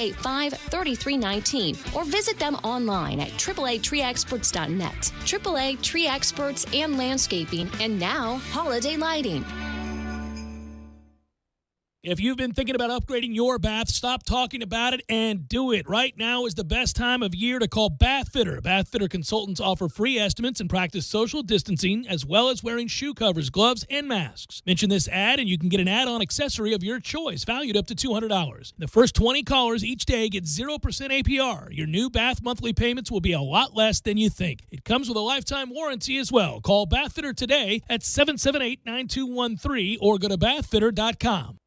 885-3319 or visit them online at AAATreeExperts.net. AAA Tree Experts and Landscaping, and now holiday lighting. If you've been thinking about upgrading your bath, stop talking about it and do it. Right now is the best time of year to call Bath Fitter. Bath Fitter consultants offer free estimates and practice social distancing, as well as wearing shoe covers, gloves, and masks. Mention this ad and you can get an add-on accessory of your choice, valued up to $200. The first 20 callers each day get 0% APR. Your new bath monthly payments will be a lot less than you think. It comes with a lifetime warranty as well. Call Bath Fitter today at 778-9213 or go to bathfitter.com.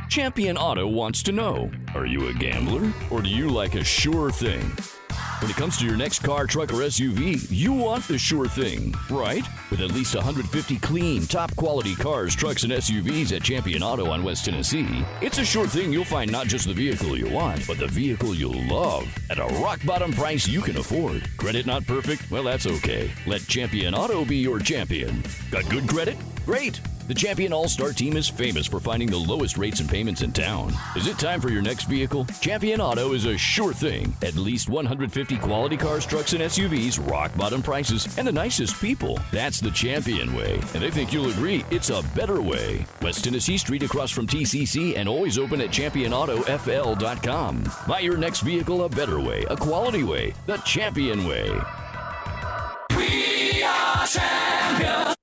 Champion Auto wants to know, are you a gambler or do you like a sure thing? When it comes to your next car, truck, or SUV, you want the sure thing, right? With at least 150 clean, top-quality cars, trucks, and SUVs at Champion Auto on West Tennessee, it's a sure thing you'll find not just the vehicle you want, but the vehicle you'll love at a rock-bottom price you can afford. Credit not perfect? Well, that's okay. Let Champion Auto be your champion. Got good credit? Great! The Champion All-Star team is famous for finding the lowest rates and payments in town. Is it time for your next vehicle? Champion Auto is a sure thing. At least 150 quality cars, trucks, and SUVs, rock-bottom prices, and the nicest people. That's the Champion way. And I think you'll agree, it's a better way. West Tennessee Street across from TCC and always open at championautofl.com. Buy your next vehicle a better way, a quality way, the Champion way. We are champions.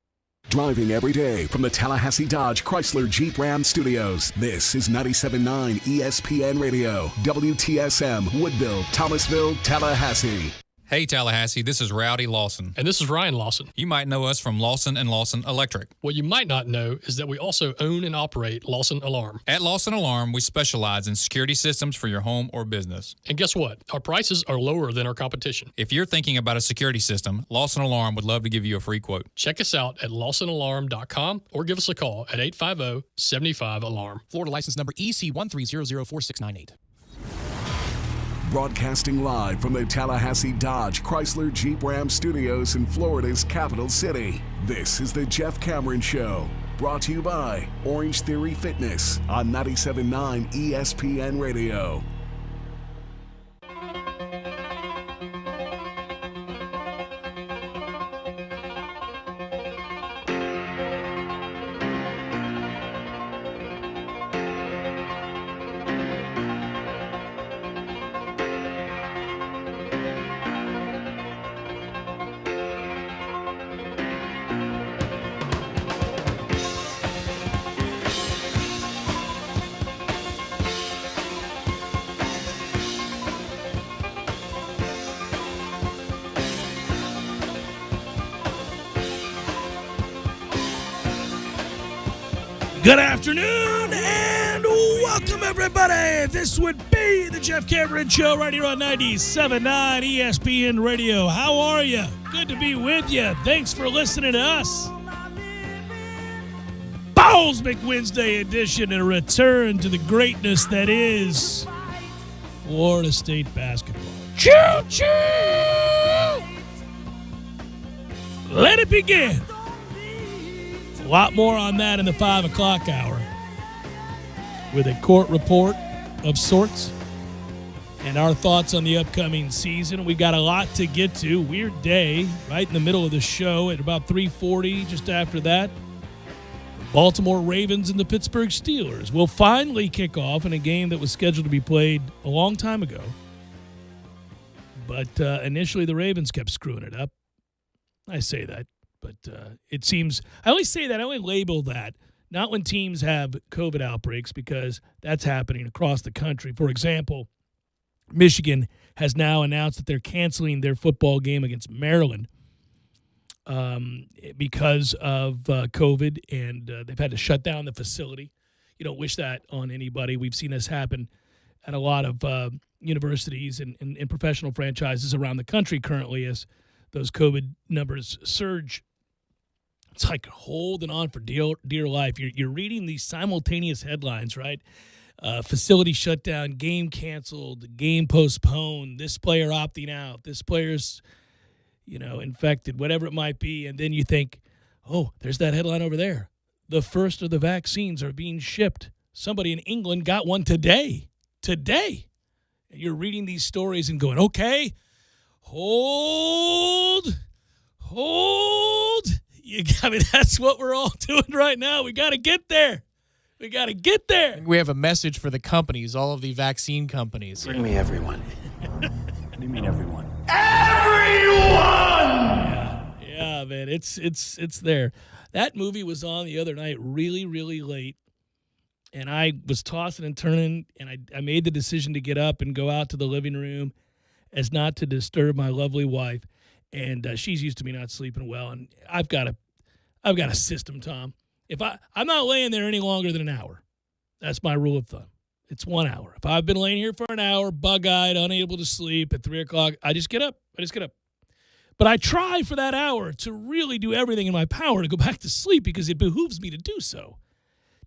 Driving every day from the Tallahassee Dodge Chrysler Jeep Ram Studios. This is 97.9 ESPN Radio, WTSM, Woodville, Thomasville, Tallahassee. Hey Tallahassee, this is Rowdy Lawson. And this is Ryan Lawson. You might know us from Lawson & Lawson Electric. What you might not know is that we also own and operate Lawson Alarm. At Lawson Alarm, we specialize in security systems for your home or business. And guess what? Our prices are lower than our competition. If you're thinking about a security system, Lawson Alarm would love to give you a free quote. Check us out at lawsonalarm.com or give us a call at 850-75-ALARM. Florida license number EC1304698. Broadcasting live from the Tallahassee Dodge Chrysler Jeep Ram Studios in Florida's capital city. This is the Jeff Cameron Show, brought to you by Orange Theory Fitness on 97.9 ESPN Radio. Good afternoon and welcome, everybody. This would be the Jeff Cameron Show right here on 97.9 ESPN Radio. How are you? Good to be with you. Thanks for listening to us. Bowlsmick Wednesday edition and a return to the greatness that is Florida State basketball. Choo-choo! Let it begin. A lot more on that in the 5 o'clock hour with a court report of sorts and our thoughts on the upcoming season. We got a lot to get to. Weird day right in the middle of the show at about 3:40. Just after that, Baltimore Ravens and the Pittsburgh Steelers will finally kick off in a game that was scheduled to be played a long time ago. But initially the Ravens kept screwing it up. I say that. But it seems, I only say that, I only label that, not when teams have COVID outbreaks, because that's happening across the country. For example, Michigan has now announced that they're canceling their football game against Maryland because of COVID, and they've had to shut down the facility. You don't wish that on anybody. We've seen this happen at a lot of universities and professional franchises around the country currently as those COVID numbers surge. It's like holding on for dear life. You're reading these simultaneous headlines, right? Facility shut down, game canceled, game postponed, this player opting out, this player's, infected, whatever it might be. And then you think, oh, there's that headline over there. The first of the vaccines are being shipped. Somebody in England got one today. today. And you're reading these stories and going, okay, hold. That's what we're all doing right now. We got to get there. We have a message for the companies, all of the vaccine companies. Bring me everyone. What do you mean everyone? Yeah, man, it's there. That movie was on the other night really, really late, and I was tossing and turning, and I made the decision to get up and go out to the living room as not to disturb my lovely wife, and she's used to me not sleeping well, and I've got a system, Tom. If I'm not laying there any longer than an hour. That's my rule of thumb. It's 1 hour. If I've been laying here for an hour, bug-eyed, unable to sleep at 3 o'clock, I just get up. But I try for that hour to really do everything in my power to go back to sleep because it behooves me to do so.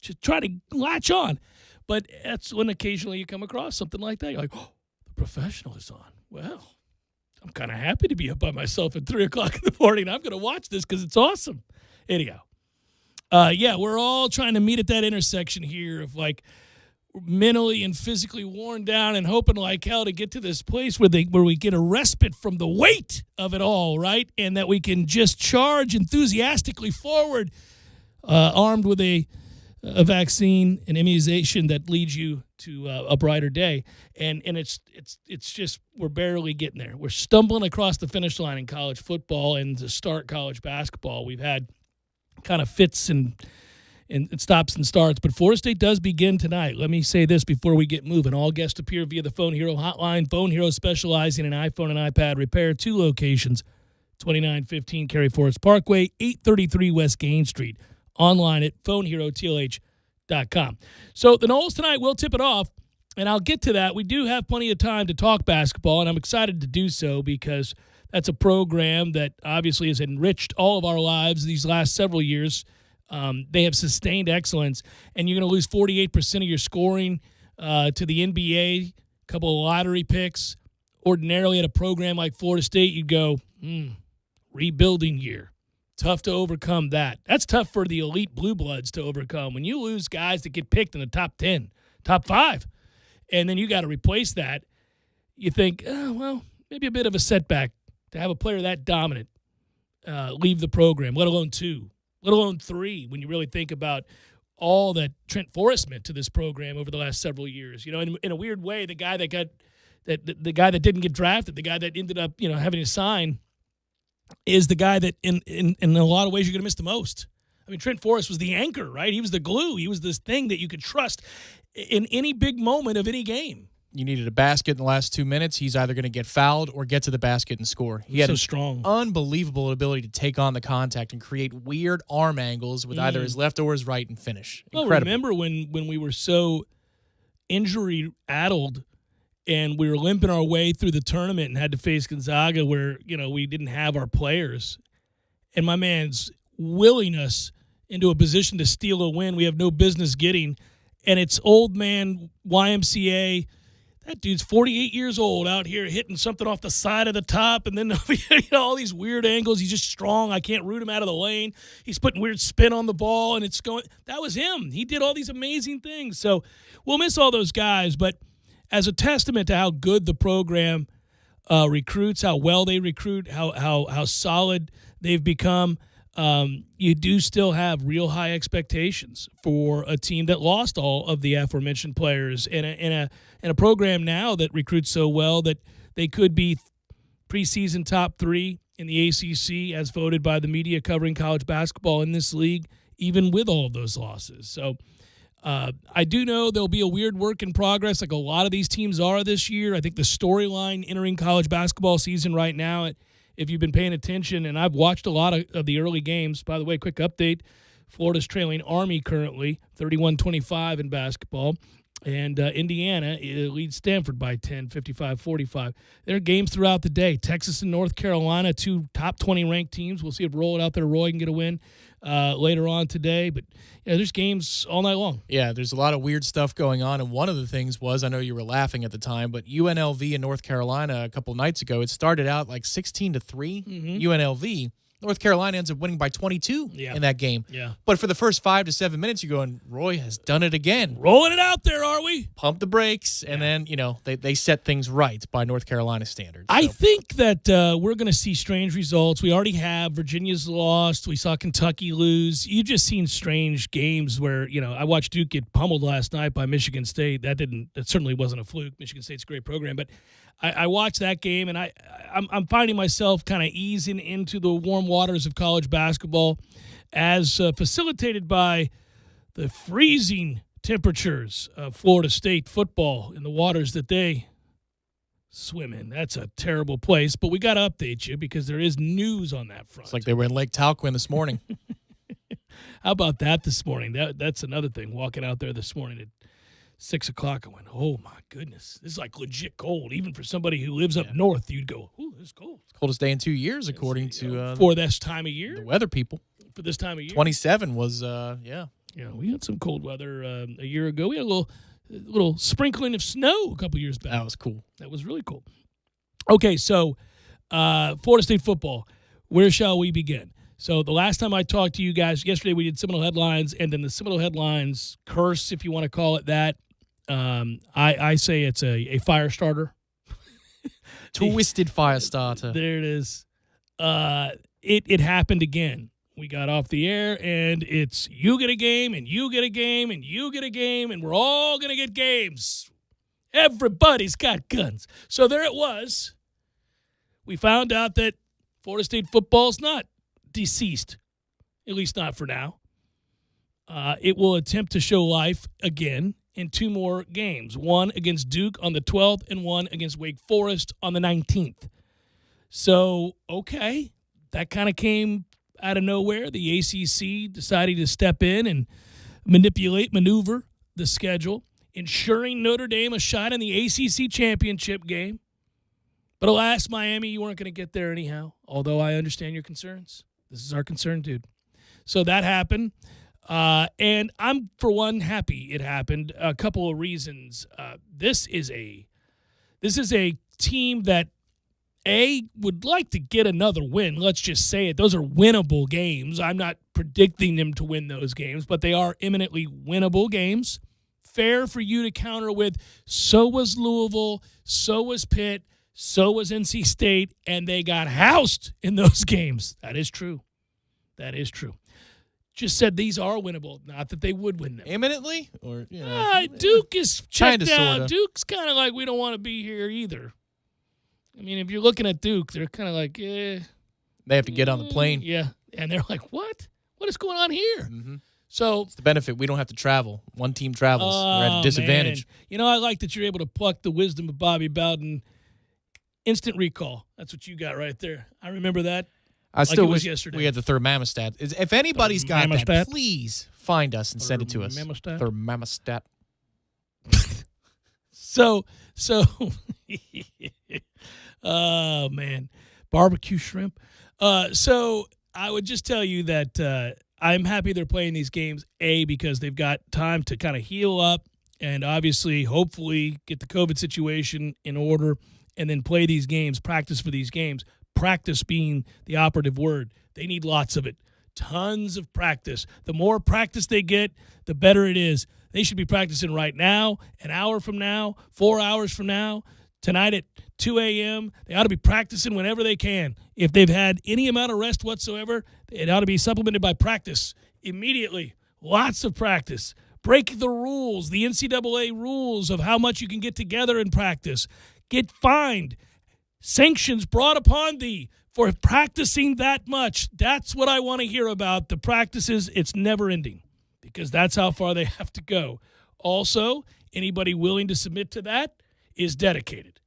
Just try to latch on. But that's when occasionally you come across something like that. You're like, oh, the professional is on. Well, I'm kind of happy to be up by myself at 3 o'clock in the morning. I'm going to watch this because it's awesome. Anyhow, we're all trying to meet at that intersection here of like mentally and physically worn down and hoping like hell to get to this place where we get a respite from the weight of it all, right? And that we can just charge enthusiastically forward, armed with a vaccine, an immunization that leads you to a brighter day. And it's just we're barely getting there. We're stumbling across the finish line in college football and to start college basketball. We've had kind of fits and stops and starts. But Florida State does begin tonight. Let me say this before we get moving. All guests appear via the Phone Hero hotline. Phone Hero specializing in iPhone and iPad repair. 2 locations, 2915 Cary Forest Parkway, 833 West Gain Street. Online at phoneherotlh.com. So the Noles tonight will tip it off, and I'll get to that. We do have plenty of time to talk basketball, and I'm excited to do so because that's a program that obviously has enriched all of our lives these last several years. They have sustained excellence, and you're going to lose 48% of your scoring to the NBA, a couple of lottery picks. Ordinarily at a program like Florida State, you'd go, rebuilding year. Tough to overcome that. That's tough for the elite blue bloods to overcome. When you lose guys that get picked in the top 10, top 5, and then you got to replace that, you think, maybe a bit of a setback to have a player that dominant leave the program, let alone 2. Let alone 3, when you really think about all that Trent Forrest meant to this program over the last several years. You know, in a weird way, the guy that didn't get drafted, the guy that ended up, having to sign, is the guy that in a lot of ways you're going to miss the most. I mean, Trent Forrest was the anchor, right? He was the glue. He was this thing that you could trust in any big moment of any game. You needed a basket in the last 2 minutes. He's either going to get fouled or get to the basket and score. He had strong, unbelievable ability to take on the contact and create weird arm angles with either his left or his right and finish. Incredible. Well, remember when we were so injury-addled and we were limping our way through the tournament and had to face Gonzaga where, we didn't have our players. And my man's willing us into a position to steal a win we have no business getting. And it's old man YMCA. That dude's 48 years old out here hitting something off the side of the top, and then all these weird angles. He's just strong. I can't root him out of the lane. He's putting weird spin on the ball, and it's going. That was him. He did all these amazing things. So we'll miss all those guys, but as a testament to how good the program recruits, how well they recruit, how solid they've become, you do still have real high expectations for a team that lost all of the aforementioned players in a program now that recruits so well that they could be preseason top 3 in the ACC as voted by the media covering college basketball in this league, even with all of those losses. So I do know there'll be a weird work in progress like a lot of these teams are this year. I think the storyline entering college basketball season right now, if you've been paying attention, and I've watched a lot of the early games. By the way, quick update, Florida's trailing Army currently, 31-25 in basketball. And Indiana leads Stanford by 10, 55-45. There are games throughout the day. Texas and North Carolina, 2 top 20 ranked teams. We'll see if Roll It Out There Roy can get a win later on today. But there's games all night long. Yeah, there's a lot of weird stuff going on. And one of the things was, I know you were laughing at the time, but UNLV in North Carolina a couple nights ago, it started out like 16-3 UNLV. North Carolina ends up winning by 22 in that game. Yeah. But for the first 5 to 7 minutes, you're going, Roy has done it again. Rolling it out there, are we? Pump the brakes, and then, they set things right by North Carolina standards. I think that we're going to see strange results. We already have. Virginia's lost. We saw Kentucky lose. You've just seen strange games where, I watched Duke get pummeled last night by Michigan State. That certainly wasn't a fluke. Michigan State's a great program. But I watched that game, and I'm finding myself kind of easing into the warm waters of college basketball as facilitated by the freezing temperatures of Florida State football in the waters that they swim in. That's a terrible place, but we got to update you because there is news on that front. It's like they were in Lake Talquin this morning. How about that this morning? That's another thing. Walking out there this morning at 6 o'clock, I went, oh, my goodness. This is like legit cold. Even for somebody who lives up north, you'd go, ooh, this is cold. Coldest day in 2 years, according to for this time of year. The weather people. For this time of year. 27 was, Yeah, we had some cold weather a year ago. We had a little sprinkling of snow a couple years back. That was cool. That was really cool. Okay, so Florida State football, where shall we begin? So the last time I talked to you guys, yesterday we did Seminole Headlines, and then the Seminole Headlines curse, if you want to call it that. I say it's a fire starter. Twisted fire starter. There it is. It happened again. We got off the air, and it's you get a game, and you get a game, and you get a game, and we're all going to get games. Everybody's got guns. So there it was. We found out that Florida State football's not deceased, at least not for now. It will attempt to show life again in 2 more games, one against Duke on the 12th and one against Wake Forest on the 19th. So, okay, that kind of came out of nowhere. The ACC decided to step in and maneuver the schedule, ensuring Notre Dame a shot in the ACC championship game. But alas, Miami, you weren't going to get there anyhow, although I understand your concerns. This is our concern, dude. So that happened. And I'm, for one, happy it happened. A couple of reasons. This is a team that, would like to get another win. Let's just say it. Those are winnable games. I'm not predicting them to win those games, but they are eminently winnable games. Fair for you to counter with, so was Louisville, so was Pitt, so was NC State, and they got housed in those games. That is true. That is true. Just said these are winnable, not that they would win them. Imminently? Or Duke is checked kinda, out. sorta. Duke's kind of like, we don't want to be here either. I mean, if you're looking at Duke, they're kind of like, They have to get on the plane. Yeah, and they're like, what? What is going on here? Mm-hmm. So it's the benefit. We don't have to travel. One team travels. We're at a disadvantage. Man. I like that you're able to pluck the wisdom of Bobby Bowden. Instant recall. That's what you got right there. I remember that. I still wish yesterday. we had the thermostat. If anybody's got that, Thermostat? please find us and send it to us. Thermostat? Thermostat. So, oh, man. Barbecue shrimp. So I would just tell you that I'm happy they're playing these games, because they've got time to kind of heal up and obviously, hopefully, get the COVID situation in order and then play these games, practice for these games. Practice being the operative word. They need lots of it. Tons of practice. The more practice they get, the better it is. They should be practicing right now, an hour from now, 4 hours from now, tonight at 2 a.m. They ought to be practicing whenever they can. If they've had any amount of rest whatsoever, it ought to be supplemented by practice immediately. Lots of practice. Break the rules, the NCAA rules of how much you can get together and practice. Get fined. Sanctions brought upon thee for practicing that much. That's what I want to hear about. The practices, it's never ending because that's how far they have to go. Also, anybody willing to submit to that is dedicated.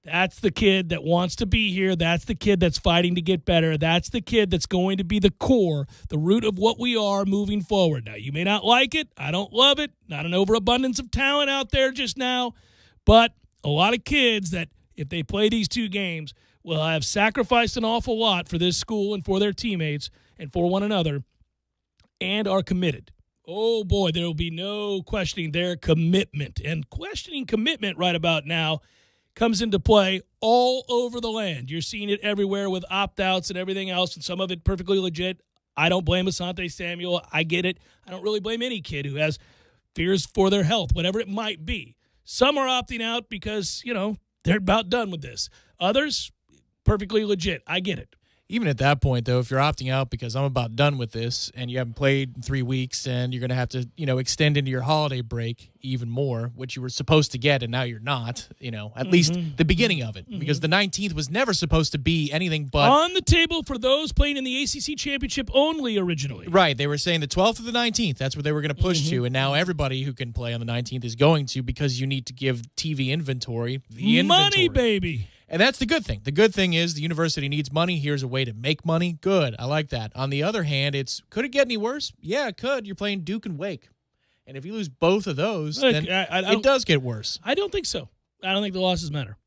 That's the kid that wants to be here. That's the kid that's fighting to get better. That's the kid that's going to be the core, the root of what we are moving forward. Now, you may not like it. I don't love it. Not an overabundance of talent out there just now. But a lot of kids that, if they play these 2 games, will have sacrificed an awful lot for this school and for their teammates and for one another and are committed. Oh, boy, there will be no questioning their commitment. And questioning commitment right about now comes into play all over the land. You're seeing it everywhere with opt-outs and everything else, and some of it perfectly legit. I don't blame Asante Samuel. I get it. I don't really blame any kid who has fears for their health, whatever it might be. Some are opting out because, they're about done with this. Others, perfectly legit. I get it. Even at that point, though, if you're opting out because I'm about done with this and you haven't played in 3 weeks and you're going to have to, extend into your holiday break even more, which you were supposed to get and now you're not, at least the beginning of it. Because the 19th was never supposed to be anything but on the table for those playing in the ACC championship only originally. Right. They were saying the 12th or the 19th. That's what they were going to push to. And now everybody who can play on the 19th is going to because you need to give TV inventory the money, inventory. baby. And that's the good thing. The good thing is the university needs money. Here's a way to make money. Good. I like that. On the other hand, could it get any worse? Yeah, it could. You're playing Duke and Wake. And if you lose both of those, then it does get worse. I don't think so. I don't think the losses matter.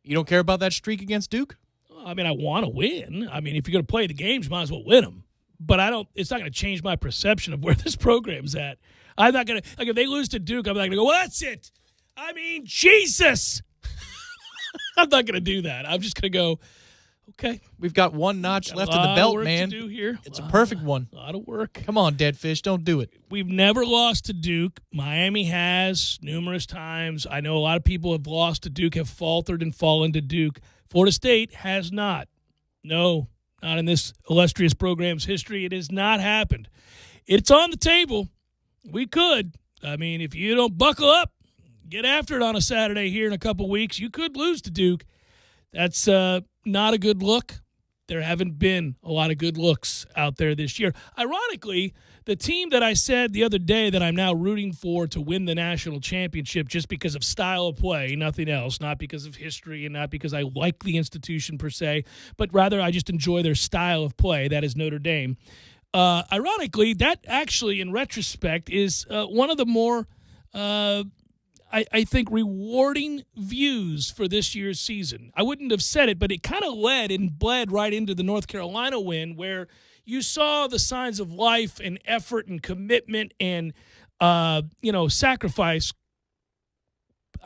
You don't care about that streak against Duke? I mean, I want to win. I mean, if you're going to play the games, you might as well win them. But it's not going to change my perception of where this program's at. I'm not going to, if they lose to Duke, I'm not going to go, well, that's it. I mean, Jesus. I'm not going to do that. I'm just going to go, okay. We've got one notch left in the belt, man. To do here. It's a perfect one. A lot of work. Come on, dead fish. Don't do it. We've never lost to Duke. Miami has numerous times. I know a lot of people have lost to Duke, have faltered and fallen to Duke. Florida State has not. No, not in this illustrious program's history. It has not happened. It's on the table. We could. I mean, if you don't buckle up, get after it on a Saturday here in a couple weeks, you could lose to Duke. That's not a good look. There haven't been a lot of good looks out there this year. Ironically, the team that I said the other day that I'm now rooting for to win the national championship just because of style of play, nothing else, not because of history and not because I like the institution per se, but rather I just enjoy their style of play, that is Notre Dame. Ironically, that actually, in retrospect, is one of the more I think, rewarding views for this year's season. I wouldn't have said it, but it kind of led and bled right into the North Carolina win where you saw the signs of life and effort and commitment and, sacrifice,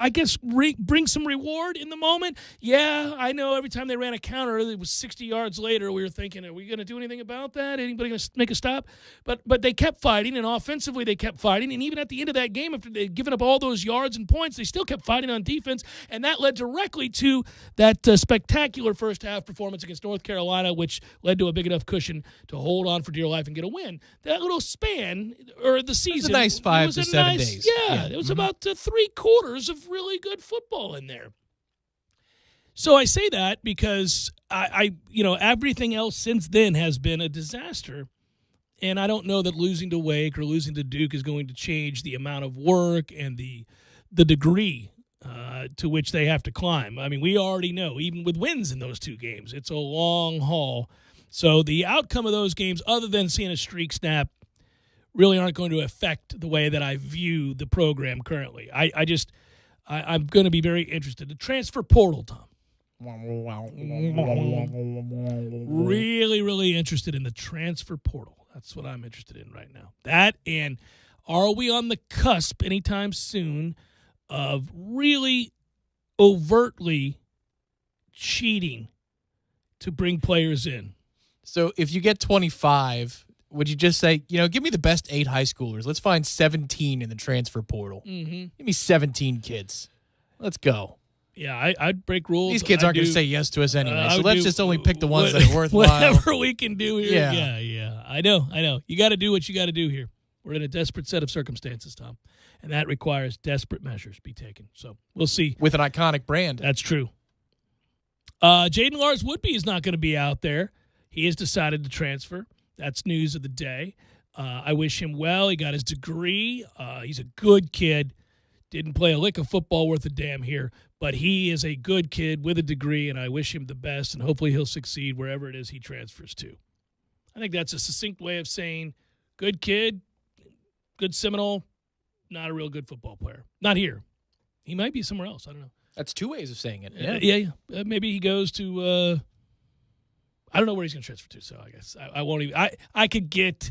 I guess, bring some reward in the moment. Yeah, I know every time they ran a counter, it was 60 yards later, we were thinking, are we going to do anything about that? Anybody going to make a stop? But they kept fighting, and offensively they kept fighting. And even at the end of that game, after they'd given up all those yards and points, they still kept fighting on defense. And that led directly to that spectacular first-half performance against North Carolina, which led to a big enough cushion to hold on for dear life and get a win. That little span, or the season. It was a nice 5 to 7 days. Yeah, it was about 3/4 of really good football in there. So I say that because I everything else since then has been a disaster. And I don't know that losing to Wake or losing to Duke is going to change the amount of work and the degree to which they have to climb. I mean, we already know, even with wins in those two games, it's a long haul. So the outcome of those games, other than seeing a streak snap, really aren't going to affect the way that I view the program currently. I'm going to be very interested. The transfer portal, Tom. Really, really interested in the transfer portal. That's what I'm interested in right now. That, and are we on the cusp anytime soon of really overtly cheating to bring players in? So if you get 25, would you just say, give me the best 8 high schoolers. Let's find 17 in the transfer portal. Mm-hmm. Give me 17 kids. Let's go. Yeah, I'd break rules. These kids aren't going to say yes to us anyway, so let's just only pick the ones that are worthwhile. Whatever we can do here. Yeah. I know. You got to do what you got to do here. We're in a desperate set of circumstances, Tom, and that requires desperate measures be taken. So we'll see. With an iconic brand. That's true. Jaden Lars Woodby is not going to be out there. He has decided to transfer. That's news of the day. I wish him well. He got his degree. He's a good kid. Didn't play a lick of football worth a damn here, but he is a good kid with a degree, and I wish him the best, and hopefully he'll succeed wherever it is he transfers to. I think that's a succinct way of saying good kid, good Seminole, not a real good football player. Not here. He might be somewhere else. I don't know. That's 2 ways of saying it. Yeah. Maybe he goes to I don't know where he's going to transfer to, so I guess I won't even. I could get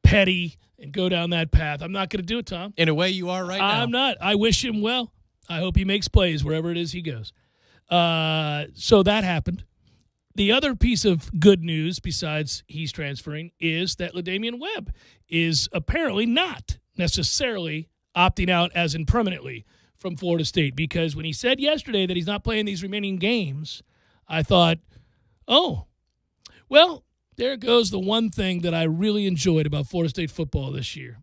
petty and go down that path. I'm not going to do it, Tom. In a way, you are right now. I'm not. I wish him well. I hope he makes plays wherever it is he goes. So that happened. The other piece of good news, besides he's transferring, is that LaDamian Webb is apparently not necessarily opting out as in permanently from Florida State, because when he said yesterday that he's not playing these remaining games, I thought, oh, well, there goes the one thing that I really enjoyed about Florida State football this year.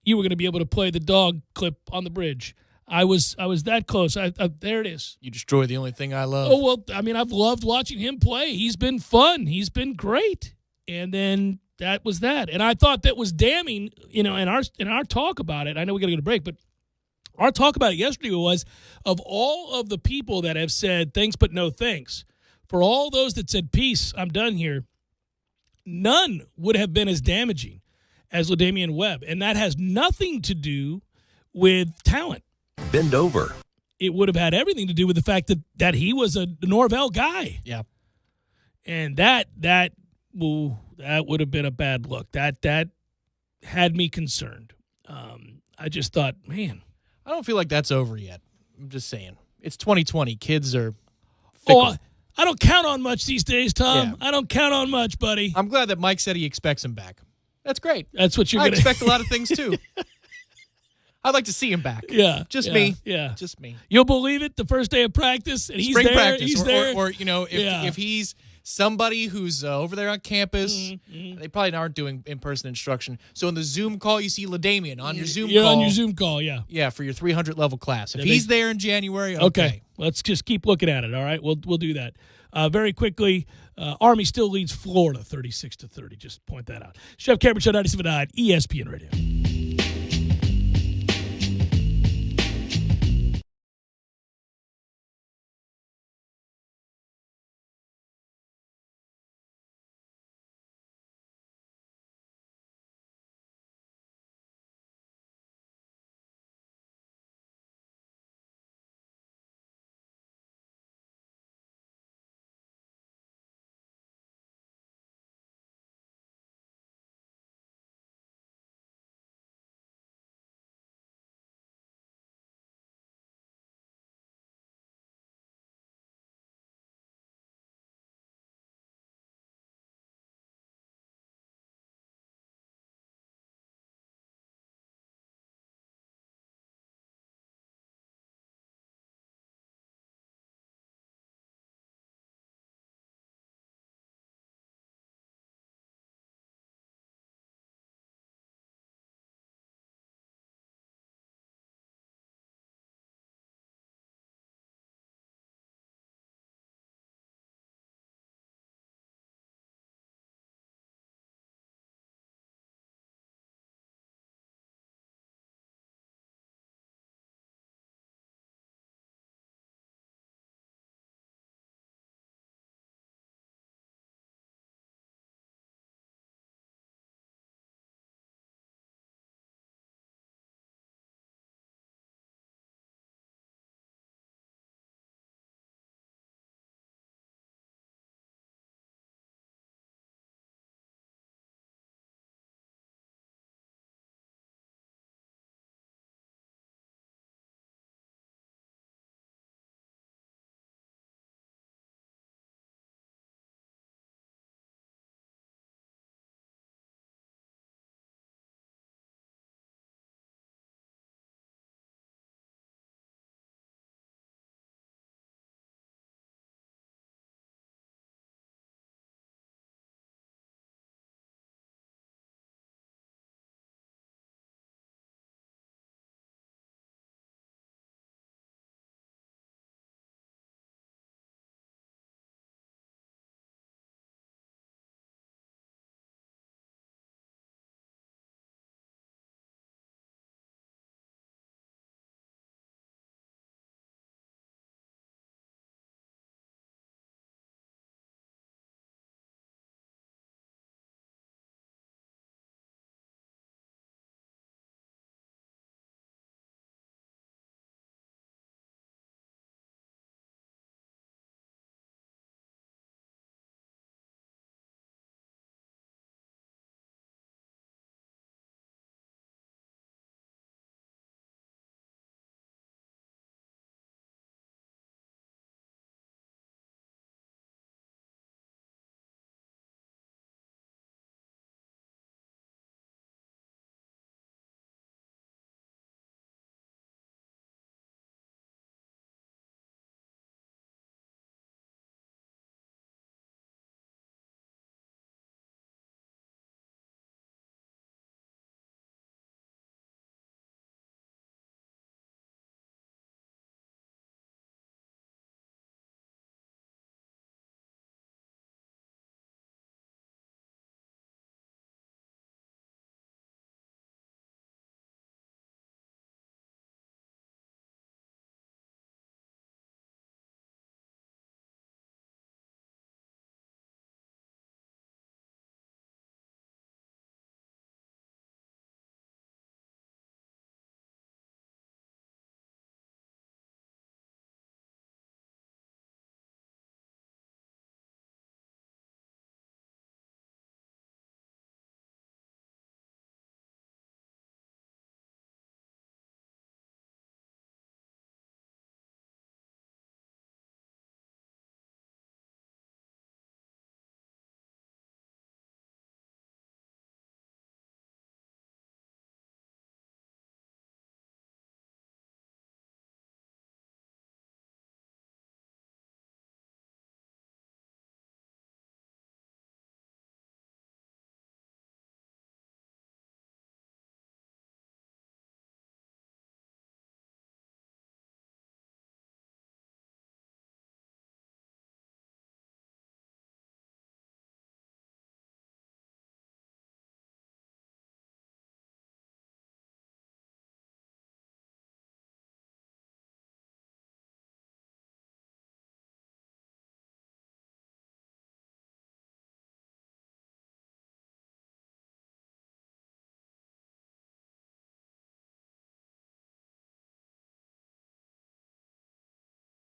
You were going to be able to play the dog clip on the bridge. I was that close. There it is. You destroy the only thing I love. Oh, well, I mean, I've loved watching him play. He's been fun. He's been great. And then that was that. And I thought that was damning, in our talk about it. I know we got to go to break, but our talk about it yesterday was, of all of the people that have said thanks but no thanks, for all those that said peace, I'm done here, none would have been as damaging as LaDamian Webb. And that has nothing to do with talent. Bend over. It would have had everything to do with the fact that he was a Norvell guy. Yeah. And that would have been a bad look. That had me concerned. I just thought, man. I don't feel like that's over yet. I'm just saying. It's 2020. Kids are fickle. Oh, I don't count on much these days, Tom. Yeah. I don't count on much, buddy. I'm glad that Mike said he expects him back. That's great. That's what you're I going to expect a lot of things, too. I'd like to see him back. Yeah. Just me. Yeah. Just me. You'll believe it, the first day of practice, and he's Spring there. practice. He's there. Or if he's somebody who's over there on campus, they probably aren't doing in-person instruction. So in the Zoom call, you see LaDamian on your Zoom call. You're on your Zoom call, yeah. Yeah, for your 300 level class. If he's there in January, okay. Let's just keep looking at it, all right? We'll do that. Very quickly, Army still leads Florida 36-30. Just point that out. Chef Cameron Show 97.9 ESPN Radio.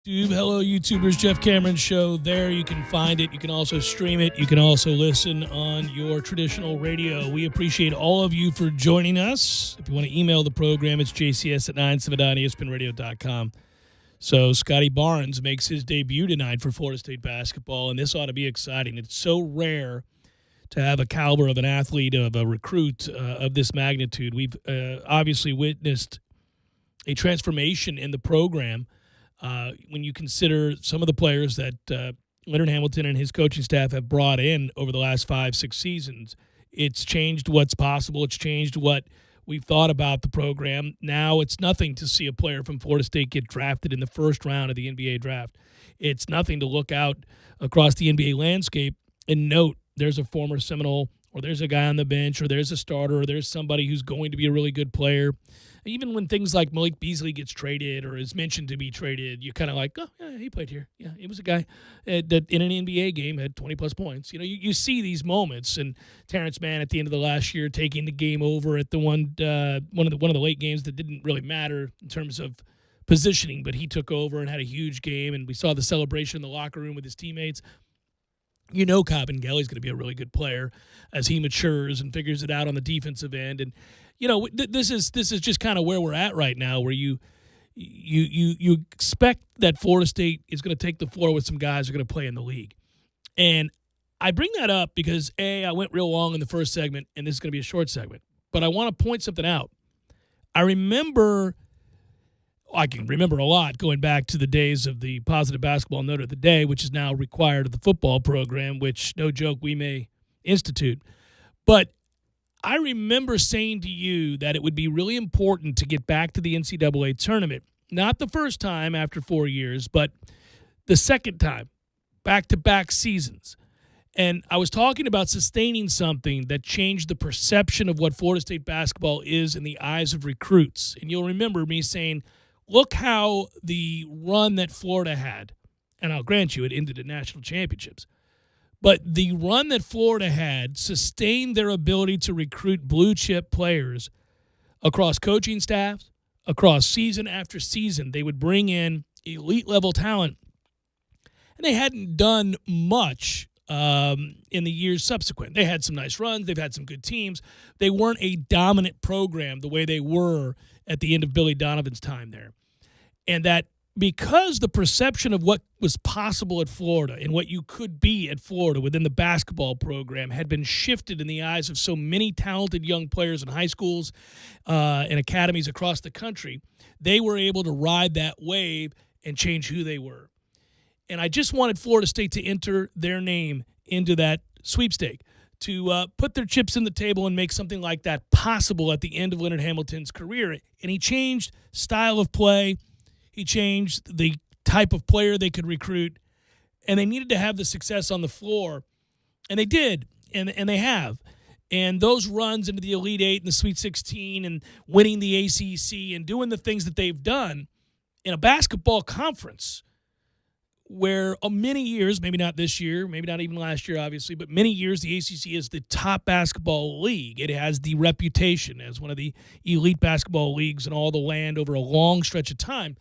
Hello, YouTubers. Jeff Cameron Show. There you can find it. You can also stream it. You can also listen on your traditional radio. We appreciate all of you for joining us. If you want to email the program, it's jcs@979espnradio.com. So Scotty Barnes makes his debut tonight for Florida State basketball, and this ought to be exciting. It's so rare to have a caliber of an athlete, of a recruit of this magnitude. We've obviously witnessed a transformation in the program. When you consider some of the players that Leonard Hamilton and his coaching staff have brought in over the last 5-6 seasons, it's changed what's possible. It's changed what we've thought about the program. Now it's nothing to see a player from Florida State get drafted in the first round of the NBA draft. It's nothing to look out across the NBA landscape and note there's a former Seminole, or there's a guy on the bench, or there's a starter, or there's somebody who's going to be a really good player. Even when things like Malik Beasley gets traded or is mentioned to be traded, you're kind of like, oh, yeah, he played here. Yeah, he was a guy that in an NBA game had 20-plus points. You know, you see these moments. And Terrence Mann at the end of the last year taking the game over at the one of the late games that didn't really matter in terms of positioning, but he took over and had a huge game. And we saw the celebration in the locker room with his teammates. You know Cobbin Gelly's going to be a really good player as he matures and figures it out on the defensive end. And you know, this is just kind of where we're at right now, where you expect that Florida State is going to take the floor with some guys who are going to play in the league. And I bring that up because, I went real long in the first segment, and this is going to be a short segment. But I want to point something out. I can remember a lot going back to the days of the positive basketball note of the day, which is now required of the football program, which, no joke, we may institute. But I remember saying to you that it would be really important to get back to the NCAA tournament. Not the first time after 4 years, but the second time, back-to-back seasons. And I was talking about sustaining something that changed the perception of what Florida State basketball is in the eyes of recruits. And you'll remember me saying, look how the run that Florida had, and I'll grant you it ended in national championships, but the run that Florida had sustained their ability to recruit blue-chip players across coaching staffs, across season after season. They would bring in elite-level talent, and they hadn't done much in the years subsequent. They had some nice runs. They've had some good teams. They weren't a dominant program the way they were at the end of Billy Donovan's time there. And that because the perception of what was possible at Florida and what you could be at Florida within the basketball program had been shifted in the eyes of so many talented young players in high schools and academies across the country, they were able to ride that wave and change who they were. And I just wanted Florida State to enter their name into that sweepstake, to put their chips in the table and make something like that possible at the end of Leonard Hamilton's career. And he changed style of play. He changed the type of player they could recruit, and they needed to have the success on the floor, and they did, and they have. And those runs into the Elite Eight and the Sweet 16 and winning the ACC and doing the things that they've done in a basketball conference where many years, maybe not this year, maybe not even last year, obviously, but many years the ACC is the top basketball league. It has the reputation as one of the elite basketball leagues in all the land over a long stretch of time.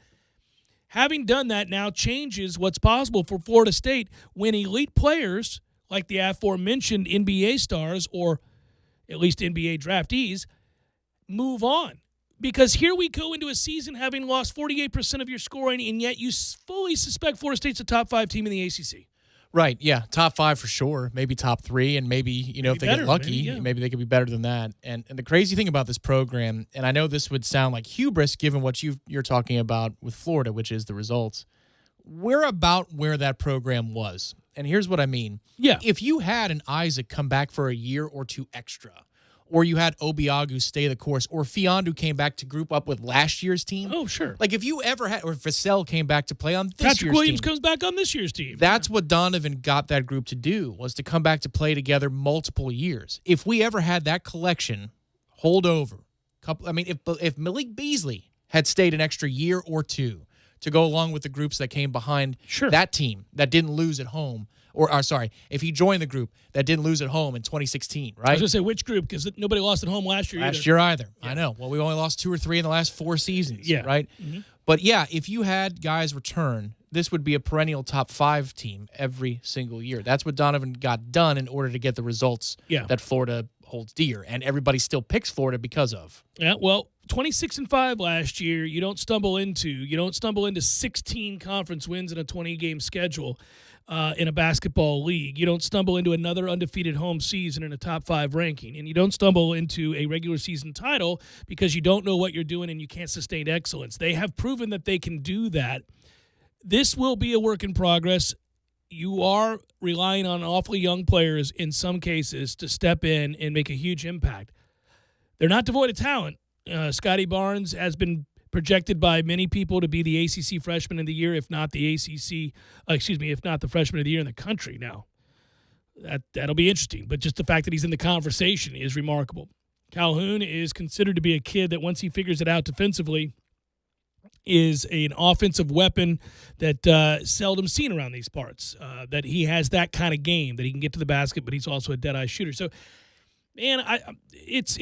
Having done that now changes what's possible for Florida State when elite players like the aforementioned NBA stars, or at least NBA draftees, move on. Because here we go into a season having lost 48% of your scoring, and yet you fully suspect Florida State's a top 5 team in the ACC. Right, yeah, top 5 for sure, maybe top 3, and maybe, if they get lucky, maybe they could be better than that. And the crazy thing about this program, and I know this would sound like hubris given what you're talking about with Florida, which is the results, we're about where that program was. And here's what I mean. Yeah. If you had an Isaac come back for a year or two extra, or you had Obiagu stay the course, or Fiondu came back to group up with last year's team. Oh, sure. Like if you ever had, or Vassell came back to play on this Patrick year's Williams team. comes back on this year's team. That's what Donovan got that group to do, was to come back to play together multiple years. If we ever had that collection hold over, if Malik Beasley had stayed an extra year or two to go along with the groups that came behind that team that didn't lose at home, if he joined the group that didn't lose at home in 2016, right? I was going to say which group, because nobody lost at home last year either. Yeah. I know. Well, we only lost 2 or 3 in the last 4 seasons, right? Mm-hmm. But, yeah, if you had guys return this would be a perennial top 5 team every single year. That's what Donovan got done in order to get the results that Florida holds dear, and everybody still picks Florida because of. Yeah, well, 26-5 last year. You don't stumble into 16 conference wins in a 20-game schedule in a basketball league. You don't stumble into another undefeated home season in a top 5 ranking, and you don't stumble into a regular season title because you don't know what you're doing and you can't sustain excellence. They have proven that they can do that. This will be a work in progress. You are relying on awfully young players in some cases to step in and make a huge impact. They're not devoid of talent. Scotty Barnes has been projected by many people to be the ACC Freshman of the Year, if not the if not the Freshman of the Year in the country. Now, that'll be interesting, but just the fact that he's in the conversation is remarkable. Calhoun is considered to be a kid that once he figures it out defensively is an offensive weapon that seldom seen around these parts, that he has that kind of game, that he can get to the basket, but he's also a dead-eye shooter. So, man, it's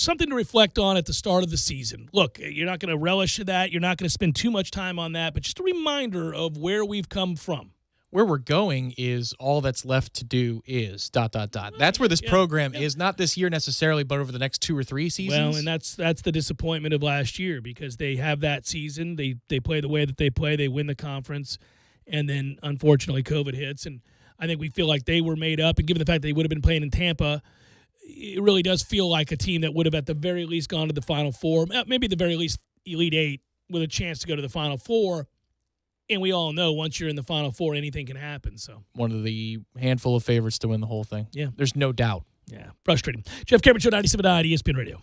something to reflect on at the start of the season. Look, you're not going to relish that. You're not going to spend too much time on that, but just a reminder of where we've come from. Where we're going is all that's left to do is ... That's where this program is, not this year necessarily, but over the next 2 or 3 seasons. Well, and that's the disappointment of last year, because they have that season. They play the way that they play. They win the conference, and then, unfortunately, COVID hits. And I think we feel like they were made up, and given the fact that they would have been playing in Tampa, it really does feel like a team that would have at the very least gone to the Final Four, maybe the very least Elite Eight, with a chance to go to the Final Four. And we all know once you're in the Final Four, anything can happen. So one of the handful of favorites to win the whole thing. Yeah. There's no doubt. Yeah. Frustrating. Jeff Cameron Show, 97.9 ESPN Radio.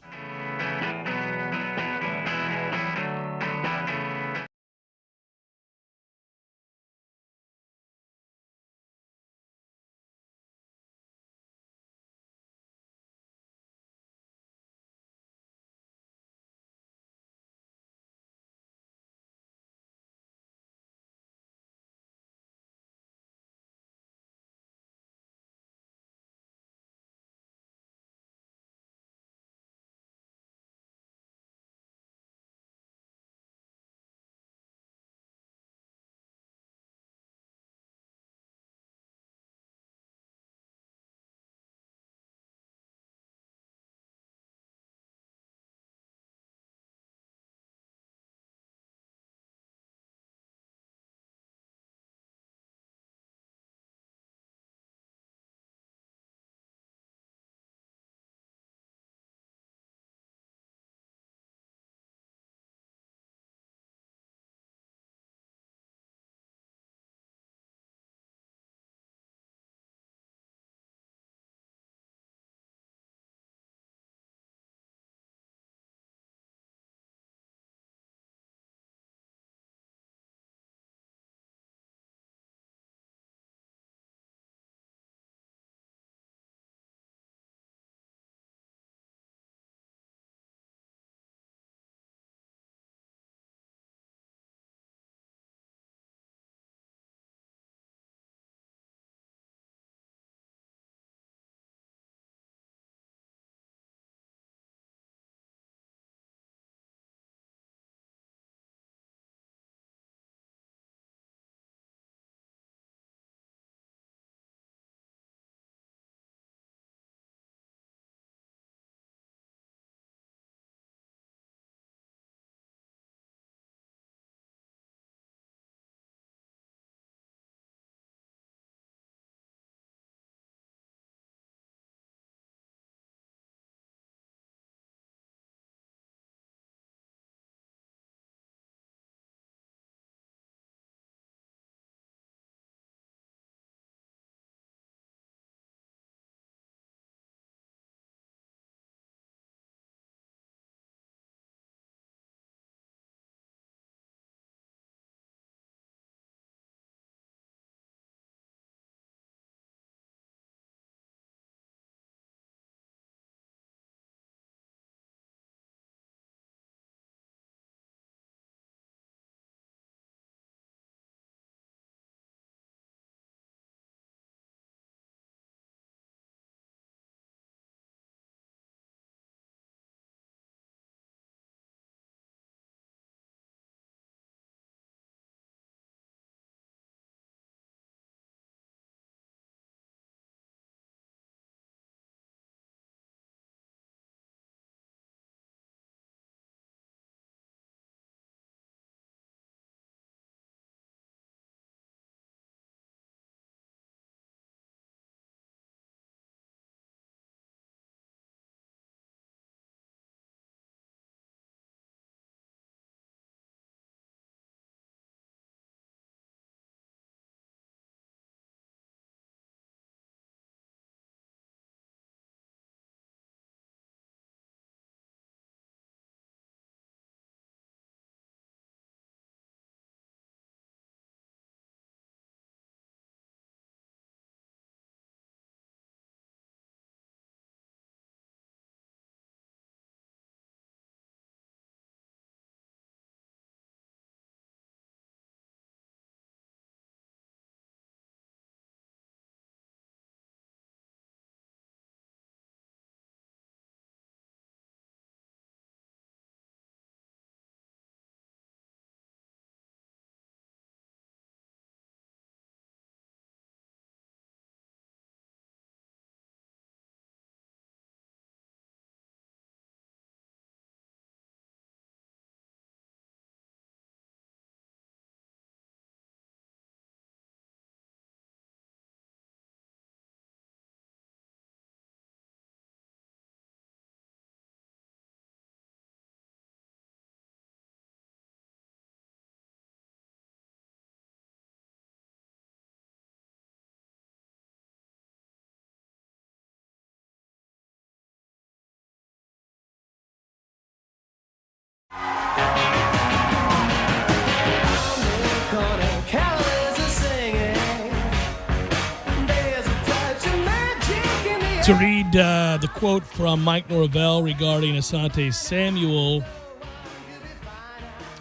to read the quote from Mike Norvell regarding Asante Samuel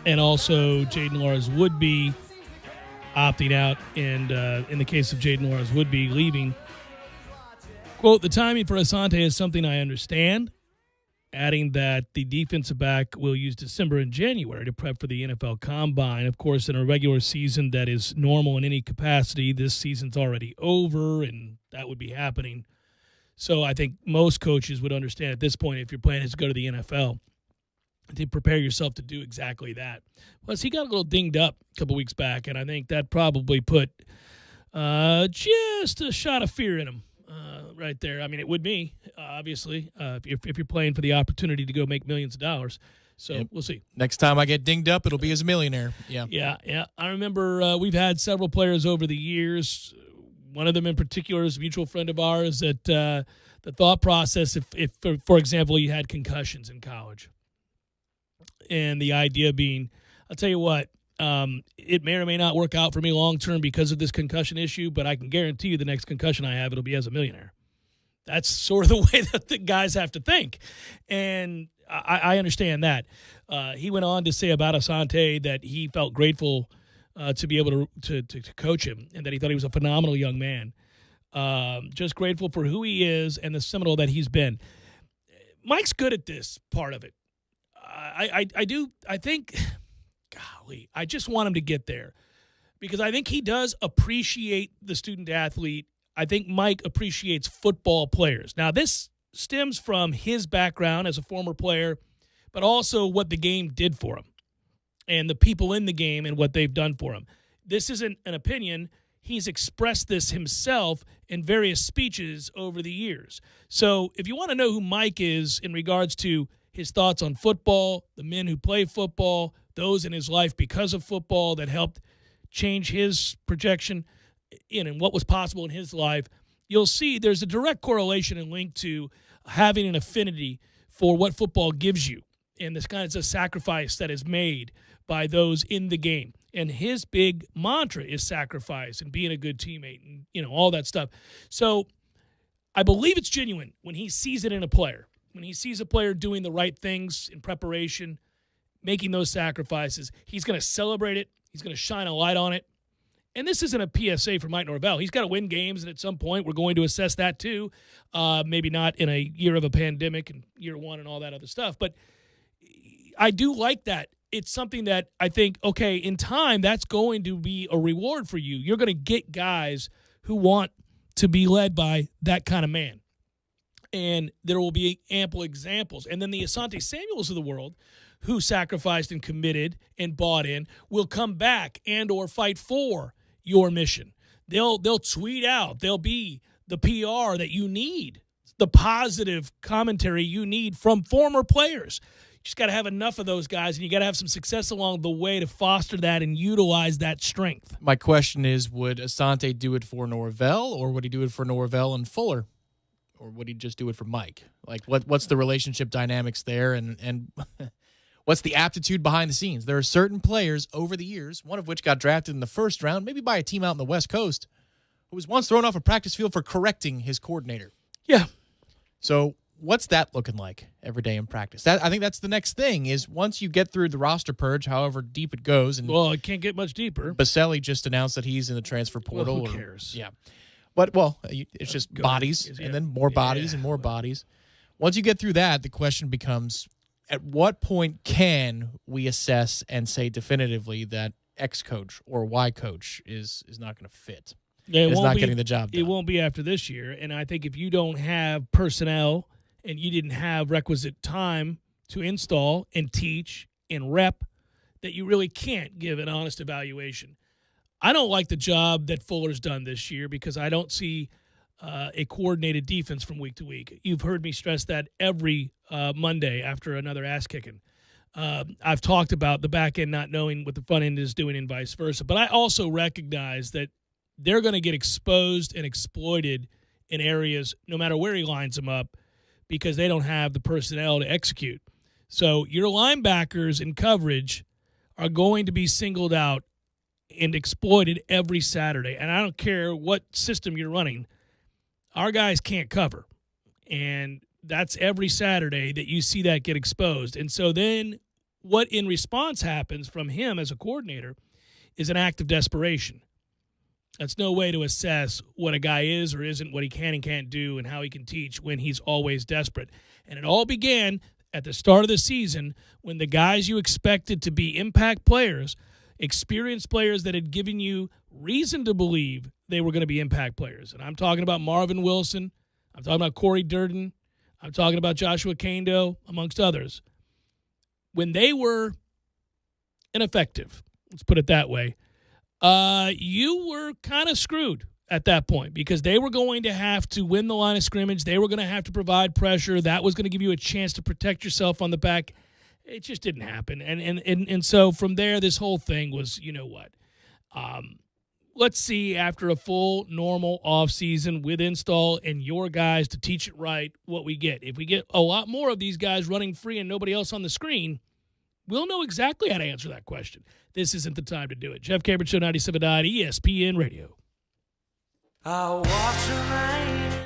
and also Jaden Laras-Woodby opting out, and in the case of Jaden Laras-Woodby leaving. Quote, the timing for Asante is something I understand, adding that the defensive back will use December and January to prep for the NFL Combine. Of course, in a regular season that is normal in any capacity, this season's already over, and that would be happening. So I think most coaches would understand at this point, if your plan is to go to the NFL, to prepare yourself to do exactly that. Plus, he got a little dinged up a couple weeks back, and I think that probably put just a shot of fear in him. Right there. I mean, it would me, obviously, if you're playing for the opportunity to go make millions of dollars. So We'll see. Next time I get dinged up, it'll be as a millionaire. Yeah. Yeah. I remember we've had several players over the years. One of them in particular is a mutual friend of ours that the thought process, if for example, you had concussions in college, and the idea being, I'll tell you what, it may or may not work out for me long-term because of this concussion issue, but I can guarantee you the next concussion I have, it'll be as a millionaire. That's sort of the way that the guys have to think. And I understand that. He went on to say about Asante that he felt grateful to be able to coach him, and that he thought he was a phenomenal young man. Just grateful for who he is and the Seminole that he's been. Mike's good at this part of it. I think, golly, I just want him to get there, because I think he does appreciate the student athlete. I think Mike appreciates football players. Now, this stems from his background as a former player, but also what the game did for him and the people in the game and what they've done for him. This isn't an opinion. He's expressed this himself in various speeches over the years. So if you want to know who Mike is in regards to his thoughts on football, the men who play football, those in his life because of football that helped change his projection and what was possible in his life, you'll see there's a direct correlation and link to having an affinity for what football gives you and this kind of sacrifice that is made by those in the game. And his big mantra is sacrifice and being a good teammate and, all that stuff. So I believe it's genuine when he sees it in a player. When he sees a player doing the right things in preparation, making those sacrifices, he's going to celebrate it. He's going to shine a light on it. And this isn't a PSA for Mike Norvell. He's got to win games, and at some point we're going to assess that too. Maybe not in a year of a pandemic and year one and all that other stuff. But I do like that. It's something that I think, okay, in time, that's going to be a reward for you. You're going to get guys who want to be led by that kind of man. And there will be ample examples. And then the Asante Samuels of the world who sacrificed and committed and bought in will come back and or fight for your mission. They'll tweet out. They'll be the PR that you need, the positive commentary you need from former players. You just got to have enough of those guys, and you got to have some success along the way to foster that and utilize that strength. My question is, would Asante do it for Norvell, or would he do it for Norvell and Fuller? Or would he just do it for Mike? Like, what's the relationship dynamics there, and what's the aptitude behind the scenes? There are certain players over the years, one of which got drafted in the first round, maybe by a team out in the West Coast, who was once thrown off a practice field for correcting his coordinator. Yeah. So what's that looking like every day in practice? I think that's the next thing is once you get through the roster purge, however deep it goes. And well, it can't get much deeper. Baselli just announced that he's in the transfer portal. Well, who cares? Yeah. But, it's just bodies and then more bodies and more bodies. Once you get through that, the question becomes, at what point can we assess and say definitively that X coach or Y coach is not going to fit? Is not getting the job done. It won't be after this year. And I think if you don't have personnel and you didn't have requisite time to install and teach and rep, that you really can't give an honest evaluation. I don't like the job that Fuller's done this year because I don't see a coordinated defense from week to week. You've heard me stress that every Monday after another ass-kicking. I've talked about the back end not knowing what the front end is doing and vice versa. But I also recognize that they're going to get exposed and exploited in areas no matter where he lines them up because they don't have the personnel to execute. So your linebackers in coverage are going to be singled out and exploited every Saturday. And I don't care what system you're running. Our guys can't cover. And that's every Saturday that you see that get exposed. And so then what in response happens from him as a coordinator is an act of desperation. That's no way to assess what a guy is or isn't, what he can and can't do, and how he can teach when he's always desperate. And it all began at the start of the season when the guys you expected to be impact players, experienced players that had given you reason to believe they were going to be impact players. And I'm talking about Marvin Wilson. I'm talking about Corey Durden. I'm talking about Joshua Kando, amongst others. When they were ineffective, let's put it that way, you were kind of screwed at that point because they were going to have to win the line of scrimmage. They were going to have to provide pressure. That was going to give you a chance to protect yourself on the back. It just didn't happen. And so from there, this whole thing was, you know what? Let's see after a full normal offseason with install and your guys to teach it right what we get. If we get a lot more of these guys running free and nobody else on the screen, we'll know exactly how to answer that question. This isn't the time to do it. Jeff Cameron Show, 97.9 ESPN Radio. I watch the rain.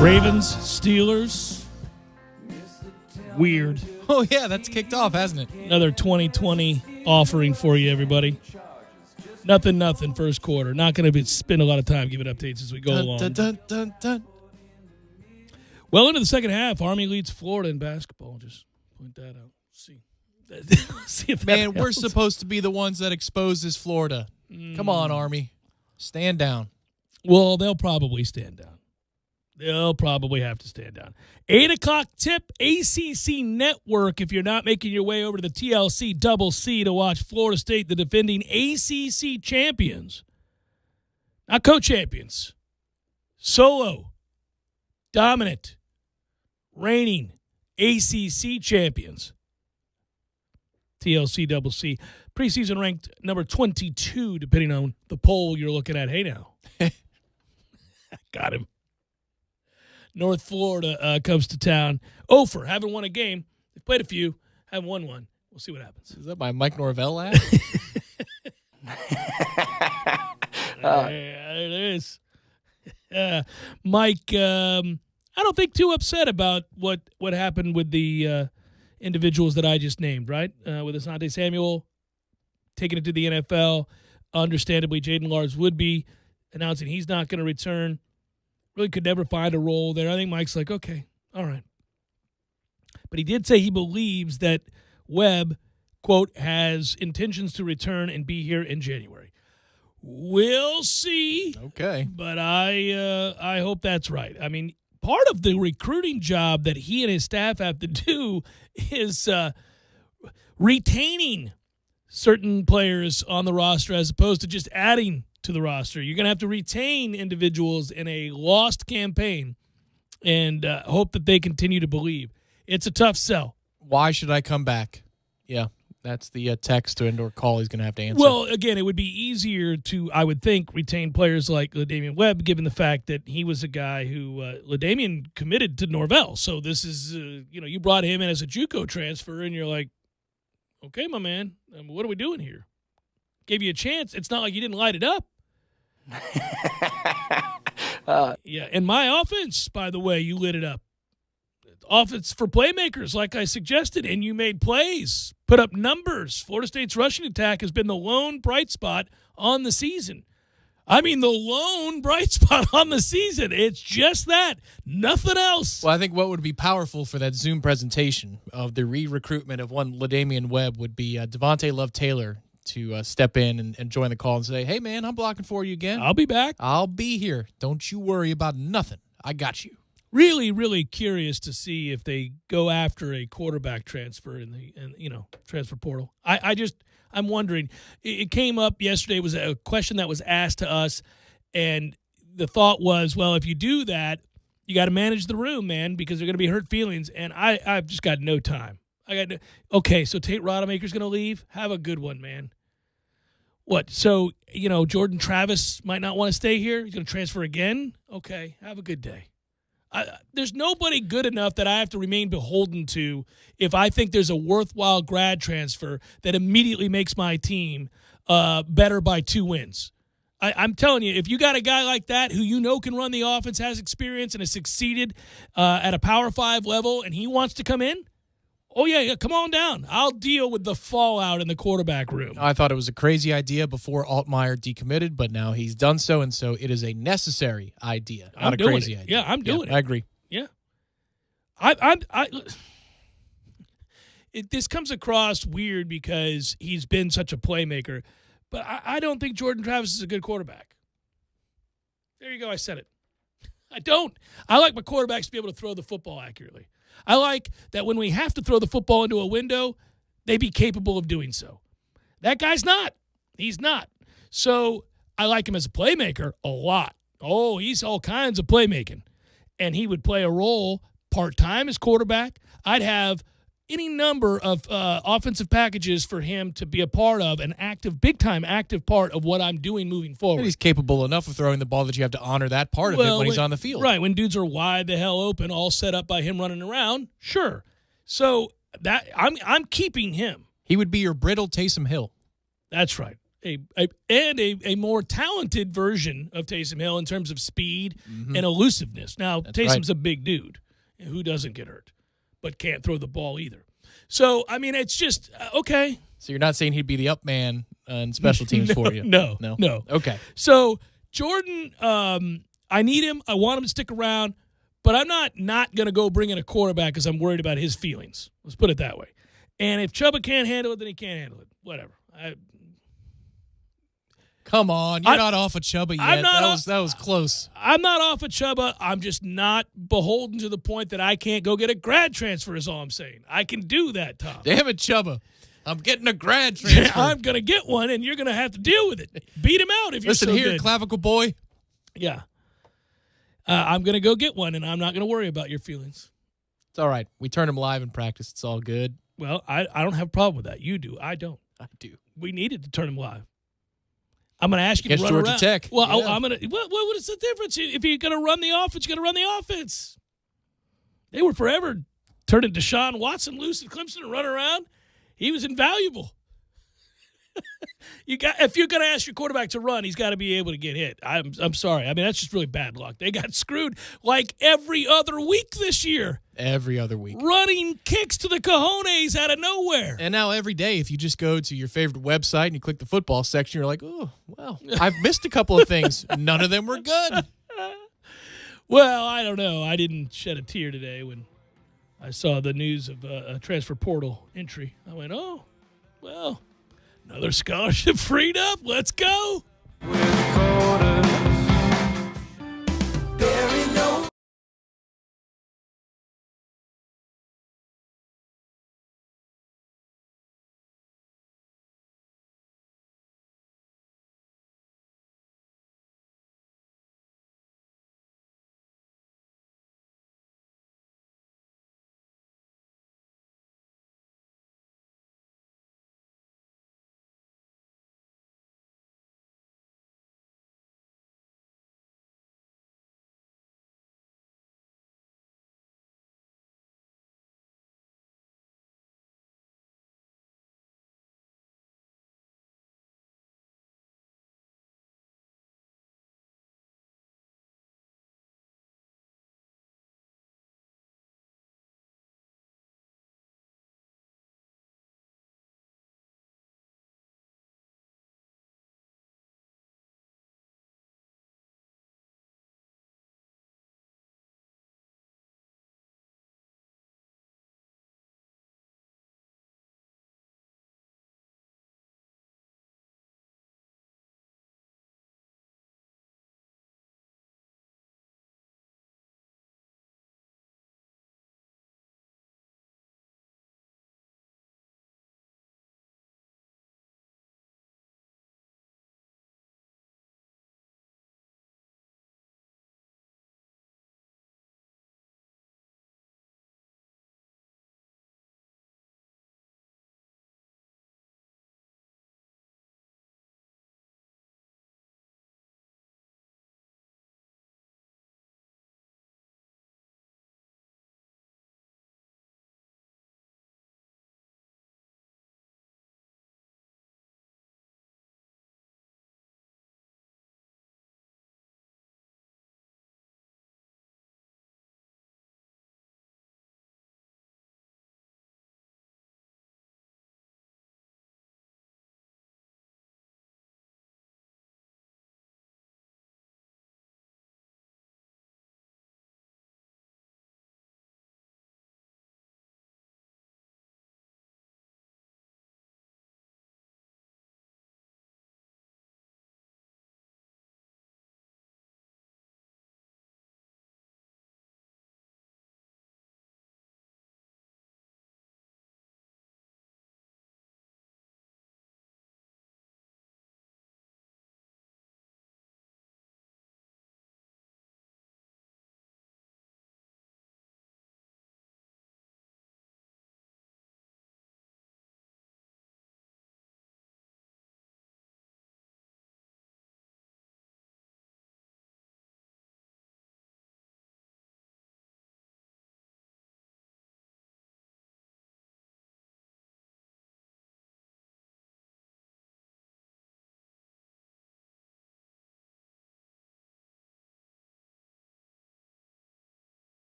Ravens, Steelers. Weird. Oh, yeah, that's kicked off, hasn't it? Another 2020 offering for you, everybody. Nothing, first quarter. Not going to spend a lot of time giving updates as we go along. Dun, dun, dun, dun. Well, into the second half, Army leads Florida in basketball. Just point that out. See if that Man, we're helps. supposed to be the ones that expose this Florida. Come on, Army. Stand down. Well, they'll probably stand down. They'll probably have to stand down. 8 o'clock tip, ACC Network. If you're not making your way over to the TLC Double C to watch Florida State, the defending ACC champions. Not co-champions. Solo. Dominant. Reigning ACC champions. TLC Double C. Preseason ranked number 22, depending on the poll you're looking at. Hey, now. Got him. North Florida comes to town. Ofer, haven't won a game. They've played a few, haven't won one. We'll see what happens. Is that my Mike Norvell laugh? There it is. Mike, I don't think too upset about what happened with the individuals that I just named, right? With Asante Samuel taking it to the NFL. Understandably, Jaden Lars would be announcing he's not going to return. Really could never find a role there. I think Mike's like, okay, all right. But he did say he believes that Webb, quote, has intentions to return and be here in January. We'll see. Okay. But I hope that's right. I mean, part of the recruiting job that he and his staff have to do is retaining certain players on the roster as opposed to just adding to the roster. You're going to have to retain individuals in a lost campaign and hope that they continue to believe. It's a tough sell. Why should I come back? Yeah, that's the text or call he's going to have to answer. Well, again, it would be easier to, I would think, retain players like LaDamian Webb, given the fact that he was a guy who LaDamian committed to Norvell. So this is, you brought him in as a JUCO transfer, and you're like, okay, my man, what are we doing here? Gave you a chance. It's not like you didn't light it up. Yeah, and my offense, by the way, you lit it up. Offense for playmakers, like I suggested, and you made plays, put up numbers. Florida State's rushing attack has been the lone bright spot on the season. I mean, the lone bright spot on the season. It's just that. Nothing else. Well, I think what would be powerful for that Zoom presentation of the re-recruitment of one LaDamian Webb would be Devontae Love-Taylor to step in and join the call and say, hey, man, I'm blocking for you again. I'll be back. I'll be here. Don't you worry about nothing. I got you. Really, really curious to see if they go after a quarterback transfer in the transfer portal. I'm wondering. It came up yesterday. It was a question that was asked to us, and the thought was, well, if you do that, you got to manage the room, man, because they're going to be hurt feelings. And I've just got no time. Okay, so Tate Rodemaker's going to leave. Have a good one, man. What? So Jordan Travis might not want to stay here. He's going to transfer again. Okay, have a good day. There's nobody good enough that I have to remain beholden to if I think there's a worthwhile grad transfer that immediately makes my team better by 2 wins. I'm telling you, if you got a guy like that who can run the offense, has experience, and has succeeded at a Power 5 level, and he wants to come in, oh, yeah, come on down. I'll deal with the fallout in the quarterback room. I thought it was a crazy idea before Altmaier decommitted, but now he's done so, and so it is a necessary idea, not a crazy idea. Yeah, I'm doing it. I agree. Yeah. This comes across weird because he's been such a playmaker, but I don't think Jordan Travis is a good quarterback. There you go. I said it. I don't. I like my quarterbacks to be able to throw the football accurately. I like that when we have to throw the football into a window, they be capable of doing so. That guy's not. He's not. So I like him as a playmaker a lot. Oh, he's all kinds of playmaking. And he would play a role part-time as quarterback. I'd have any number of offensive packages for him to be a part of, an active, big-time active part of what I'm doing moving forward. And he's capable enough of throwing the ball that you have to honor that part of it when he's on the field. Right, when dudes are wide the hell open, all set up by him running around, sure. So that I'm keeping him. He would be your brittle Taysom Hill. That's right. a more talented version of Taysom Hill in terms of speed and elusiveness. Now, Taysom's a big dude who doesn't get hurt, but can't throw the ball either. So, I mean, it's just, okay. So you're not saying he'd be the up man in special teams for you? No. Okay. So, Jordan, I need him. I want him to stick around, but I'm not going to go bring in a quarterback because I'm worried about his feelings. Let's put it that way. And if Chuba can't handle it, then he can't handle it. Whatever. Come on, you're not off of Chuba yet. That was close. I'm not off of Chuba. I'm just not beholden to the point that I can't go get a grad transfer is all I'm saying. I can do that, Tom. Damn it, Chuba. I'm getting a grad transfer. I'm going to get one, and you're going to have to deal with it. Beat him out if you're Listen so here, good. clavicle boy. Yeah. I'm going to go get one, and I'm not going to worry about your feelings. It's all right. We turn him live in practice. It's all good. Well, I don't have a problem with that. You do. I don't. I do. We needed to turn him live. I'm going to ask you to run Georgia around. Tech. Well, Yeah. I'm going to. What is the difference? If you're going to run the offense, you got to run the offense. They were forever turning Deshaun Watson loose at Clemson and run around. He was invaluable. If you're going to ask your quarterback to run, he's got to be able to get hit. I'm sorry. I mean, that's just really bad luck. They got screwed like every other week this year. Every other week. Running kicks to the cojones out of nowhere. And now every day, if you just go to your favorite website and you click the football section, you're like, oh, well, I've missed a couple of things. None of them were good. Well, I don't know. I didn't shed a tear today when I saw the news of a transfer portal entry. I went, oh, well, another scholarship freed up. Let's go. with quarters.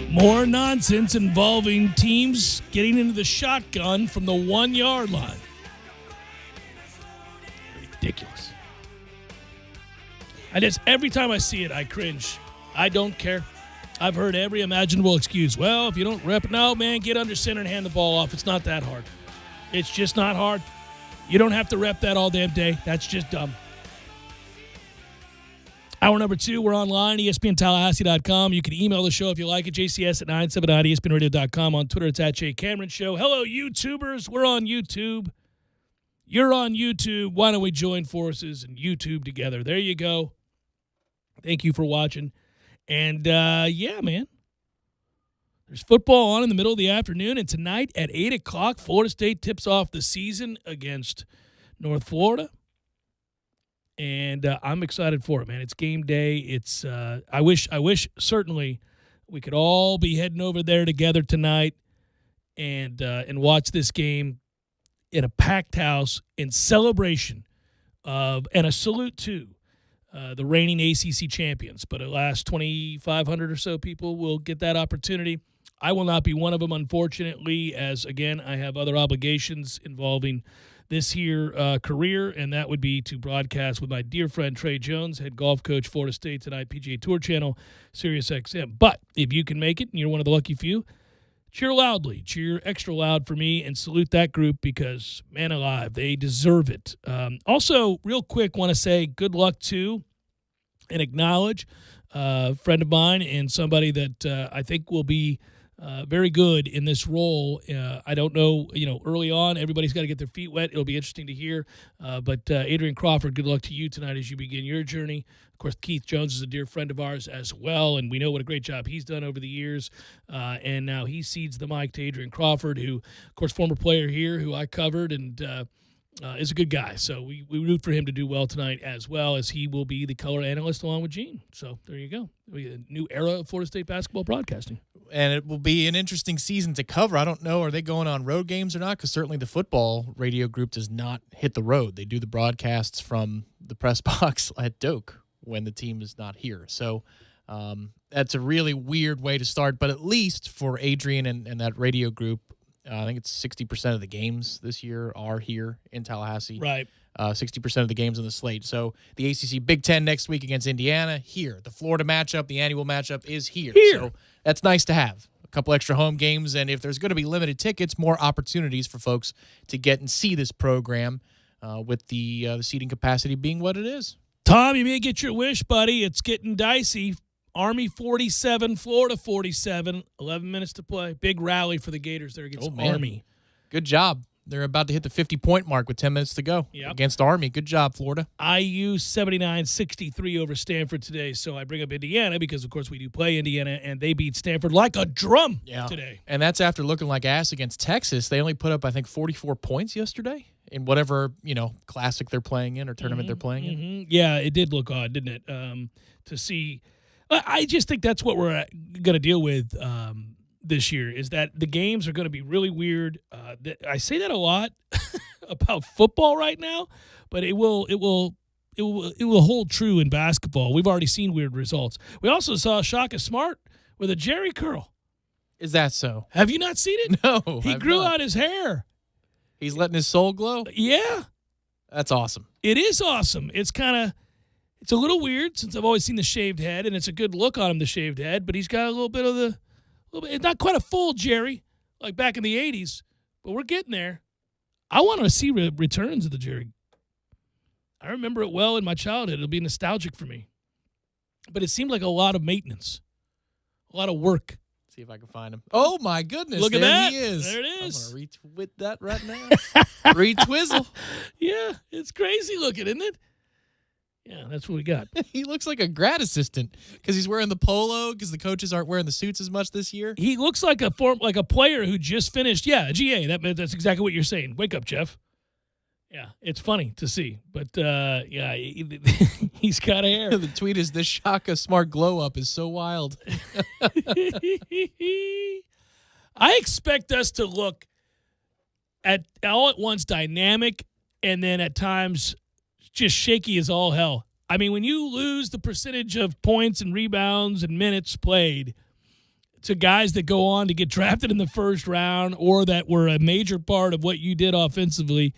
More nonsense involving teams getting into the shotgun from the 1-yard line. Ridiculous. Every time I see it, I cringe. I don't care. I've heard every imaginable excuse. Well, if you don't rep it, no, man, get under center and hand the ball off. It's not that hard. It's just not hard. You don't have to rep that all damn day. That's just dumb. Hour number 2, we're online, ESPNTallahassee.com. You can email the show if you like it, JCS at 979, ESPNRadio.com. On Twitter, it's at Jay Cameron Show. Hello, YouTubers. We're on YouTube. You're on YouTube. Why don't we join forces and YouTube together? There you go. Thank you for watching. And, yeah, man. There's football on in the middle of the afternoon, and tonight at 8 o'clock, Florida State tips off the season against North Florida. And I'm excited for it, man. It's game day. It's I wish certainly we could all be heading over there together tonight and watch this game in a packed house in celebration of and a salute to the reigning ACC champions. But at last 2,500 or so people will get that opportunity. I will not be one of them, unfortunately, as, again, I have other obligations involving this here career, and that would be to broadcast with my dear friend Trey Jones, head golf coach, Florida State tonight, PGA Tour Channel, Sirius XM. But if you can make it, and you're one of the lucky few, cheer loudly, cheer extra loud for me, and salute that group because, man alive, they deserve it. Also, real quick, want to say good luck to and acknowledge a friend of mine and somebody that I think will be very good in this role. I don't know, early on, everybody's got to get their feet wet. It'll be interesting to hear. But Adrian Crawford, good luck to you tonight as you begin your journey. Of course, Keith Jones is a dear friend of ours as well, and we know what a great job he's done over the years. And now he cedes the mic to Adrian Crawford, who, of course, former player here, who I covered, and is a good guy. So we root for him to do well tonight, as well as he will be the color analyst along with Gene. So there you go. A new era of Florida State basketball broadcasting. And it will be an interesting season to cover. I don't know, are they going on road games or not? Because certainly the football radio group does not hit the road. They do the broadcasts from the press box at Doak when the team is not here. So that's a really weird way to start. But at least for Adrian and that radio group, I think it's 60% of the games this year are here in Tallahassee. Right. 60% of the games on the slate. So the ACC Big Ten next week against Indiana, here. The Florida matchup, the annual matchup is here. So that's nice to have. A couple extra home games, and if there's going to be limited tickets, more opportunities for folks to get and see this program with the seating capacity being what it is. Tom, you may get your wish, buddy. It's getting dicey. Army 47, Florida 47, 11 minutes to play. Big rally for the Gators there against Army. Good job. They're about to hit the 50-point mark with 10 minutes to go against Army. Good job, Florida. IU 79-63 over Stanford today. So I bring up Indiana because, of course, we do play Indiana, and they beat Stanford like a drum today. And that's after looking like ass against Texas. They only put up, I think, 44 points yesterday in whatever, classic they're playing in or tournament they're playing in. Yeah, it did look odd, didn't it, to see. I just think that's what we're going to deal with this year, is that the games are going to be really weird. I say that a lot about football right now, but it will hold true in basketball. We've already seen weird results. We also saw Shaka Smart with a Jerry curl. Is that so? Have you not seen it? No. He grew out his hair. He's letting his soul glow? Yeah. That's awesome. It is awesome. It's a little weird since I've always seen the shaved head, and it's a good look on him, the shaved head, but he's got a little bit of it's not quite a full Jerry like back in the 80s, but we're getting there. I want to see returns of the Jerry. I remember it well in my childhood. It'll be nostalgic for me. But it seemed like a lot of maintenance, a lot of work. See if I can find him. Oh, my goodness. Look at that. He is. There it is. I'm going to retweet that right now. Retwizzle. Yeah, it's crazy looking, isn't it? Yeah, that's what we got. He looks like a grad assistant because he's wearing the polo because the coaches aren't wearing the suits as much this year. He looks like a player who just finished. Yeah, a GA. That's exactly what you're saying. Wake up, Jeff. Yeah, it's funny to see, but yeah, he's got hair. The tweet is the Shaka Smart glow up is so wild. I expect us to look at all at once dynamic, and then at times just shaky as all hell. I mean, when you lose the percentage of points and rebounds and minutes played to guys that go on to get drafted in the first round or that were a major part of what you did offensively,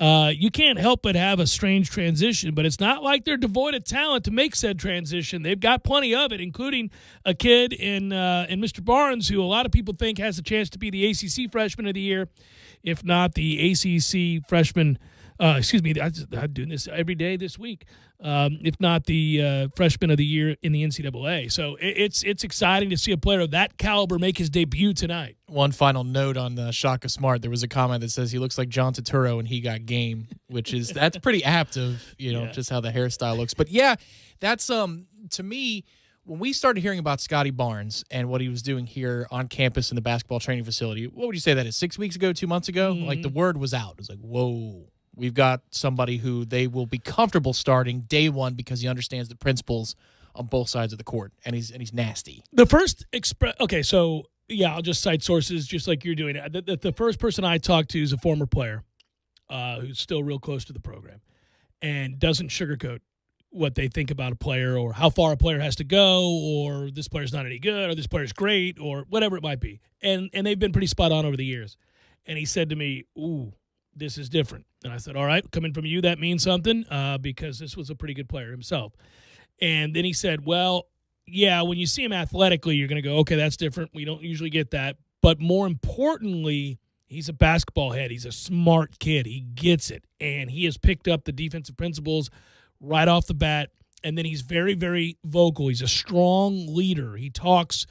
you can't help but have a strange transition. But it's not like they're devoid of talent to make said transition. They've got plenty of it, including a kid in Mr. Barnes, who a lot of people think has a chance to be the ACC Freshman of the Year, if not the ACC Freshman. I'm doing this every day this week. If not the Freshman of the Year in the NCAA. So it's exciting to see a player of that caliber make his debut tonight. One final note on Shaka Smart. There was a comment that says he looks like John Turturro and he got game, that's pretty apt of, just how the hairstyle looks. But yeah, that's to me, when we started hearing about Scotty Barnes and what he was doing here on campus in the basketball training facility, what would you say that is, 6 weeks ago, 2 months ago? Mm-hmm. Like the word was out. It was like, whoa. We've got somebody who they will be comfortable starting day one because he understands the principles on both sides of the court, and he's nasty. The first I'll just cite sources just like you're doing. The first person I talked to is a former player who's still real close to the program and doesn't sugarcoat what they think about a player or how far a player has to go or this player's not any good or this player's great or whatever it might be. And they've been pretty spot on over the years. And he said to me, ooh, this is different. And I said, all right, coming from you, that means something because this was a pretty good player himself. And then he said, well, yeah, when you see him athletically, you're going to go, okay, that's different. We don't usually get that. But more importantly, he's a basketball head. He's a smart kid. He gets it. And he has picked up the defensive principles right off the bat. And then he's very, very vocal. He's a strong leader. He talks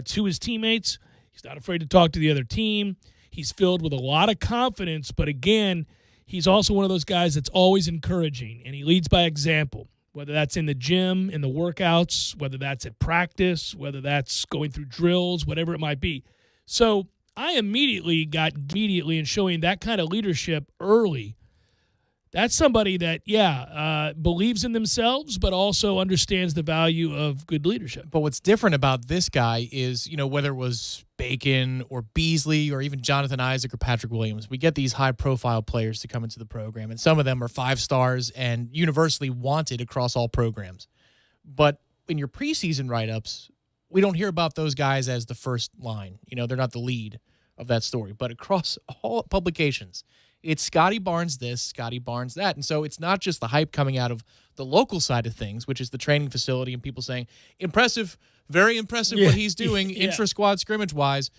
to his teammates. He's not afraid to talk to the other team. He's filled with a lot of confidence, but again, he's also one of those guys that's always encouraging, and he leads by example, whether that's in the gym, in the workouts, whether that's at practice, whether that's going through drills, whatever it might be. So I immediately in showing that kind of leadership early. That's somebody that, believes in themselves, but also understands the value of good leadership. But what's different about this guy is, whether it was Bacon or Beasley or even Jonathan Isaac or Patrick Williams, we get these high-profile players to come into the program, and some of them are 5 stars and universally wanted across all programs. But in your preseason write-ups, we don't hear about those guys as the first line. They're not the lead of that story. But across all publications, it's Scotty Barnes this, Scotty Barnes that. And so it's not just the hype coming out of the local side of things, which is the training facility and people saying, impressive, very impressive what he's doing intra-squad scrimmage-wise.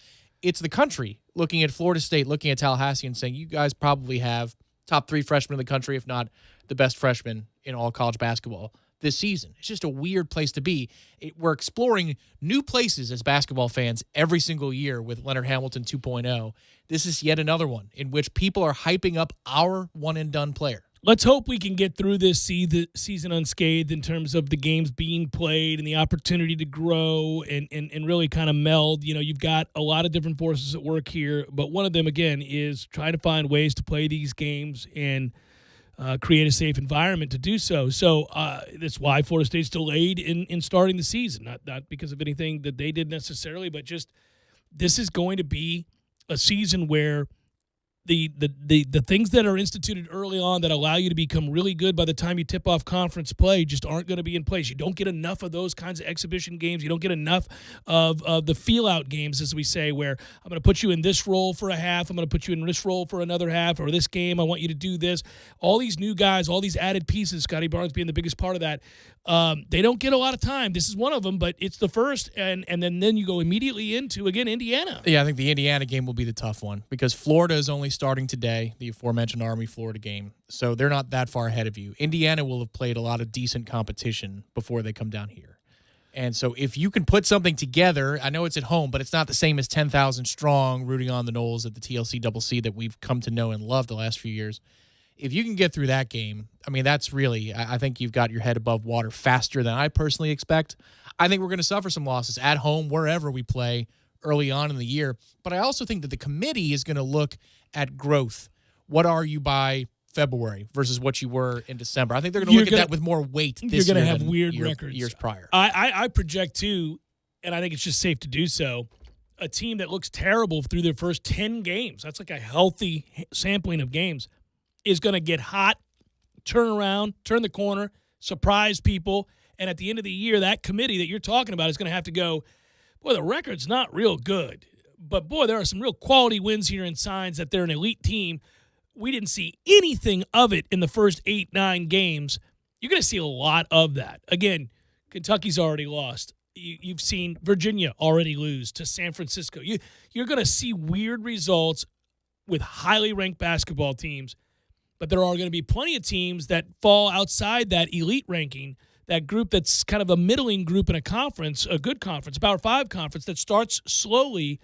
It's the country looking at Florida State, looking at Tallahassee and saying, you guys probably have top 3 freshmen in the country, if not the best freshman in all college basketball this season. It's just a weird place to be. We're exploring new places as basketball fans every single year with Leonard Hamilton 2.0. This is yet another one in which people are hyping up our one-and-done player. Let's hope we can get through this season unscathed in terms of the games being played and the opportunity to grow and really kind of meld. You've got a lot of different forces at work here, but one of them, again, is trying to find ways to play these games and create a safe environment to do so. So that's why Florida State's delayed in starting the season, not because of anything that they did necessarily, but just this is going to be a season where the things that are instituted early on that allow you to become really good by the time you tip off conference play just aren't going to be in place. You don't get enough of those kinds of exhibition games. You don't get enough of the feel-out games, as we say, where I'm going to put you in this role for a half, I'm going to put you in this role for another half, or this game, I want you to do this. All these new guys, all these added pieces, Scotty Barnes being the biggest part of that, they don't get a lot of time. This is one of them, but it's the first, and then you go immediately into, again, Indiana. Yeah, I think the Indiana game will be the tough one because Florida is only starting today, the aforementioned Army-Florida game, so they're not that far ahead of you. Indiana will have played a lot of decent competition before they come down here. And so if you can put something together, I know it's at home, but it's not the same as 10,000 strong rooting on the Noles at the TLC Double C that we've come to know and love the last few years. If you can get through that game, I mean, that's really, I think you've got your head above water faster than I personally expect. I think we're going to suffer some losses at home, wherever we play early on in the year. But I also think that the committee is going to look at growth. What are you by February versus what you were in December? I think they're going to look at that with more weight this year. You're going to have weird records. Years prior. I project, too, and I think it's just safe to do so, a team that looks terrible through their first 10 games, that's like a healthy sampling of games, is going to get hot, turn around, turn the corner, surprise people, and at the end of the year, that committee that you're talking about is going to have to go, boy, the record's not real good. But, boy, there are some real quality wins here and signs that they're an elite team. We didn't see anything of it in the first 8-9 games. You're going to see a lot of that. Again, Kentucky's already lost. You've seen Virginia already lose to San Francisco. You're going to see weird results with highly ranked basketball teams, but there are going to be plenty of teams that fall outside that elite ranking, that group that's kind of a middling group in a conference, a good conference, a Power 5 conference that starts slowly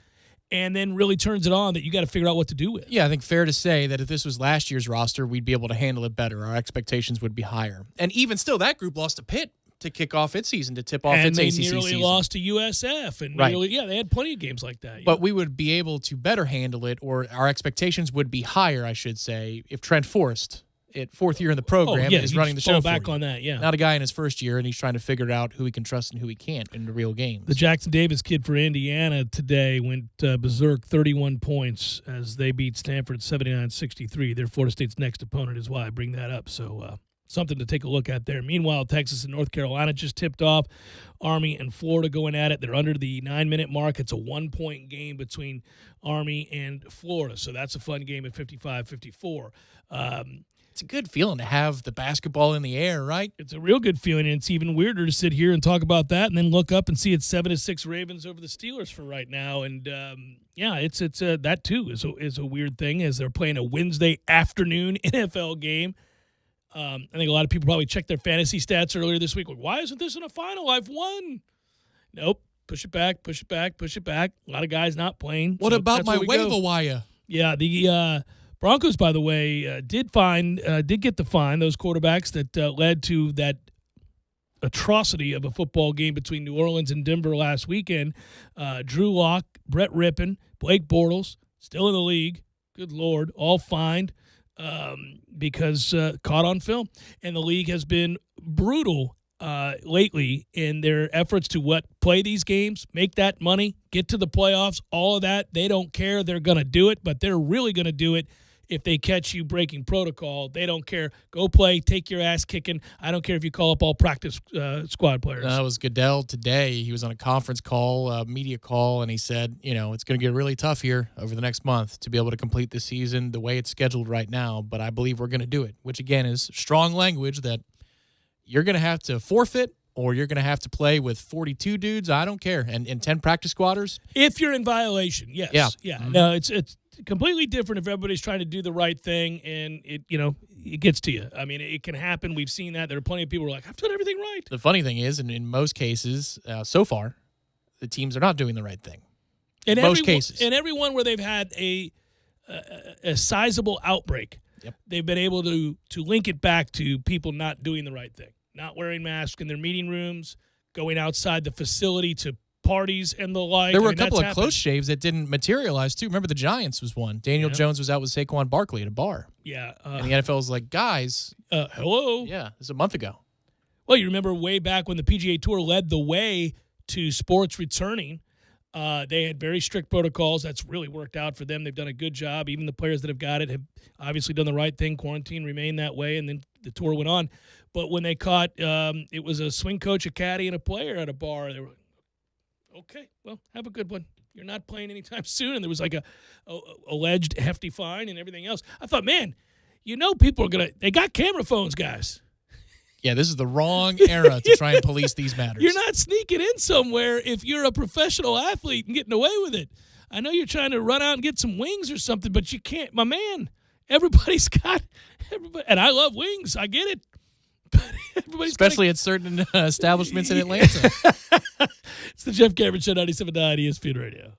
and then really turns it on, that you got to figure out what to do with. Yeah, I think fair to say that if this was last year's roster, we'd be able to handle it better. Our expectations would be higher. And even still, that group lost to Pitt to kick off its season, to tip off its ACC season. And they nearly lost to USF. And they had plenty of games like that. But we would be able to better handle it, or our expectations would be higher, I should say, if Trent Forrest, at fourth year in the program, is running the show back for you. On that, yeah. Not a guy in his first year, and he's trying to figure out who he can trust and who he can't in the real games. The Jackson Davis kid for Indiana today went berserk, 31 points as they beat Stanford 79-63. They're Florida State's next opponent is why I bring that up. So something to take a look at there. Meanwhile, Texas and North Carolina just tipped off. Army and Florida going at it. They're under the 9-minute mark. It's a 1-point game between Army and Florida. So that's a fun game at 55-54. It's a good feeling to have the basketball in the air, right? It's a real good feeling, and it's even weirder to sit here and talk about that and then look up and see it's 7-6 Ravens over the Steelers for right now. And, it's that, too, is a weird thing as they're playing a Wednesday afternoon NFL game. I think a lot of people probably checked their fantasy stats earlier this week. Like, why isn't this in a final? I've won. Nope. Push it back. A lot of guys not playing. What about my waiver wire? Yeah, the Broncos, by the way, did get the fine, those quarterbacks that led to that atrocity of a football game between New Orleans and Denver last weekend. Drew Lock, Brett Rippon, Blake Bortles, still in the league. Good Lord, all fined because caught on film. And the league has been brutal lately in their efforts to play these games, make that money, get to the playoffs, all of that. They don't care. They're going to do it, but they're really going to do it if they catch you breaking protocol. They don't care. Go play, take your ass kicking. I don't care if you call up all practice squad players. That was Goodell today. He was on a conference call, media call, and he said, it's going to get really tough here over the next month to be able to complete the season the way it's scheduled right now, but I believe we're going to do it, which again is strong language that you're going to have to forfeit or you're going to have to play with 42 dudes. I don't care. And 10 practice squatters. If you're in violation, yes. Yeah. Mm-hmm. No, it's completely different if everybody's trying to do the right thing and it gets to you. I mean, it can happen. We've seen that. There are plenty of people who are like, I've done everything right. The funny thing is, and in most cases, so far, the teams are not doing the right thing. In most cases. In everyone where they've had a sizable outbreak, yep, they've been able to link it back to people not doing the right thing, not wearing masks in their meeting rooms, going outside the facility to parties and the like. There were a couple of close shaves that didn't materialize, too. Remember, the Giants was one. Daniel Jones was out with Saquon Barkley at a bar. Yeah. And the NFL was like, guys. Hello. Yeah, this was a month ago. Well, you remember way back when the PGA Tour led the way to sports returning. They had very strict protocols. That's really worked out for them. They've done a good job. Even the players that have got it have obviously done the right thing. Quarantine remained that way, and then the tour went on. But when they caught, it was a swing coach, a caddy, and a player at a bar. They were okay, well, have a good one. You're not playing anytime soon. And there was like a alleged hefty fine and everything else. I thought, man, people are they got camera phones, guys. Yeah, this is the wrong era to try and police these matters. You're not sneaking in somewhere if you're a professional athlete and getting away with it. I know you're trying to run out and get some wings or something, but you can't. My man, everybody's got everybody. And I love wings. I get it. Especially at certain establishments in Atlanta. It's the Jeff Cameron Show, 97.9 ESPN Radio.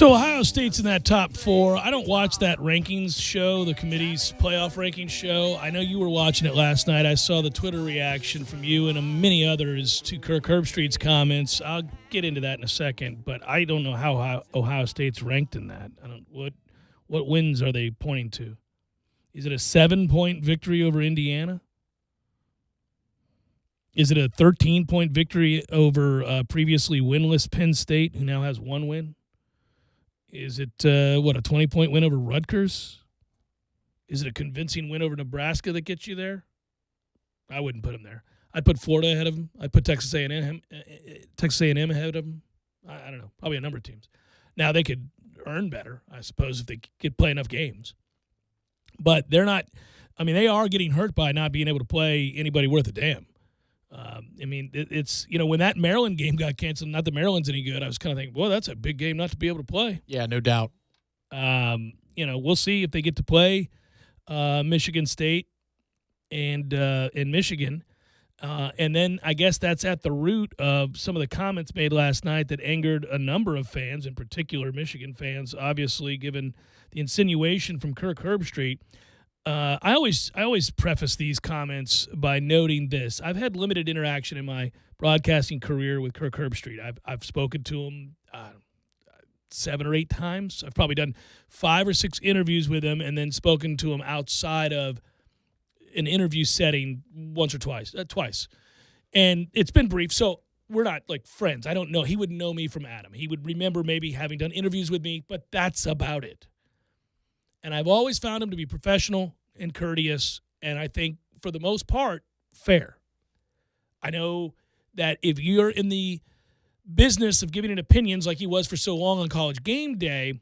So Ohio State's in that top 4. I don't watch that rankings show, the committee's playoff rankings show. I know you were watching it last night. I saw the Twitter reaction from you and many others to Kirk Herbstreit's comments. I'll get into that in a second, but I don't know how Ohio State's ranked in that. What wins are they pointing to? Is it a 7-point victory over Indiana? Is it a 13-point victory over previously winless Penn State, who now has 1 win? Is it, a 20-point win over Rutgers? Is it a convincing win over Nebraska that gets you there? I wouldn't put them there. I'd put Florida ahead of them. I'd put Texas A&M ahead of them. I don't know, probably a number of teams. Now, they could earn better, I suppose, if they could play enough games. But they're not – I mean, they are getting hurt by not being able to play anybody worth a damn. It's, when that Maryland game got canceled, not that Maryland's any good, I was kind of thinking, boy, that's a big game not to be able to play. Yeah, no doubt. We'll see if they get to play Michigan State and Michigan. And then I guess that's at the root of some of the comments made last night that angered a number of fans, in particular Michigan fans, obviously, given the insinuation from Kirk Herbstreit. I always preface these comments by noting this. I've had limited interaction in my broadcasting career with Kirk Herbstreit. I've spoken to him 7 or 8 times. I've probably done 5 or 6 interviews with him and then spoken to him outside of an interview setting once or twice. And it's been brief, so we're not like friends. I don't know. He would know me from Adam. He would remember maybe having done interviews with me, but that's about it. And I've always found him to be professional and courteous, and I think, for the most part, fair. I know that if you're in the business of giving an opinions like he was for so long on College Game Day,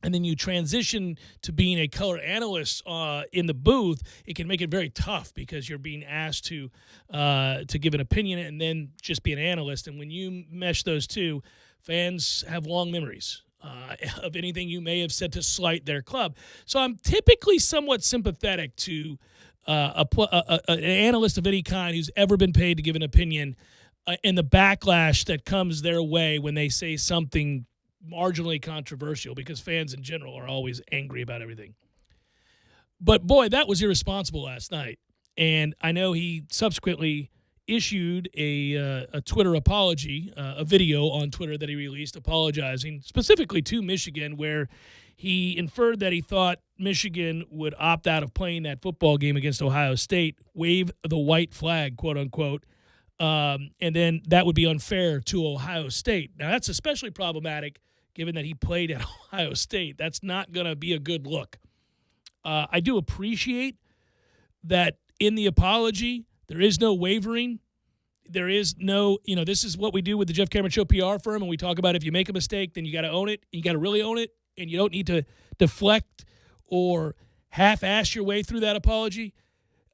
and then you transition to being a color analyst in the booth, it can make it very tough because you're being asked to give an opinion and then just be an analyst. And when you mesh those two, fans have long memories of anything you may have said to slight their club. So I'm typically somewhat sympathetic to an analyst of any kind who's ever been paid to give an opinion and the backlash that comes their way when they say something marginally controversial, because fans in general are always angry about everything. But, boy, that was irresponsible last night. And I know he subsequently issued a Twitter apology, a video on Twitter that he released apologizing specifically to Michigan, where he inferred that he thought Michigan would opt out of playing that football game against Ohio State, wave the white flag, quote unquote, and then that would be unfair to Ohio State. Now, that's especially problematic given that he played at Ohio State. That's not going to be a good look. I do appreciate that in the apology, there is no wavering. There is no, this is what we do with the Jeff Cameron Show PR firm, and we talk about if you make a mistake, then you got to own it. You got to really own it, and you don't need to deflect or half-ass your way through that apology.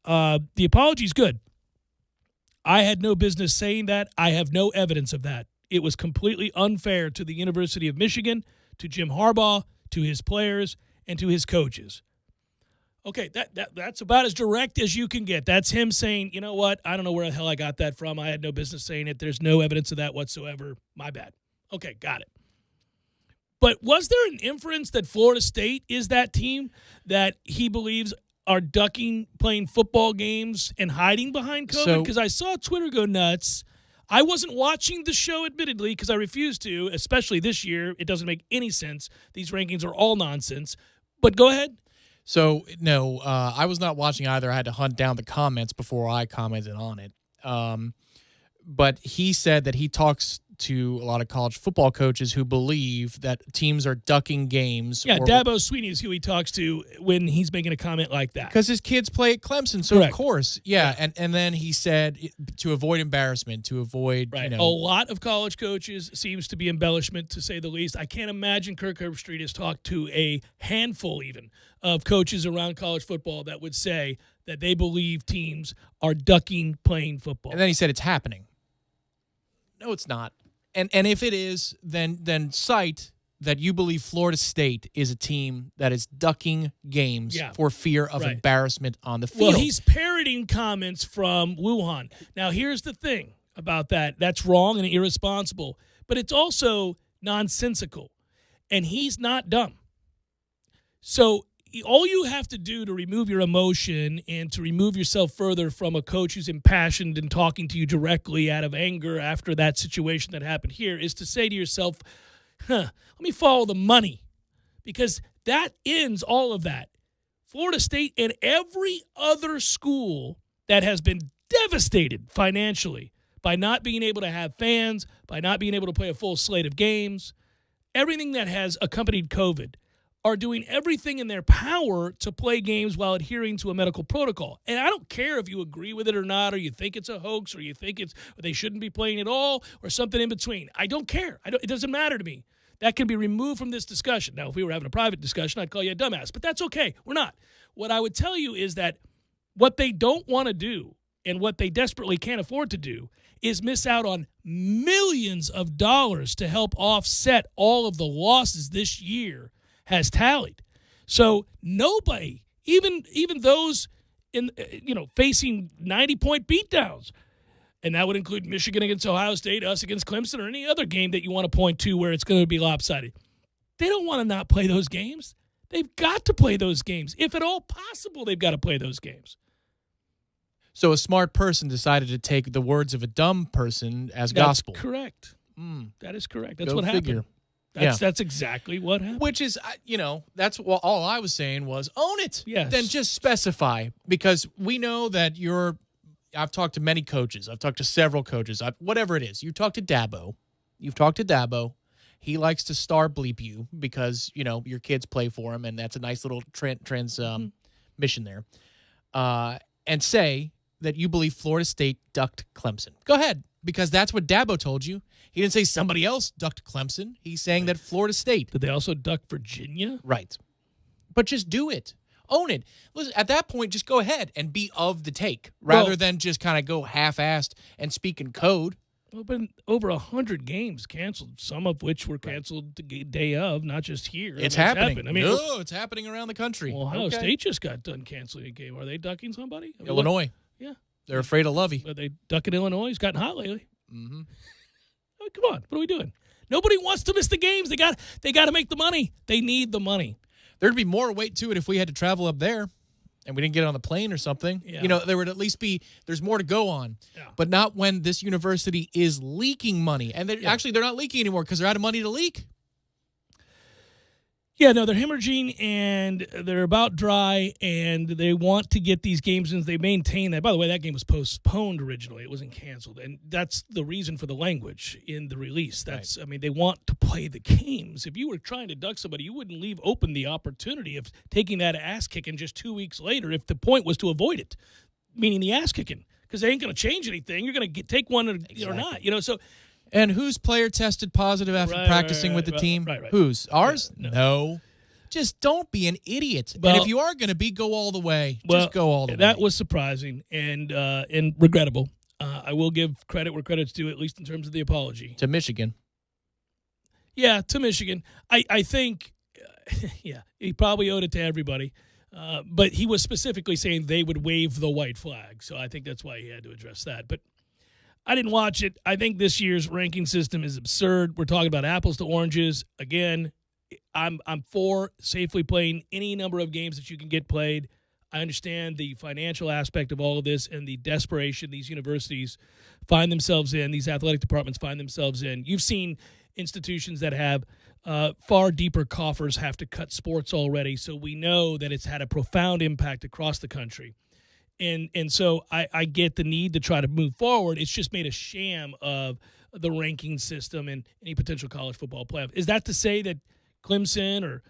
The apology is good. I had no business saying that. I have no evidence of that. It was completely unfair to the University of Michigan, to Jim Harbaugh, to his players, and to his coaches. Okay, that's about as direct as you can get. That's him saying, you know what, I don't know where the hell I got that from. I had no business saying it. There's no evidence of that whatsoever. My bad. Okay, got it. But was there an inference that Florida State is that team that he believes are ducking playing football games and hiding behind COVID? Because I saw Twitter go nuts. I wasn't watching the show, admittedly, because I refused to, especially this year. It doesn't make any sense. These rankings are all nonsense. But go ahead. So, no, I was not watching either. I had to hunt down the comments before I commented on it. But he said that he talks to a lot of college football coaches who believe that teams are ducking games. Yeah, Dabo Swinney is who he talks to when he's making a comment like that. Because his kids play at Clemson, so Correct. Of course. Yeah, and then he said to avoid embarrassment, to avoid, right. A lot of college coaches seems to be embellishment, to say the least. I can't imagine Kirk Herbstreit has talked to a handful even of coaches around college football that would say that they believe teams are ducking playing football. And then he said it's happening. No, it's not. And if it is, then cite that you believe Florida State is a team that is ducking games for fear of embarrassment on the field. Well, he's parroting comments from Wuhan. Now, here's the thing about that. That's wrong and irresponsible, but it's also nonsensical. and he's not dumb. So all you have to do to remove your emotion and to remove yourself further from a coach who's impassioned and talking to you directly out of anger after that situation that happened here is to say to yourself, let me follow the money, because that ends all of that. Florida State and every other school that has been devastated financially by not being able to have fans, by not being able to play a full slate of games, everything that has accompanied COVID, are doing everything in their power to play games while adhering to a medical protocol. And I don't care if you agree with it or not, or you think it's a hoax, or you think they shouldn't be playing at all, or something in between. I don't care. It doesn't matter to me. That can be removed from this discussion. Now, if we were having a private discussion, I'd call you a dumbass, but that's okay. We're not. What I would tell you is that what they don't want to do and what they desperately can't afford to do is miss out on millions of dollars to help offset all of the losses this year has tallied. So nobody, even those in facing 90-point beatdowns, and that would include Michigan against Ohio State, us against Clemson, or any other game that you want to point to where it's going to be lopsided. They don't want to not play those games. They've got to play those games. If at all possible, they've got to play those games. So a smart person decided to take the words of a dumb person as gospel. That's correct. That is correct. That's Go what figure. happened. That's exactly what happened. Which is, that's what all I was saying was own it. Yes. Then just specify, because we know that I've talked to many coaches. I've talked to several coaches. Whatever it is. You talk to Dabo. You've talked to Dabo. He likes to star bleep you because, your kids play for him, and that's a nice little mission there. And say that you believe Florida State ducked Clemson. Go ahead, because that's what Dabo told you. He didn't say somebody else ducked Clemson. He's saying that Florida State. Did they also duck Virginia? Right. But just do it. Own it. Listen, at that point, just go ahead and be of the take rather than just kind of go half-assed and speak in code. Well, been over 100 games canceled, some of which were canceled the day of, not just here. It's happening. It's happening around the country. Well, Ohio State just got done canceling a game. Are they ducking somebody? Illinois. Yeah. They're afraid of Lovey. Are they ducking Illinois? He's gotten hot lately. Mm-hmm. Oh, come on. What are we doing? Nobody wants to miss the games. They got to make the money. They need the money. There'd be more weight to it if we had to travel up there and we didn't get on the plane or something. Yeah. There would at least there's more to go on. Yeah. But not when this university is leaking money. And actually, they're not leaking anymore because they're out of money to leak. Yeah, no, they're hemorrhaging, and they're about dry, and they want to get these games in. They maintain that. By the way, that game was postponed originally. It wasn't canceled, and that's the reason for the language in the release. They want to play the games. If you were trying to duck somebody, you wouldn't leave open the opportunity of taking that ass-kicking just 2 weeks later if the point was to avoid it, meaning the ass-kicking, because they ain't going to change anything. You're going to take one or not. So. And whose player tested positive after practicing with the team? Right. Whose? Ours? Yeah, no. Just don't be an idiot. Well, and if you are going to go all the way, just go all the way. That was surprising and regrettable. I will give credit where credit's due, at least in terms of the apology. To Michigan. Yeah, to Michigan. I think, he probably owed it to everybody. But he was specifically saying they would wave the white flag. So I think that's why he had to address that. But I didn't watch it. I think this year's ranking system is absurd. We're talking about apples to oranges. Again, I'm for safely playing any number of games that you can get played. I understand the financial aspect of all of this and the desperation these universities find themselves in, these athletic departments find themselves in. You've seen institutions that have far deeper coffers have to cut sports already, so we know that it's had a profound impact across the country. And so I get the need to try to move forward. It's just made a sham of the ranking system and any potential college football playoff. Is that to say that Clemson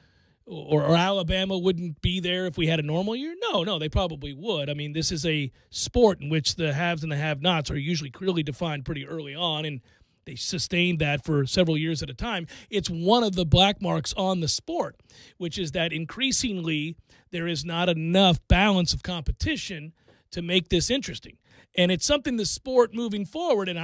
or Alabama wouldn't be there if we had a normal year? No, they probably would. I mean, this is a sport in which the haves and the have-nots are usually clearly defined pretty early on, and they sustained that for several years at a time. It's one of the black marks on the sport, which is that increasingly there is not enough balance of competition to make this interesting. And it's something the sport moving forward, and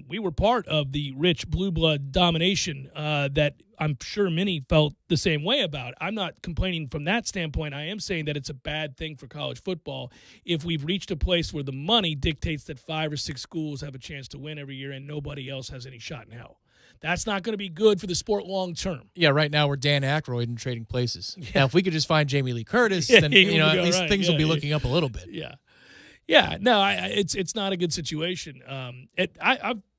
we were part of the rich blue blood domination that I'm sure many felt the same way about. I'm not complaining from that standpoint. I am saying that it's a bad thing for college football if we've reached a place where the money dictates that 5 or 6 schools have a chance to win every year and nobody else has any shot in hell. That's not going to be good for the sport long term. Yeah, right now we're Dan Aykroyd and trading places. Yeah. Now, if we could just find Jamie Lee Curtis, then at least things will be looking up a little bit. Yeah. No, it's not a good situation.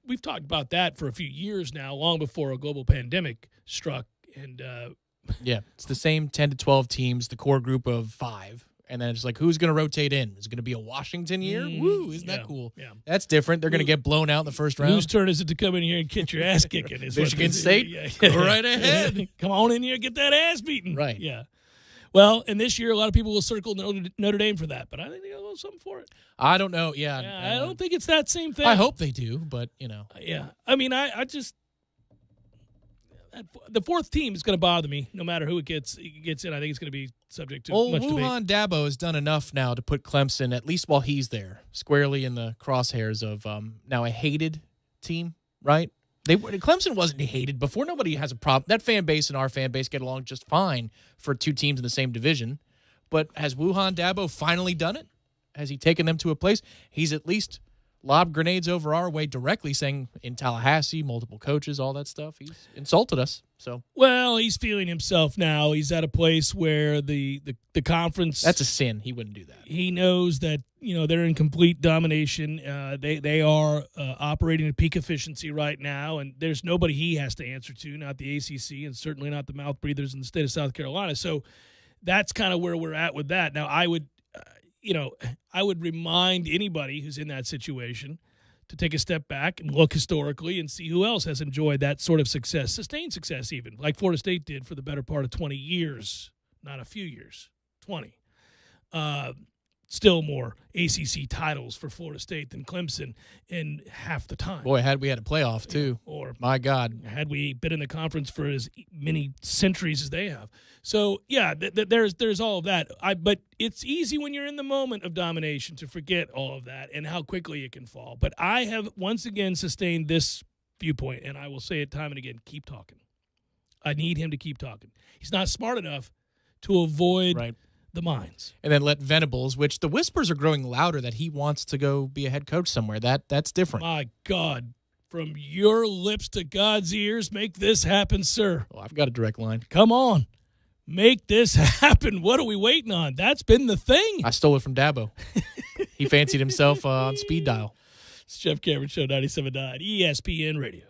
We've talked about that for a few years now, long before a global pandemic struck. And yeah, it's the same 10 to 12 teams, the core group of 5. And then it's like, who's going to rotate in? Is it going to be a Washington year? Woo, isn't that cool? Yeah. That's different. They're going to get blown out in the first round. Whose turn is it to come in here and get your ass kicking? Michigan State? Yeah. Go right ahead. Come on in here and get that ass beaten. Right. Yeah. Well, and this year, a lot of people will circle Notre Dame for that, but I think they got a little something for it. I don't know. Yeah. I don't think it's that same thing. I hope they do, but, Yeah. I mean, I just – the fourth team is going to bother me no matter who it gets in. I think it's going to be subject to much debate. Wuhan Dabo has done enough now to put Clemson, at least while he's there, squarely in the crosshairs of now a hated team, right? Clemson wasn't hated before. Nobody has a problem. That fan base and our fan base get along just fine for two teams in the same division. But has Wuhan Dabo finally done it? Has he taken them to a place? He's at least lobbed grenades over our way directly, saying in Tallahassee, multiple coaches, all that stuff. He's insulted us. So well, he's feeling himself now. He's at a place where the conference, that's a sin. He wouldn't do that. He knows that they're in complete domination. They are operating at peak efficiency right now, and there's nobody he has to answer to, not the ACC, and certainly not the mouth breathers in the state of South Carolina. So that's kind of where we're at with that. Now, I would remind anybody who's in that situation to take a step back and look historically and see who else has enjoyed that sort of success, sustained success even, like Florida State did for the better part of 20 years, not a few years, 20. Still more ACC titles for Florida State than Clemson in half the time. Boy, had we had a playoff, too. Or my God. Had we been in the conference for as many centuries as they have. So, yeah, there's all of that. But it's easy when you're in the moment of domination to forget all of that and how quickly it can fall. But I have once again sustained this viewpoint, and I will say it time and again, keep talking. I need him to keep talking. He's not smart enough to avoid the mines. And then let Venables, which the whispers are growing louder that he wants to go be a head coach somewhere. That's different. My God. From your lips to God's ears, make this happen, sir. Oh, I've got a direct line. Come on. Make this happen. What are we waiting on? That's been the thing. I stole it from Dabo. He fancied himself on speed dial. It's Jeff Cameron Show, 97.9 ESPN Radio.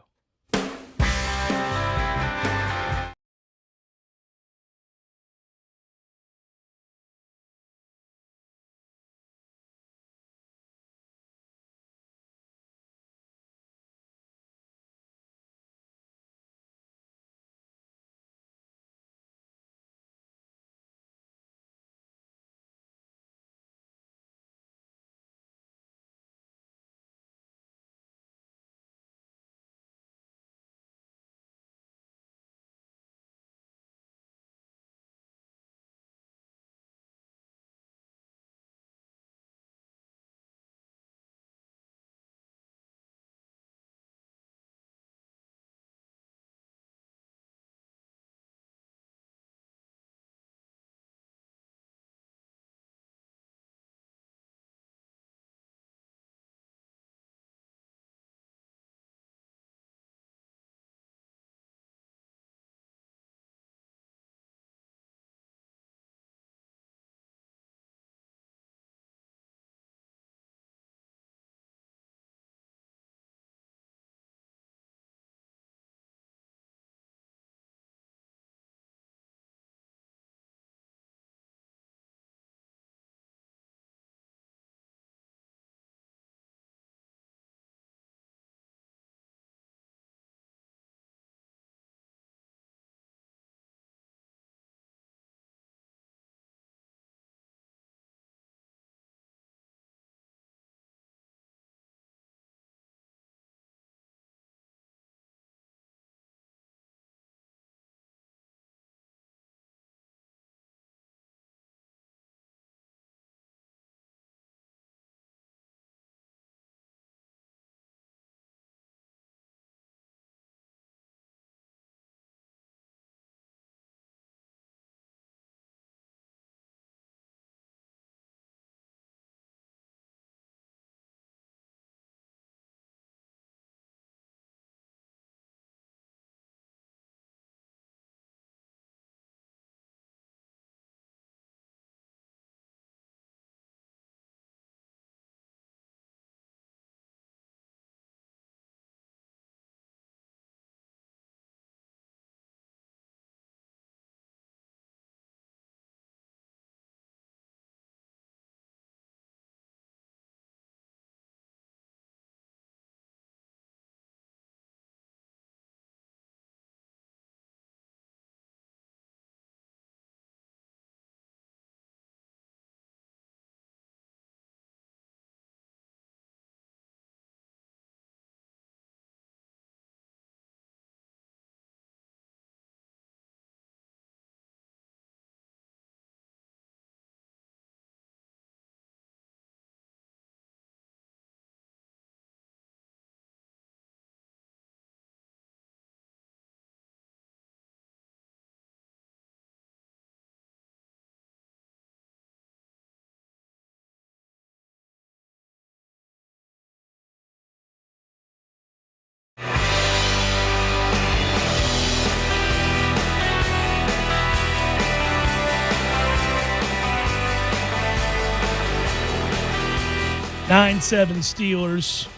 9-7 Steelers.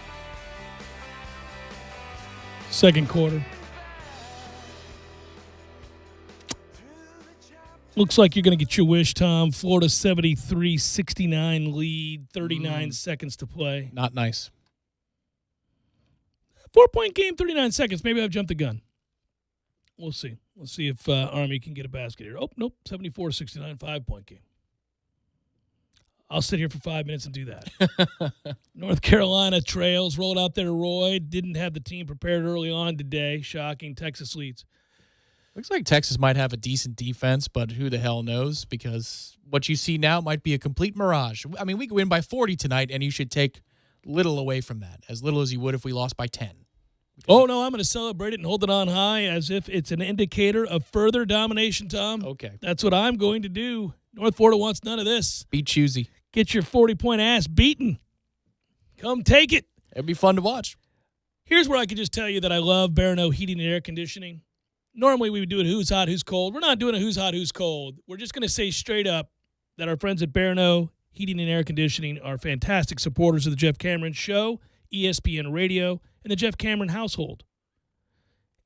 Second quarter. Looks like you're going to get your wish, Tom. Florida 73-69 lead, 39 seconds to play. Not nice. 4-point game, 39 seconds. Maybe I've jumped the gun. We'll see. We'll see if Army can get a basket here. Oh, nope, 74-69, 5-point game. I'll sit here for 5 minutes and do that. North Carolina trails, rolled out there, Roy. Didn't have the team prepared early on today. Shocking. Texas leads. Looks like Texas might have a decent defense, but who the hell knows? Because what you see now might be a complete mirage. I mean, we could win by 40 tonight, and you should take little away from that, as little as you would if we lost by 10. Oh, no, I'm going to celebrate it and hold it on high as if it's an indicator of further domination, Tom. Okay. That's what I'm going to do. North Florida wants none of this. Be choosy. Get your 40-point ass beaten. Come take it. It'd be fun to watch. Here's where I can just tell you that I love Barano Heating and Air Conditioning. Normally we would do it who's hot, who's cold. We're not doing a who's hot, who's cold. We're just going to say straight up that our friends at Barano Heating and Air Conditioning are fantastic supporters of the Jeff Cameron Show, ESPN Radio, and the Jeff Cameron household.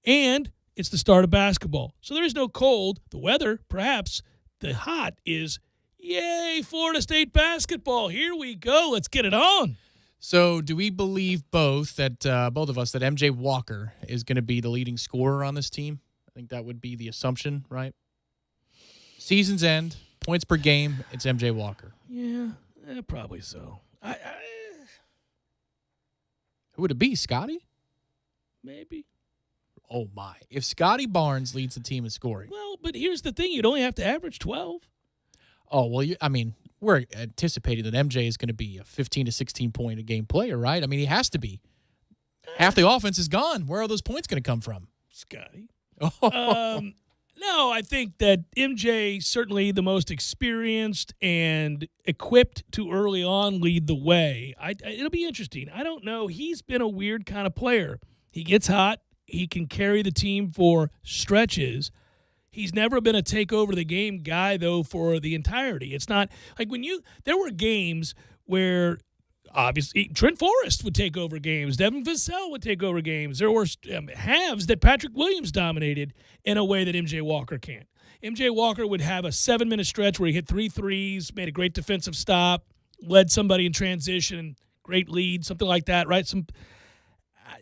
And it's the start of basketball. So there is no cold. The weather, perhaps. The hot is, yay, Florida State basketball. Here we go. Let's get it on. So do we believe both of us, that MJ Walker is going to be the leading scorer on this team? I think that would be the assumption, right? Season's end, points per game, it's MJ Walker. Yeah, probably so. Who would it be, Scotty? Maybe. Oh, my. If Scotty Barnes leads the team in scoring. Well, but here's the thing. You'd only have to average 12. Oh, well, we're anticipating that MJ is going to be a 15 to 16 point a game player, right? I mean, he has to be. Half the offense is gone. Where are those points going to come from? Scotty. No, I think that MJ, certainly the most experienced and equipped to early on lead the way. It'll be interesting. I don't know. He's been a weird kind of player. He gets hot. He can carry the team for stretches. He's never been a take over the game guy, though, for the entirety. It's not like there were games where obviously Trent Forrest would take over games. Devin Vassell would take over games. There were halves that Patrick Williams dominated in a way that MJ Walker can't. MJ Walker would have a 7-minute stretch where he hit 3 threes, made a great defensive stop, led somebody in transition, great lead, something like that, right?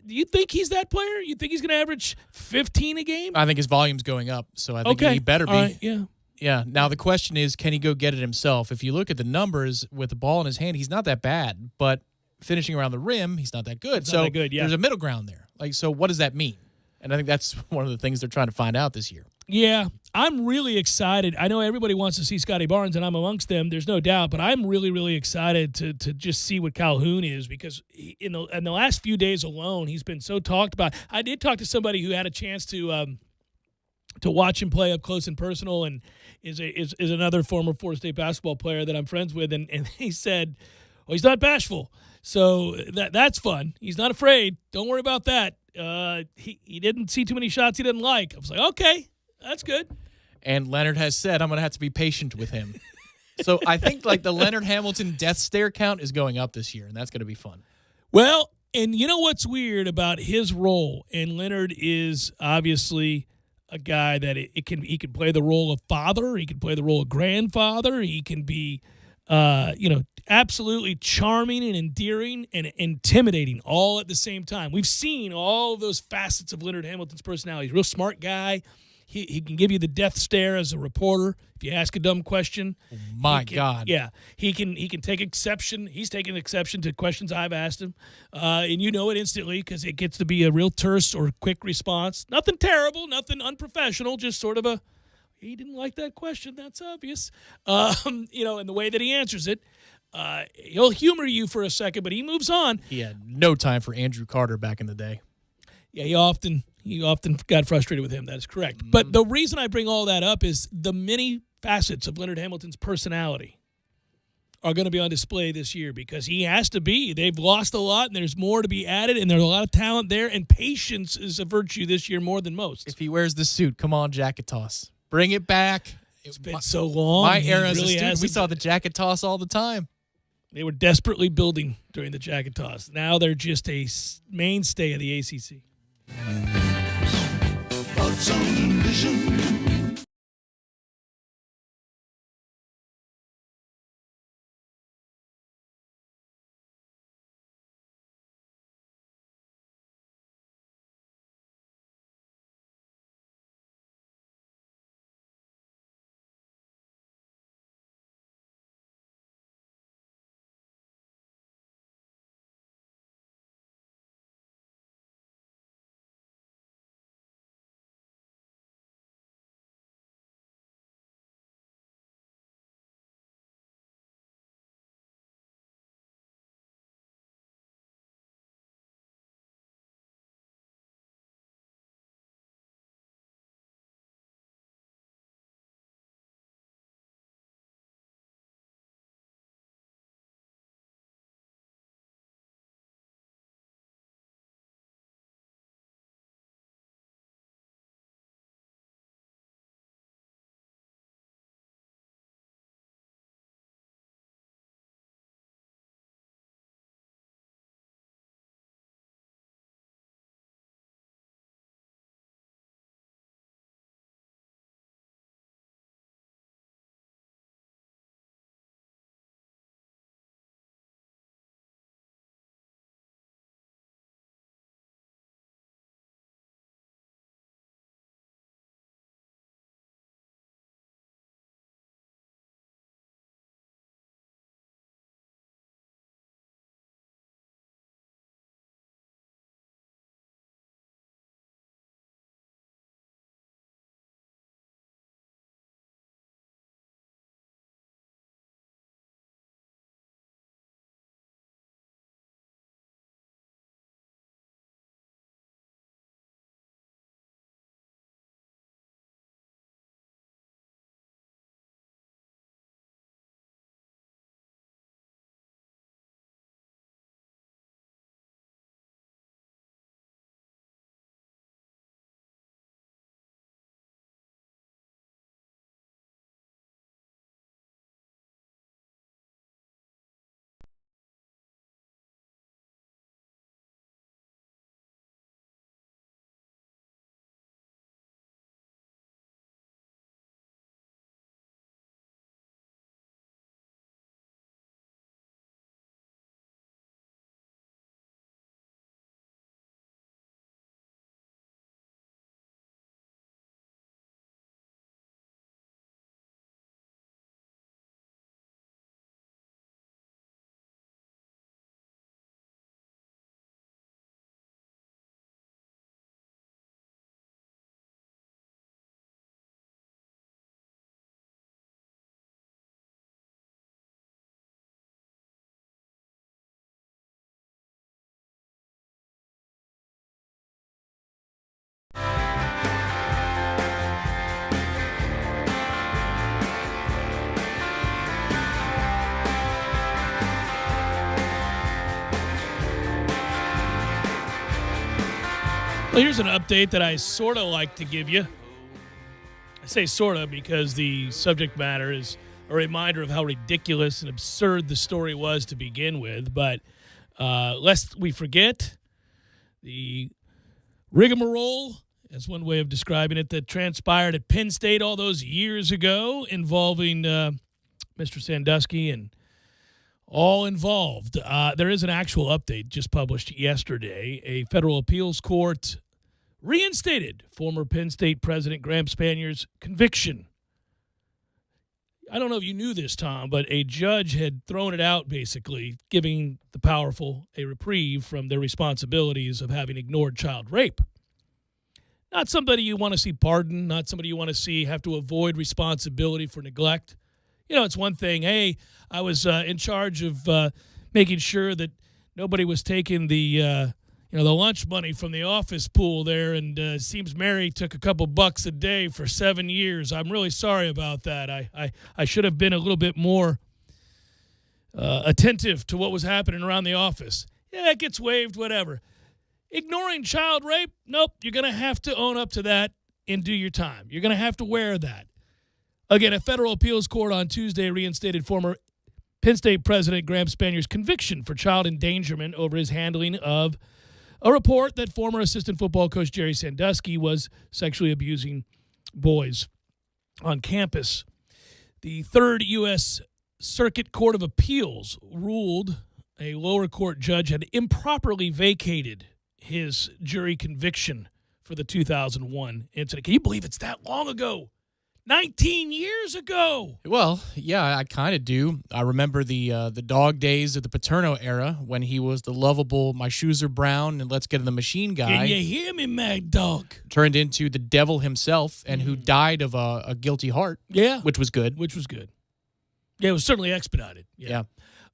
Do you think he's that player? You think he's going to average 15 a game? I think his volume's going up, so I think he better be. Right, yeah. Yeah. Now, the question is, can he go get it himself? If you look at the numbers with the ball in his hand, he's not that bad. But finishing around the rim, he's not that good. There's a middle ground there. So what does that mean? And I think that's one of the things they're trying to find out this year. Yeah, I'm really excited. I know everybody wants to see Scotty Barnes, and I'm amongst them. There's no doubt. But I'm really, really excited to just see what Calhoun is, because in the last few days alone, he's been so talked about. I did talk to somebody who had a chance to watch him play up close and personal, and is another former Florida State basketball player that I'm friends with, and he said, well, he's not bashful, so that's fun. He's not afraid. Don't worry about that. He didn't see too many shots he didn't like. I was like, okay, that's good. And Leonard has said, I'm going to have to be patient with him. So I think the Leonard Hamilton death stare count is going up this year, and that's going to be fun. Well, and you know what's weird about his role, and Leonard is obviously a guy that he can play the role of father, he can play the role of grandfather, he can be absolutely charming and endearing and intimidating all at the same time. We've seen all of those facets of Leonard Hamilton's personality. He's a real smart guy. He can give you the death stare as a reporter if you ask a dumb question. My God. Yeah. He can take exception. He's taken exception to questions I've asked him. And you know it instantly because it gets to be a real terse or quick response. Nothing terrible, nothing unprofessional, just sort of he didn't like that question. That's obvious. And the way that he answers it. He'll humor you for a second, but he moves on. He had no time for Andrew Carter back in the day. Yeah, he often got frustrated with him. That is correct. Mm-hmm. But the reason I bring all that up is the many facets of Leonard Hamilton's personality are going to be on display this year because he has to be. They've lost a lot, and there's more to be added, and there's a lot of talent there, and patience is a virtue this year more than most. If he wears the suit, come on, jacket toss. Bring it back. It's been so long. My era as a student, we saw the jacket toss all the time. They were desperately building during the jacket toss. Now they're just a mainstay of the ACC. Well, here's an update that I sort of like to give you. I say sort of because the subject matter is a reminder of how ridiculous and absurd the story was to begin with. But lest we forget, the rigmarole, that's one way of describing it, that transpired at Penn State all those years ago involving Mr. Sandusky and all involved. There is an actual update just published yesterday. A federal appeals court reinstated former Penn State President Graham Spanier's conviction. I don't know if you knew this, Tom, but a judge had thrown it out, basically, giving the powerful a reprieve from their responsibilities of having ignored child rape. Not somebody you want to see pardoned, not somebody you want to see have to avoid responsibility for neglect. You know, it's one thing, hey, I was in charge of making sure that nobody was taking the lunch money from the office pool there, and it seems Mary took a couple bucks a day for 7 years. I'm really sorry about that. I should have been a little bit more attentive to what was happening around the office. Yeah, it gets waived, whatever. Ignoring child rape? Nope, you're going to have to own up to that and do your time. You're going to have to wear that. Again, a federal appeals court on Tuesday reinstated former Penn State President Graham Spanier's conviction for child endangerment over his handling of a report that former assistant football coach Jerry Sandusky was sexually abusing boys on campus. The Third U.S. Circuit Court of Appeals ruled a lower court judge had improperly vacated his jury conviction for the 2001 incident. Can you believe it's that long ago? 19 years ago. Well, yeah, I kind of do. I remember the dog days of the Paterno era when he was the lovable, my shoes are brown and let's get in the machine guy. Can you hear me, Mad Dog? Turned into the devil himself and who died of a guilty heart. Yeah. Which was good. Yeah, it was certainly expedited. Yeah.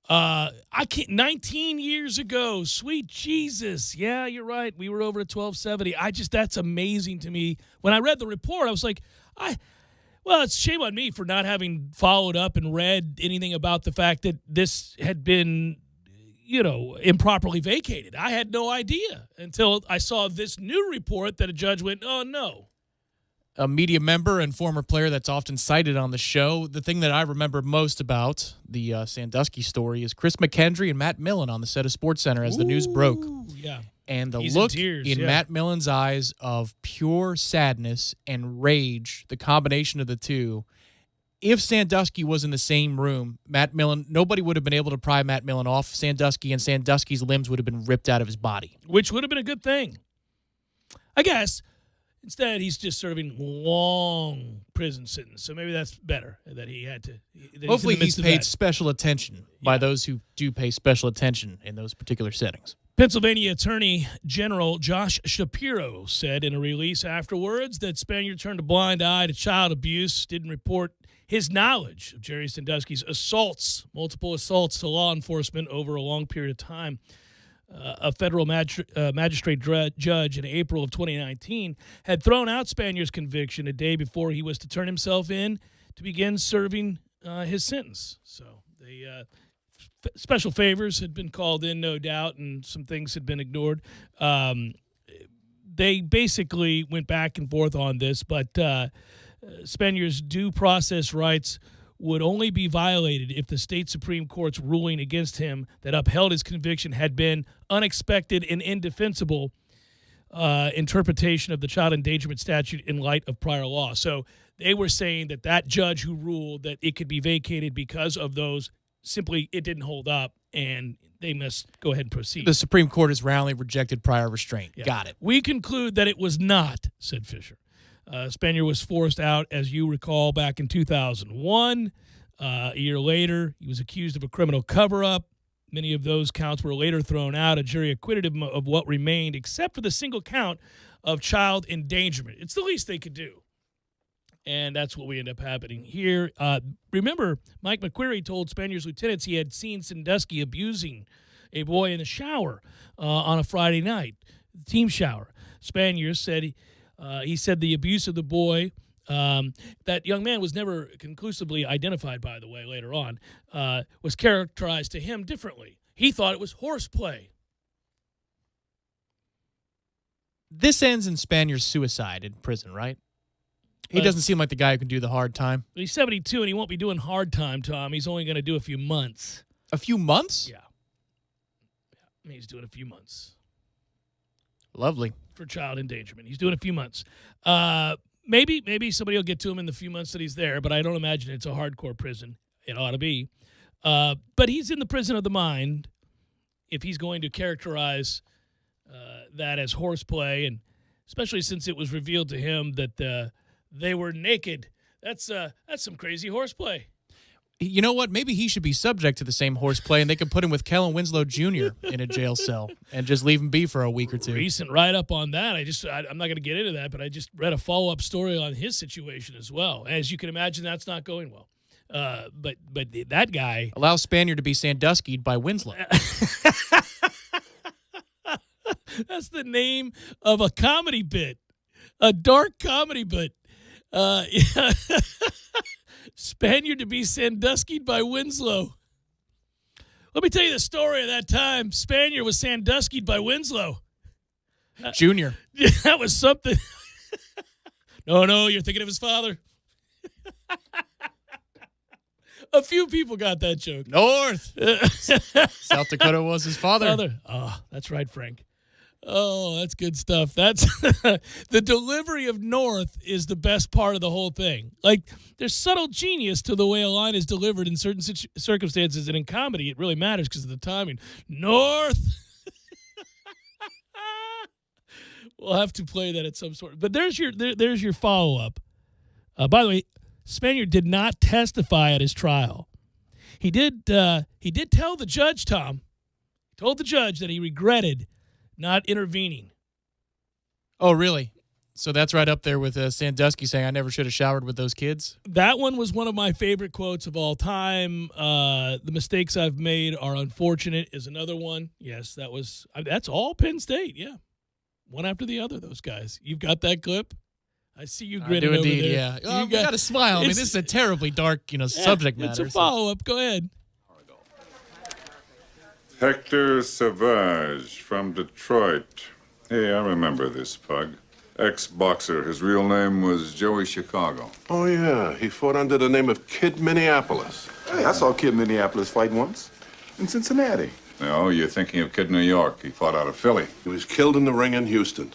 I can't. 19 years ago, sweet Jesus. Yeah, you're right. We were over at 1270. That's amazing to me. When I read the report, I was like, well, it's shame on me for not having followed up and read anything about the fact that this had been, improperly vacated. I had no idea until I saw this new report that a judge went, oh, no. A media member and former player that's often cited on the show. The thing that I remember most about the Sandusky story is Chris McKendry and Matt Millen on the set of SportsCenter as the news broke. Yeah. And the He's look in tears, in Matt Millen's eyes of pure sadness and rage, the combination of the two. If Sandusky was in the same room, Matt Millen, nobody would have been able to pry Matt Millen off Sandusky, and Sandusky's limbs would have been ripped out of his body. Which would have been a good thing, I guess. Instead, he's just serving long prison sentence, so maybe that's better that he had to. Hopefully, he's paid special attention by those who do pay special attention in those particular settings. Pennsylvania Attorney General Josh Shapiro said in a release afterwards that Spanier turned a blind eye to child abuse, didn't report his knowledge of Jerry Sandusky's multiple assaults to law enforcement over a long period of time. A federal magistrate judge in April of 2019 had thrown out Spanier's conviction a day before he was to turn himself in to begin serving his sentence. So special favors had been called in, no doubt, and some things had been ignored. They basically went back and forth on this, but Spanier's due process rights would only be violated if the state Supreme Court's ruling against him that upheld his conviction had been unexpected and indefensible interpretation of the child endangerment statute in light of prior law. So they were saying that judge who ruled that it could be vacated because of those, simply it didn't hold up, and they must go ahead and proceed. The Supreme Court has roundly rejected prior restraint. Yeah. Got it. We conclude that it was not, said Fisher. Spanier was forced out, as you recall, back in 2001. A year later, he was accused of a criminal cover-up. Many of those counts were later thrown out. A jury acquitted him of what remained, except for the single count of child endangerment. It's the least they could do. And that's what we end up happening here. Remember, Mike McQuarrie told Spanier's lieutenants he had seen Sandusky abusing a boy in the shower on a Friday night, the team shower. Spanier said he said the abuse of the boy, that young man was never conclusively identified, by the way, later on, was characterized to him differently. He thought it was horseplay. This ends in Spanier's suicide in prison, right? He doesn't seem like the guy who can do the hard time. He's 72, and he won't be doing hard time, Tom. He's only going to do a few months. A few months? Yeah. I mean, he's doing a few months. Lovely. For child endangerment. He's doing a few months. Maybe somebody will get to him in the few months that he's there, but I don't imagine it's a hardcore prison. It ought to be. But he's in the prison of the mind if he's going to characterize that as horseplay, and especially since it was revealed to him that they were naked. That's some crazy horseplay. You know what? Maybe he should be subject to the same horseplay, and they could put him with Kellen Winslow Jr. in a jail cell and just leave him be for a week or two. Recent write-up on that. I'm not going to get into that, but I just read a follow-up story on his situation as well. As you can imagine, that's not going well. But that guy... Allow Spanier to be Sandusky'd by Winslow. That's the name of a comedy bit. A dark comedy bit. Spanier to be Sandusky'd by Winslow. Let me tell you the story of that time. Spanier was Sandusky'd by Winslow. Junior. That was something. No, you're thinking of his father. A few people got that joke. North. South Dakota was his father. Oh, that's right, Frank. Oh, that's good stuff. That's the delivery of North is the best part of the whole thing. Like, there's subtle genius to the way a line is delivered in certain circumstances, and in comedy, it really matters because of the timing. North. We'll have to play that at some sort. But there's your follow up. By the way, Spaniard did not testify at his trial. He did tell the judge, Tom. He told the judge that he regretted not intervening. Oh, really? So that's right up there with Sandusky saying, I never should have showered with those kids? That one was one of my favorite quotes of all time. The mistakes I've made are unfortunate is another one. Yes, that's all Penn State, yeah. One after the other, those guys. You've got that clip? I see you grinning over there. Yeah. You got to smile. I mean, this is a terribly dark, subject matter. It's a follow-up. Go ahead. Hector Savage from Detroit. Hey, I remember this pug. Ex-boxer. His real name was Joey Chicago. Oh, yeah. He fought under the name of Kid Minneapolis. Hey, I saw Kid Minneapolis fight once in Cincinnati. No, you're thinking of Kid New York. He fought out of Philly. He was killed in the ring in Houston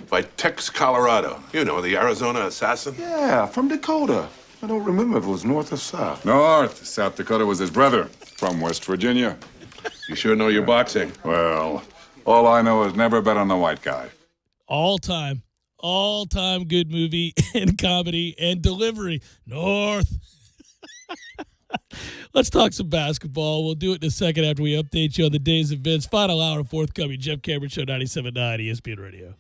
by Tex Colorado. You know, the Arizona assassin. Yeah, from Dakota. I don't remember if it was north or south. North. South Dakota was his brother from West Virginia. You sure know your boxing. Well, all I know is never bet on the white guy. All time good movie and comedy and delivery. North. Let's talk some basketball. We'll do it in a second after we update you on the day's events. Final hour forthcoming. Jeff Cameron Show, 97.9 ESPN Radio.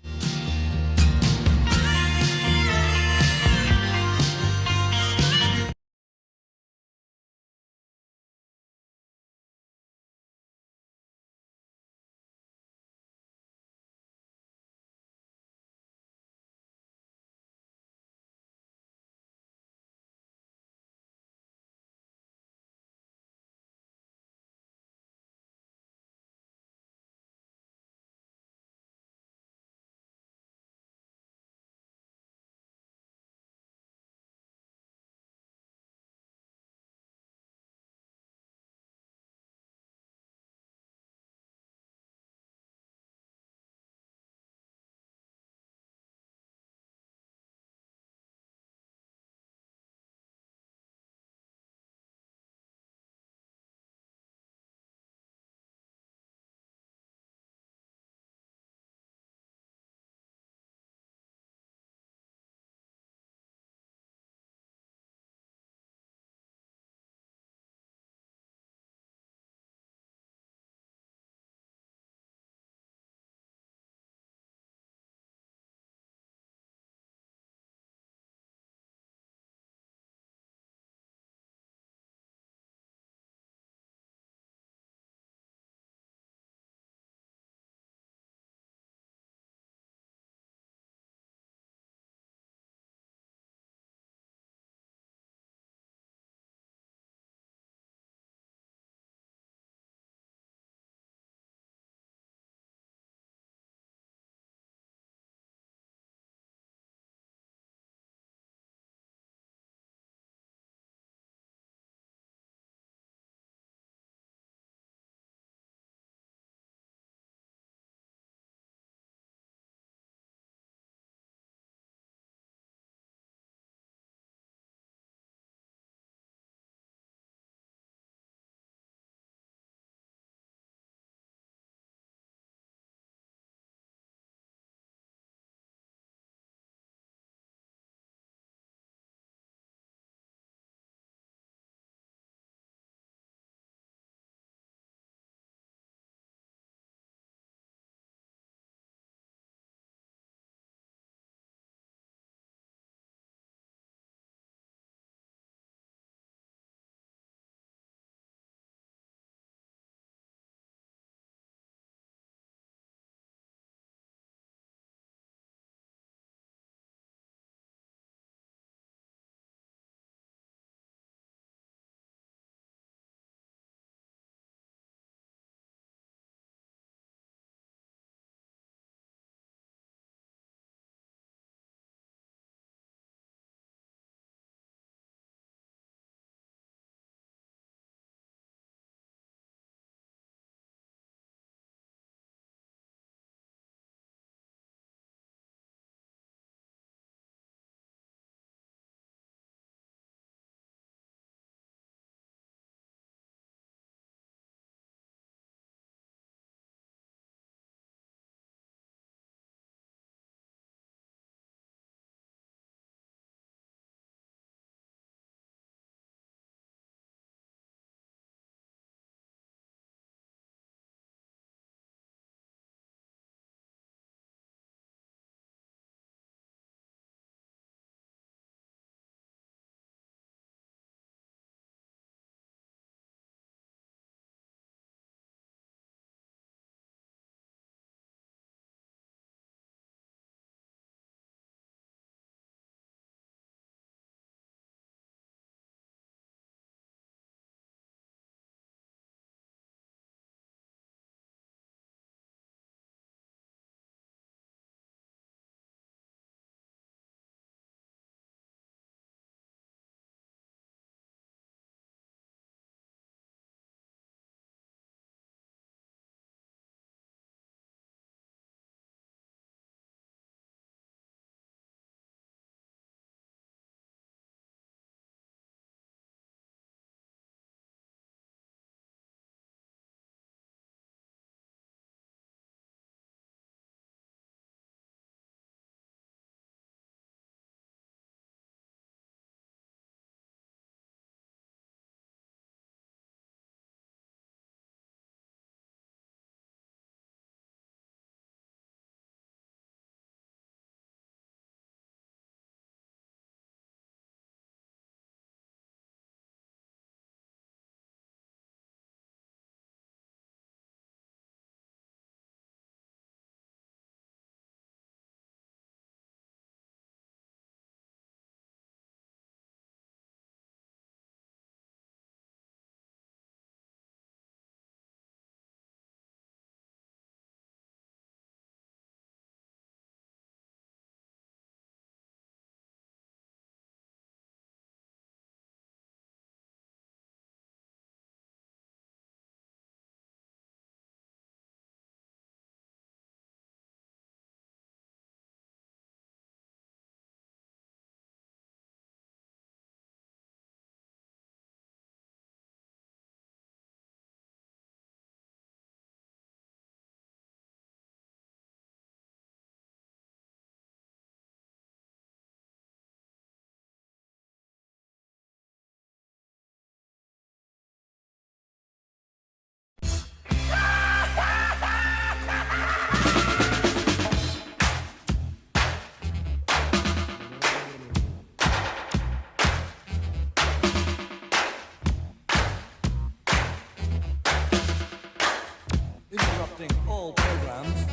interrupting all programs.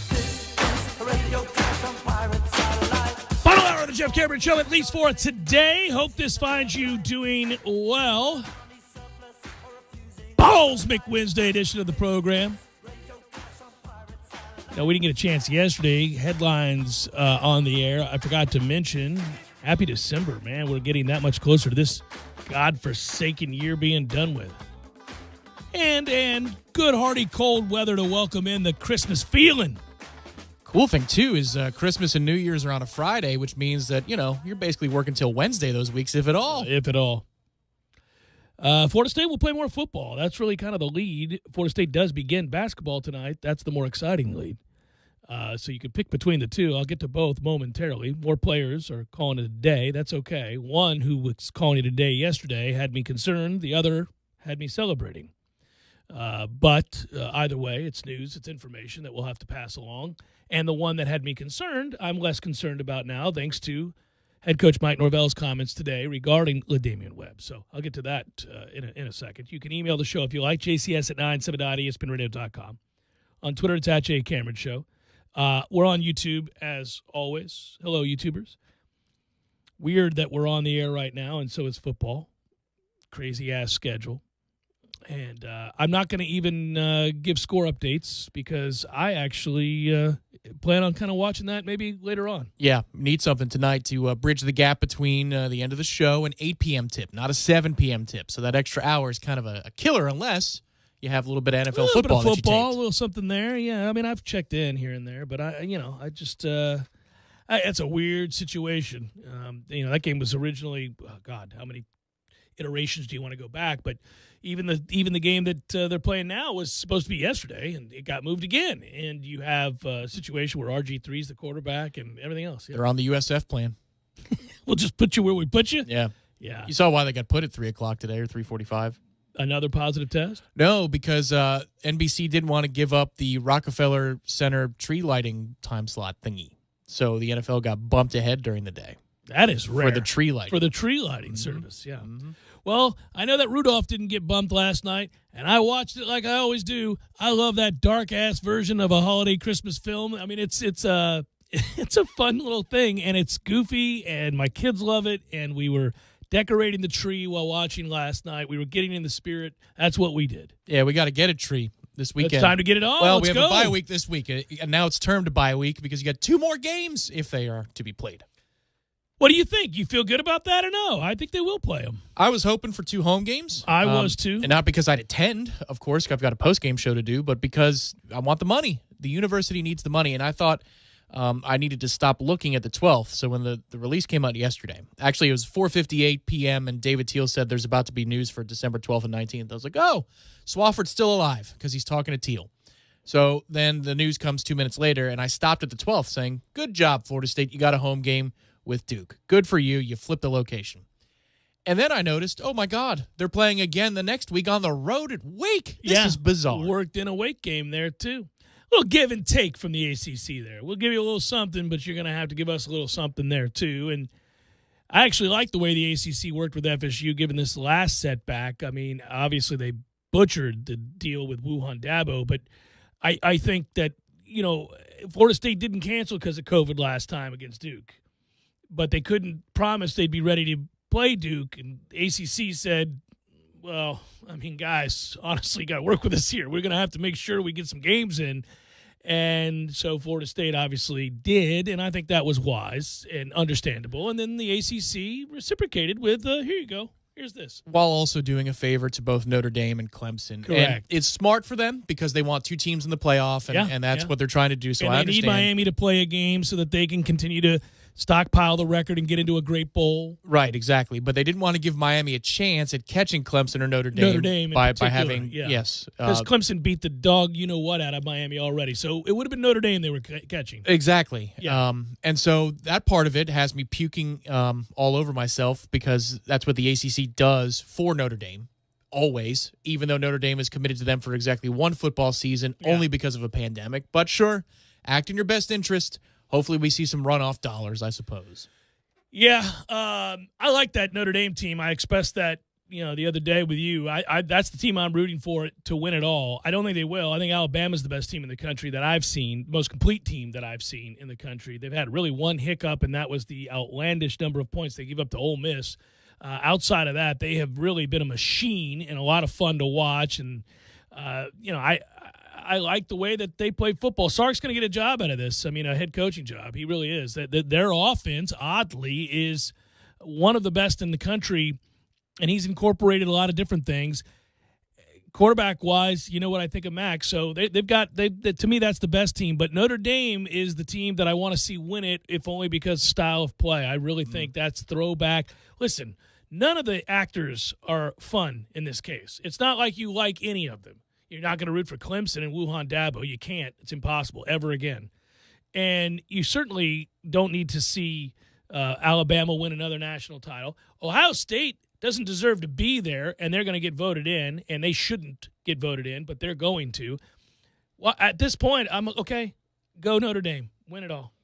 This is the Radio Crash on Pirate Satellite. Final hour of the Jeff Cameron Show, at least for today. Hope this finds you doing well. Balls Wednesday edition of the program. Now, we didn't get a chance yesterday. Headlines on the air. I forgot to mention, happy December, man. We're getting that much closer to this godforsaken year being done with. And good, hearty, cold weather to welcome in the Christmas feeling. Cool thing, too, is Christmas and New Year's are on a Friday, which means that, you're basically working till Wednesday those weeks, if at all. If at all. Florida State will play more football. That's really kind of the lead. Florida State does begin basketball tonight. That's the more exciting lead. So you could pick between the two. I'll get to both momentarily. More players are calling it a day. That's okay. One who was calling it a day yesterday had me concerned. The other had me celebrating. But either way, it's news. It's information that we'll have to pass along. And the one that had me concerned, I'm less concerned about now, thanks to head coach Mike Norvell's comments today regarding LaDamian Webb. So I'll get to that in a second. You can email the show if you like, jcs@97.espnradio.com. On Twitter, it's at J Cameron Show. We're on YouTube, as always. Hello, YouTubers. Weird that we're on the air right now, and so is football. Crazy-ass schedule. And I'm not going to even give score updates because I actually plan on kind of watching that maybe later on. Yeah, need something tonight to bridge the gap between the end of the show and 8 p.m. tip, not a 7 p.m. tip. So that extra hour is kind of a killer unless you have a little bit of NFL football. A little something there. Yeah, I mean, I've checked in here and there, but I just it's a weird situation. That game was originally, how many iterations do you want to go back? But even the game that they're playing now was supposed to be yesterday, and it got moved again. And you have a situation where RG3 is the quarterback and everything else. Yeah. They're on the USF plan. We'll just put you where we put you? Yeah. Yeah. You saw why they got put at 3 o'clock today or 3:45? Another positive test? No, because NBC didn't want to give up the Rockefeller Center tree lighting time slot thingy. So the NFL got bumped ahead during the day. That is rare. For the tree lighting. For the tree lighting service, yeah. Mm-hmm. Well, I know that Rudolph didn't get bumped last night, and I watched it like I always do. I love that dark-ass version of a holiday Christmas film. I mean, it's a fun little thing, and it's goofy, and my kids love it, and we were decorating the tree while watching last night. We were getting in the spirit. That's what we did. Yeah, we got to get a tree this weekend. It's time to get it on. Well, Let's we have go. a bye week this week, and now it's termed a bye week because you got 2 more games if they are to be played. What do you think? You feel good about that or no? I think they will play them. I was hoping for 2 home games. I was too. And not because I'd attend, of course, I've got a post-game show to do, but because I want the money. The university needs the money, and I thought I needed to stop looking at the 12th. So when the release came out yesterday, actually it was 4:58 p.m., and David Teal said there's about to be news for December 12th and 19th. I was like, oh, Swafford's still alive because he's talking to Teal. So then the news comes 2 minutes later, and I stopped at the 12th saying, good job, Florida State. You got a home game with Duke. Good for you. You flipped the location. And then I noticed, oh, my God, they're playing again the next week on the road at Wake. This is bizarre. Worked in a Wake game there, too. A little give and take from the ACC there. We'll give you a little something, but you're going to have to give us a little something there, too. And I actually like the way the ACC worked with FSU given this last setback. I mean, obviously they butchered the deal with Wuhan Dabo, but I think that, Florida State didn't cancel because of COVID last time against Duke. But they couldn't promise they'd be ready to play Duke. And ACC said, well, I mean, guys, honestly, got to work with us here. We're going to have to make sure we get some games in. And so Florida State obviously did, and I think that was wise and understandable. And then the ACC reciprocated with, here you go. Here's this. While also doing a favor to both Notre Dame and Clemson. Correct. And it's smart for them because they want 2 teams in the playoff, and that's what they're trying to do. So and I they need understand. Miami to play a game so that they can continue to stockpile the record and get into a great bowl. Right, exactly. But they didn't want to give Miami a chance at catching Clemson or Notre Dame by having yes. Because Clemson beat the dog you-know-what out of Miami already. So it would have been Notre Dame they were catching. Exactly. Yeah. And so that part of it has me puking all over myself because that's what the ACC does for Notre Dame. Always, even though Notre Dame is committed to them for exactly 1 football season, only because of a pandemic. But sure, act in your best interest. Hopefully we see some runoff dollars, I suppose. Yeah, I like that Notre Dame team. I expressed that the other day with you. I that's the team I'm rooting for to win it all. I don't think they will. I think Alabama's the best team in the country that I've seen, most complete team that I've seen in the country. They've had really one hiccup, and that was the outlandish number of points they give up to Ole Miss. Outside of that, they have really been a machine and a lot of fun to watch. And I like the way that they play football. Sark's going to get a job out of this. I mean, a head coaching job. He really is. Their offense, oddly, is one of the best in the country. And he's incorporated a lot of different things. Quarterback-wise, you know what I think of Max. So to me, that's the best team. But Notre Dame is the team that I want to see win it, if only because style of play. I really think that's throwback. Listen, none of the actors are fun in this case. It's not like you like any of them. You're not going to root for Clemson and Wuhan Dabo. You can't. It's impossible ever again. And you certainly don't need to see Alabama win another national title. Ohio State doesn't deserve to be there, and they're going to get voted in, and they shouldn't get voted in, but they're going to. Well, at this point, I'm okay. Go Notre Dame. Win it all.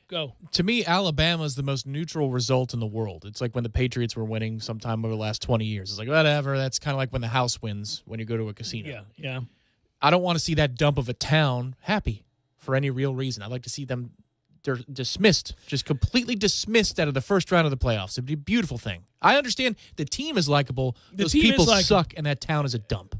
Go. To me, Alabama is the most neutral result in the world. It's like when the Patriots were winning sometime over the last 20 years. It's like, whatever. That's kind of like when the house wins when you go to a casino. Yeah. I don't want to see that dump of a town happy for any real reason. I'd like to see them dismissed, just completely dismissed out of the first round of the playoffs. It'd be a beautiful thing. I understand the team is likable. Those people suck, and that town is a dump.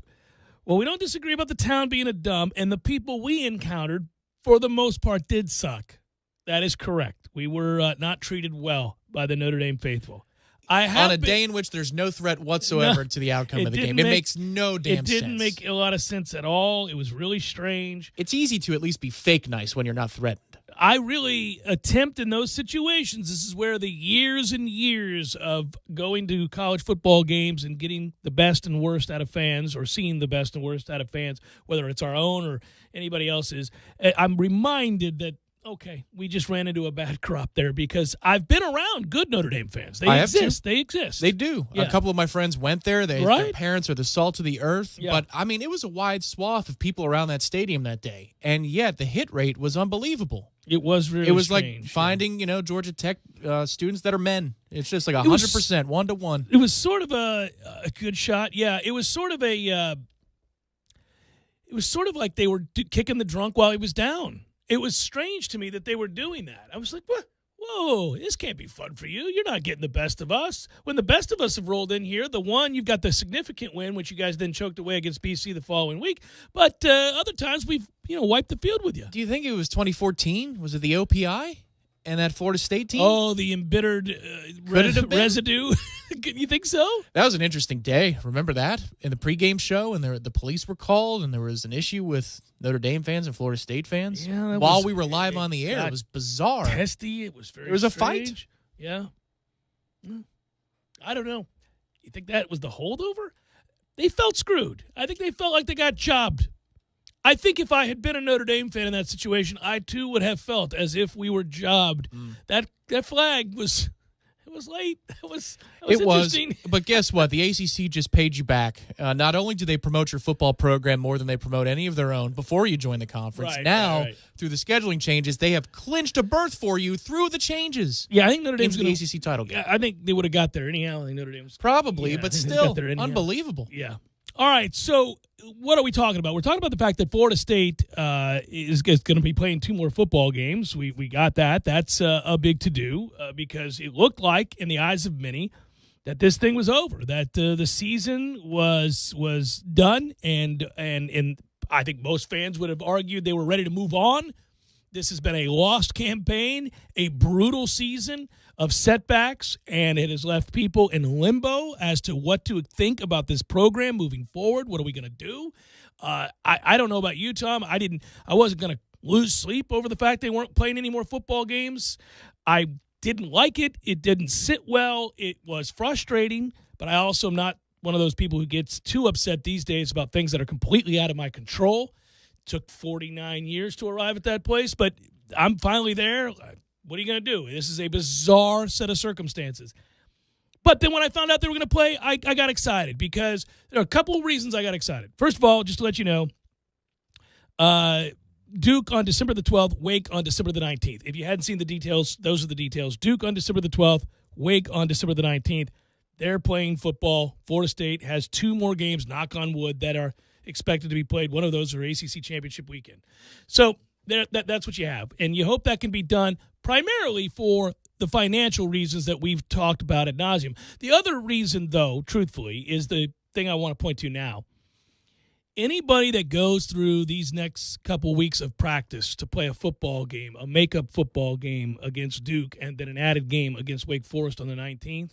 Well, we don't disagree about the town being a dump, and the people we encountered, for the most part, did suck. That is correct. We were not treated well by the Notre Dame faithful. On a day in which there's no threat whatsoever to the outcome of the game. It makes no damn sense. It didn't make a lot of sense at all. It was really strange. It's easy to at least be fake nice when you're not threatened. I really attempt in those situations. This is where the years and years of going to college football games and getting the best and worst out of fans, or seeing the best and worst out of fans, whether it's our own or anybody else's, I'm reminded that, okay, we just ran into a bad crop there, because I've been around good Notre Dame fans. They exist. They do. Yeah. A couple of my friends went there. Their parents are the salt of the earth. Yeah. But, I mean, it was a wide swath of people around that stadium that day. And yet the hit rate was unbelievable. It was really strange. Like finding, Georgia Tech students that are men. It's just like 100%, 1-to-1. It was sort of a good shot. Yeah, it was sort of it was sort of like they were kicking the drunk while he was down. It was strange to me that they were doing that. I was like, what? Whoa, this can't be fun for you. You're not getting the best of us. When the best of us have rolled in here, you've got the significant win, which you guys then choked away against BC the following week. But other times we've, wiped the field with you. Do you think it was 2014? Was it the OPI and that Florida State team? Oh, the embittered residue. You think so? That was an interesting day. Remember that? In the pregame show, and the police were called, and there was an issue with Notre Dame fans and Florida State fans. Yeah, while we were live on the air. It was bizarre. Testy. It was very It was a strange. fight. Yeah. I don't know. You think that was the holdover? They felt screwed. I think they felt like they got jobbed. I think if I had been a Notre Dame fan in that situation, I too would have felt as if we were jobbed. That flag was... It was late. It was interesting. But guess what? The ACC just paid you back. Not only do they promote your football program more than they promote any of their own before you join the conference, through the scheduling changes, they have clinched a berth for you through the changes. Yeah, I think Notre Dame's going to the ACC title game. I think they would have got there anyhow. I think Notre Dame's probably, but still unbelievable. Yeah. All right, so what are we talking about? We're talking about the fact that Florida State is going to be playing 2 more football games. We got that. That's a big to-do because it looked like, in the eyes of many, that this thing was over, that the season was done, and I think most fans would have argued they were ready to move on. This has been a lost campaign, a brutal season of setbacks, and it has left people in limbo as to what to think about this program moving forward. What are we going to do? I don't know about you, Tom. I wasn't going to lose sleep over the fact they weren't playing any more football games. I didn't like it. It didn't sit well. It was frustrating, but I also am not one of those people who gets too upset these days about things that are completely out of my control. Took 49 years to arrive at that place, but I'm finally there. What are you going to do? This is a bizarre set of circumstances. But then when I found out they were going to play, I got excited because there are a couple of reasons I got excited. First of all, just to let you know, Duke on December the 12th, Wake on December the 19th. If you hadn't seen the details, those are the details. Duke on December the 12th, Wake on December the 19th. They're playing football. Florida State has 2 more games, knock on wood, that are expected to be played. One of those are ACC Championship weekend. So that's what you have. And you hope that can be done primarily for the financial reasons that we've talked about ad nauseum. The other reason, though, truthfully, is the thing I want to point to now. Anybody that goes through these next couple weeks of practice to play a football game, a makeup football game against Duke, and then an added game against Wake Forest on the 19th,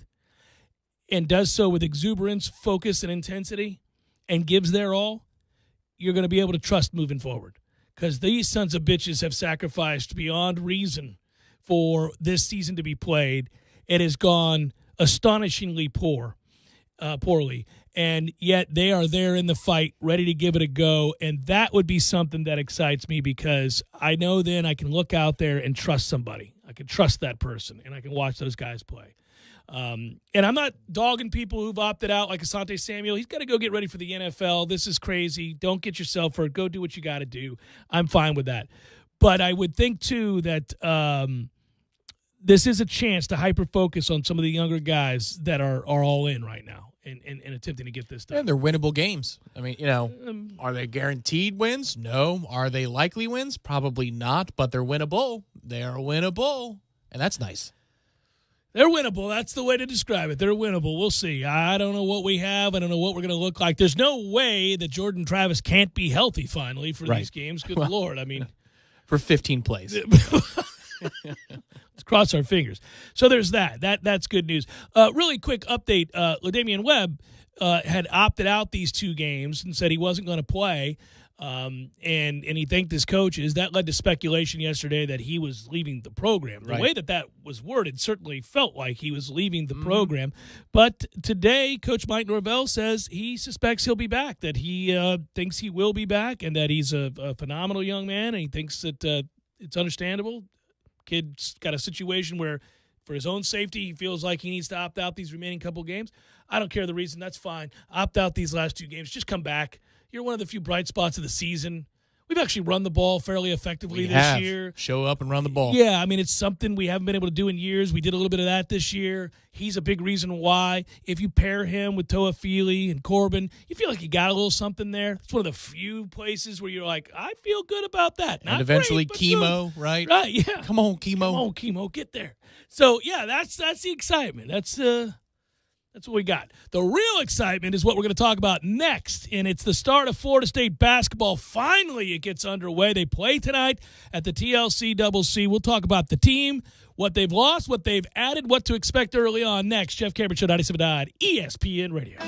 and does so with exuberance, focus, and intensity, and gives their all, you're going to be able to trust moving forward. Because these sons of bitches have sacrificed beyond reason for this season to be played. It has gone astonishingly poorly. And yet they are there in the fight, ready to give it a go. And that would be something that excites me, because I know then I can look out there and trust somebody. I can trust that person, and I can watch those guys play. And I'm not dogging people who've opted out like Asante Samuel. He's got to go get ready for the NFL. This is crazy. Don't get yourself hurt. Go do what you got to do. I'm fine with that. But I would think, too, that this is a chance to hyper-focus on some of the younger guys that are all in right now and attempting to get this done. And they're winnable games. I mean, are they guaranteed wins? No. Are they likely wins? Probably not, but they're winnable. They're winnable, and that's nice. They're winnable. That's the way to describe it. They're winnable. We'll see. I don't know what we have. I don't know what we're going to look like. There's no way that Jordan Travis can't be healthy finally for these games. Good Lord. I mean, for 15 plays. Let's cross our fingers. So there's that. That's good news. Really quick update. LaDamian Webb had opted out these 2 games and said he wasn't going to play. And he thanked his coaches. That led to speculation yesterday that he was leaving the program. The way that was worded certainly felt like he was leaving the program. But today, Coach Mike Norvell says he suspects he'll be back, that he thinks he will be back, and that he's a phenomenal young man, and he thinks that it's understandable. Kid's got a situation where, for his own safety, he feels like he needs to opt out these remaining couple games. I don't care the reason. That's fine. Opt out these last 2 games. Just come back. You're one of the few bright spots of the season. We've actually run the ball fairly effectively this year. Show up and run the ball. Yeah, I mean, it's something we haven't been able to do in years. We did a little bit of that this year. He's a big reason why. If you pair him with Toa Feely and Corbin, you feel like you got a little something there. It's one of the few places where you're like, I feel good about that. Not and eventually great, Chemo, good. right? Right, yeah. Come on, Chemo. Come on, Chemo, get there. So, yeah, that's the excitement. That's what we got. The real excitement is what we're going to talk about next, and it's the start of Florida State basketball. Finally, it gets underway. They play tonight at the TLC-CC. We'll talk about the team, what they've lost, what they've added, what to expect early on next. Jeff Cameron Show, 97.9 ESPN Radio.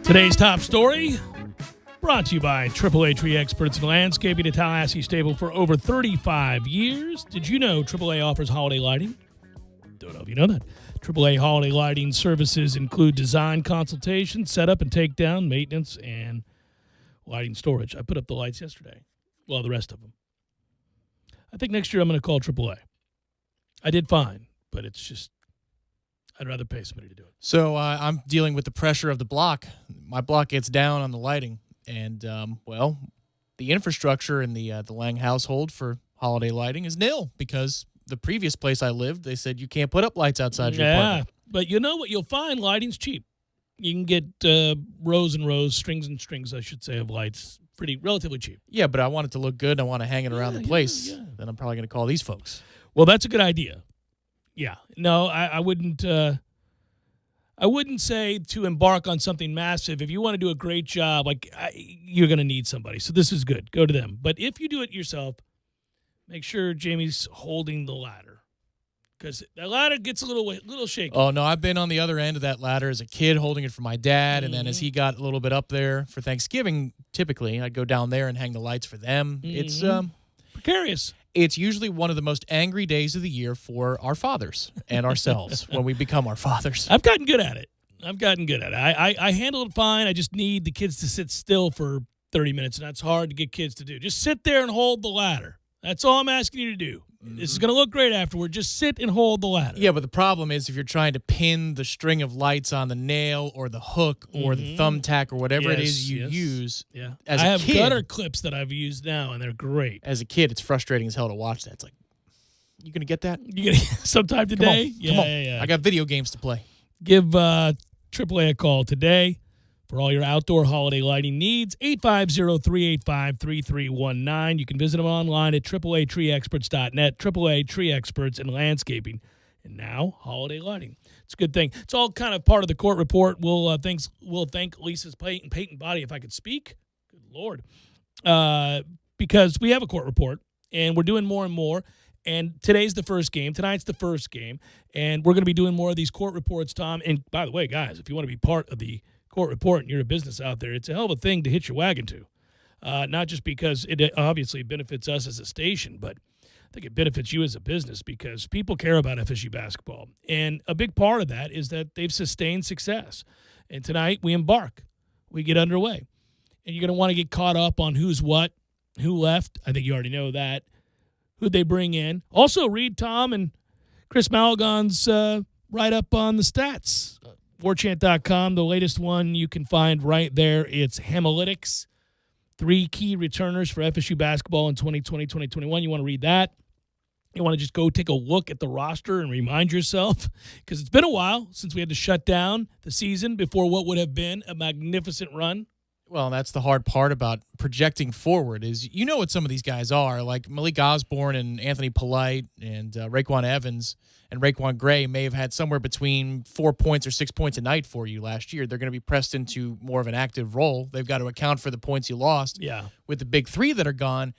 Today's top story brought to you by AAA Tree Experts in Landscaping, a Tallahassee stable for over 35 years. Did you know AAA offers holiday lighting? Don't know if you know that. AAA holiday lighting services include design consultation, setup and takedown, maintenance, and lighting storage. I put up the lights yesterday. Well, the rest of them. I think next year I'm going to call AAA. I did fine, but it's just, I'd rather pay somebody to do it. So I'm dealing with the pressure of the block. My block gets down on the lighting. And, the infrastructure in the Lang household for holiday lighting is nil because the previous place I lived, they said you can't put up lights outside your apartment. But you know what you'll find? Lighting's cheap. You can get rows and rows, strings and strings, I should say, of lights relatively cheap. Yeah, but I want it to look good. I want to hang it around the place. Yeah. Then I'm probably going to call these folks. Well, that's a good idea. Yeah. No, I wouldn't. I wouldn't say to embark on something massive. If you want to do a great job, you're going to need somebody. So this is good. Go to them. But if you do it yourself, make sure Jamie's holding the ladder because that ladder gets a little shaky. Oh, no, I've been on the other end of that ladder as a kid holding it for my dad. And then as he got a little bit up there for Thanksgiving, typically I'd go down there and hang the lights for them. It's precarious. It's usually one of the most angry days of the year for our fathers and ourselves when we become our fathers. I've gotten good at it. I handle it fine. I just need the kids to sit still for 30 minutes, and that's hard to get kids to do. Just sit there and hold the ladder. That's all I'm asking you to do. This is going to look great afterward. Just sit and hold the ladder. Yeah, but the problem is if you're trying to pin the string of lights on the nail or the hook or the thumbtack or whatever it is you use. Yeah. As I a have kid, gutter clips that I've used now, and they're great. As a kid, it's frustrating as hell to watch that. It's like, you going to get that? You going to sometime today? Come on. Yeah. I got video games to play. Give AAA a call today for all your outdoor holiday lighting needs. 850-385-3319. You can visit them online at AAATreeExperts.net. AAA Tree Experts in Landscaping. And now, holiday lighting. It's a good thing. It's all kind of part of the court report. We'll thank Lisa's Peyton Body, if I could speak. Good Lord. Because we have a court report, and we're doing more and more. And today's the first game. Tonight's the first game. And we're going to be doing more of these court reports, Tom. And by the way, guys, if you want to be part of the court report and you're a business out there, it's a hell of a thing to hitch your wagon to. Not just because it obviously benefits us as a station, but I think it benefits you as a business because people care about FSU basketball. And a big part of that is that they've sustained success. And tonight we embark. We get underway. And you're going to want to get caught up on who's what, who left. I think you already know that. Who'd they bring in? Also read Tom and Chris Malagon's write-up on the stats. Warchant.com, the latest one you can find right there. It's Hamalytics, 3 key returners for FSU basketball in 2020-2021. You want to read that? You want to just go take a look at the roster and remind yourself, because it's been a while since we had to shut down the season before what would have been a magnificent run. Well, that's the hard part about projecting forward is you know what some of these guys are. Like Malik Osborne and Anthony Polite and Raekwon Evans and Raekwon Gray may have had somewhere between 4 points or 6 points a night for you last year. They're going to be pressed into more of an active role. They've got to account for the points you lost with the big 3 that are gone.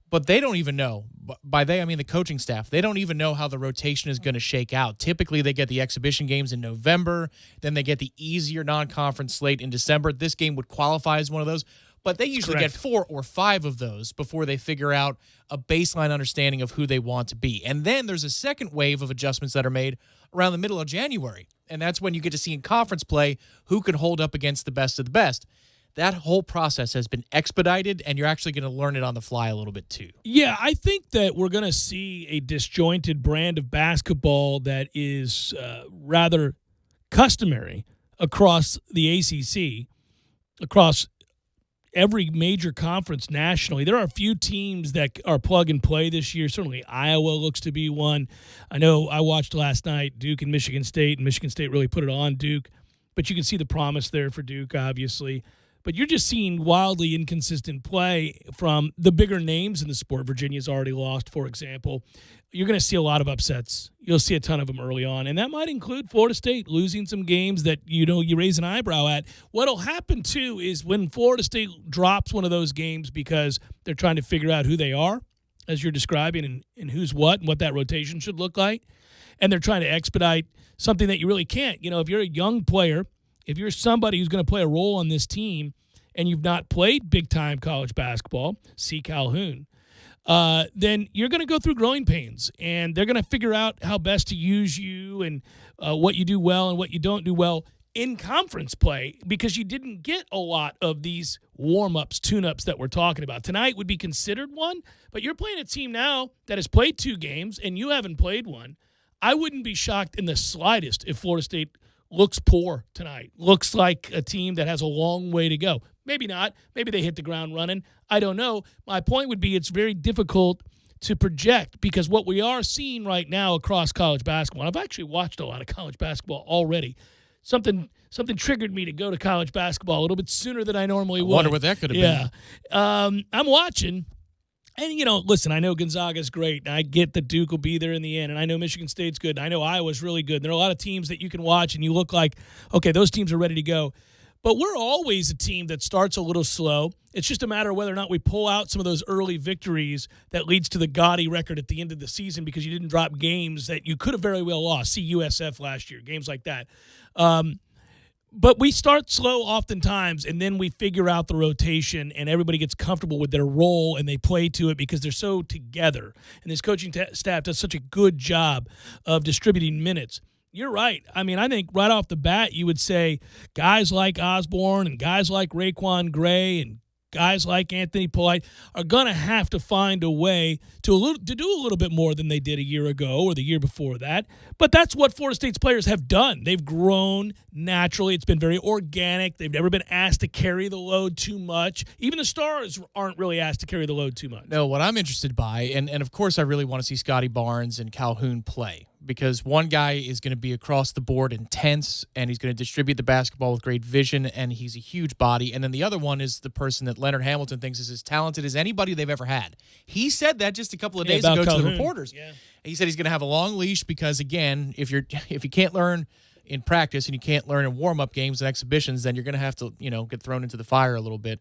But they don't even know. By they, I mean the coaching staff. They don't even know how the rotation is going to shake out. Typically, they get the exhibition games in November. Then they get the easier non-conference slate in December. This game would qualify as one of those. But they usually get 4 or 5 of those before they figure out a baseline understanding of who they want to be. And then there's a second wave of adjustments that are made around the middle of January. And that's when you get to see in conference play who can hold up against the best of the best. That whole process has been expedited, and you're actually going to learn it on the fly a little bit too. Yeah, I think that we're going to see a disjointed brand of basketball that is rather customary across the ACC, across every major conference nationally. There are a few teams that are plug and play this year. Certainly Iowa looks to be one. I know I watched last night Duke and Michigan State really put it on Duke. But you can see the promise there for Duke, obviously. But you're just seeing wildly inconsistent play from the bigger names in the sport. Virginia's already lost, for example. You're going to see a lot of upsets. You'll see a ton of them early on. And that might include Florida State losing some games that, you raise an eyebrow at. What'll happen, too, is when Florida State drops one of those games because they're trying to figure out who they are, as you're describing, and who's what and what that rotation should look like, and they're trying to expedite something that you really can't. If you're a young player if you're somebody who's going to play a role on this team and you've not played big-time college basketball, see Calhoun, then you're going to go through growing pains, and they're going to figure out how best to use you and what you do well and what you don't do well in conference play, because you didn't get a lot of these warm-ups, tune-ups that we're talking about. Tonight would be considered one, but you're playing a team now that has played 2 games, and you haven't played one. I wouldn't be shocked in the slightest if Florida State looks poor tonight, looks like a team that has a long way to go. Maybe not. Maybe they hit the ground running. I don't know. My point would be it's very difficult to project, because what we are seeing right now across college basketball, and I've actually watched a lot of college basketball already. Something triggered me to go to college basketball a little bit sooner than I normally would. I wonder what that could have been. Yeah. I'm watching. And, listen, I know Gonzaga's great, and I get that Duke will be there in the end, and I know Michigan State's good, and I know Iowa's really good. And there are a lot of teams that you can watch, and you look like, okay, those teams are ready to go. But we're always a team that starts a little slow. It's just a matter of whether or not we pull out some of those early victories that leads to the gaudy record at the end of the season, because you didn't drop games that you could have very well lost. See USF last year, games like that. But we start slow oftentimes, and then we figure out the rotation, and everybody gets comfortable with their role, and they play to it because they're so together. And this coaching staff does such a good job of distributing minutes. You're right. I mean, I think right off the bat you would say guys like Osborne and guys like Raekwon Gray and guys like Anthony Polite are going to have to find a way to do a little bit more than they did a year ago or the year before that. But that's what Florida State's players have done. They've grown naturally. It's been very organic. They've never been asked to carry the load too much. Even the stars aren't really asked to carry the load too much. No, what I'm interested by, and of course I really want to see Scotty Barnes and Calhoun play, because one guy is going to be across the board intense, and he's going to distribute the basketball with great vision, and he's a huge body. And then the other one is the person that Leonard Hamilton thinks is as talented as anybody they've ever had. He said that just a couple of days ago Calhoun. to the reporters. Yeah. He said he's going to have a long leash because, again, if you can't learn in practice and you can't learn in warm-up games and exhibitions, then you're going to have to, get thrown into the fire a little bit.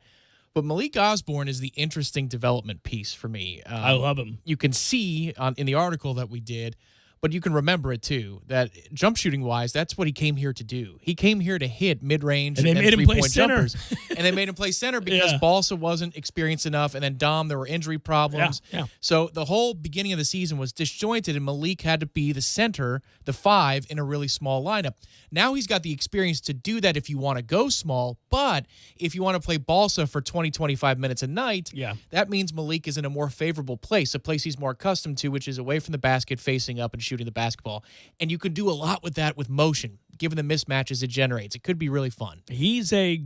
But Malik Osborne is the interesting development piece for me. I love him. You can see in the article that we did, but you can remember it too, that jump shooting wise, that's what he came here to do. He came here to hit mid-range and then three-point jumpers. And they made him play center because Balsa wasn't experienced enough, and then Dom, there were injury problems. Yeah. So the whole beginning of the season was disjointed, and Malik had to be the center, the 5, in a really small lineup. Now he's got the experience to do that if you want to go small, but if you want to play Balsa for 20, 25 minutes a night, that means Malik is in a more favorable place, a place he's more accustomed to, which is away from the basket, facing up and shooting the basketball. And you can do a lot with that with motion, given the mismatches it generates. It could be really fun. He's a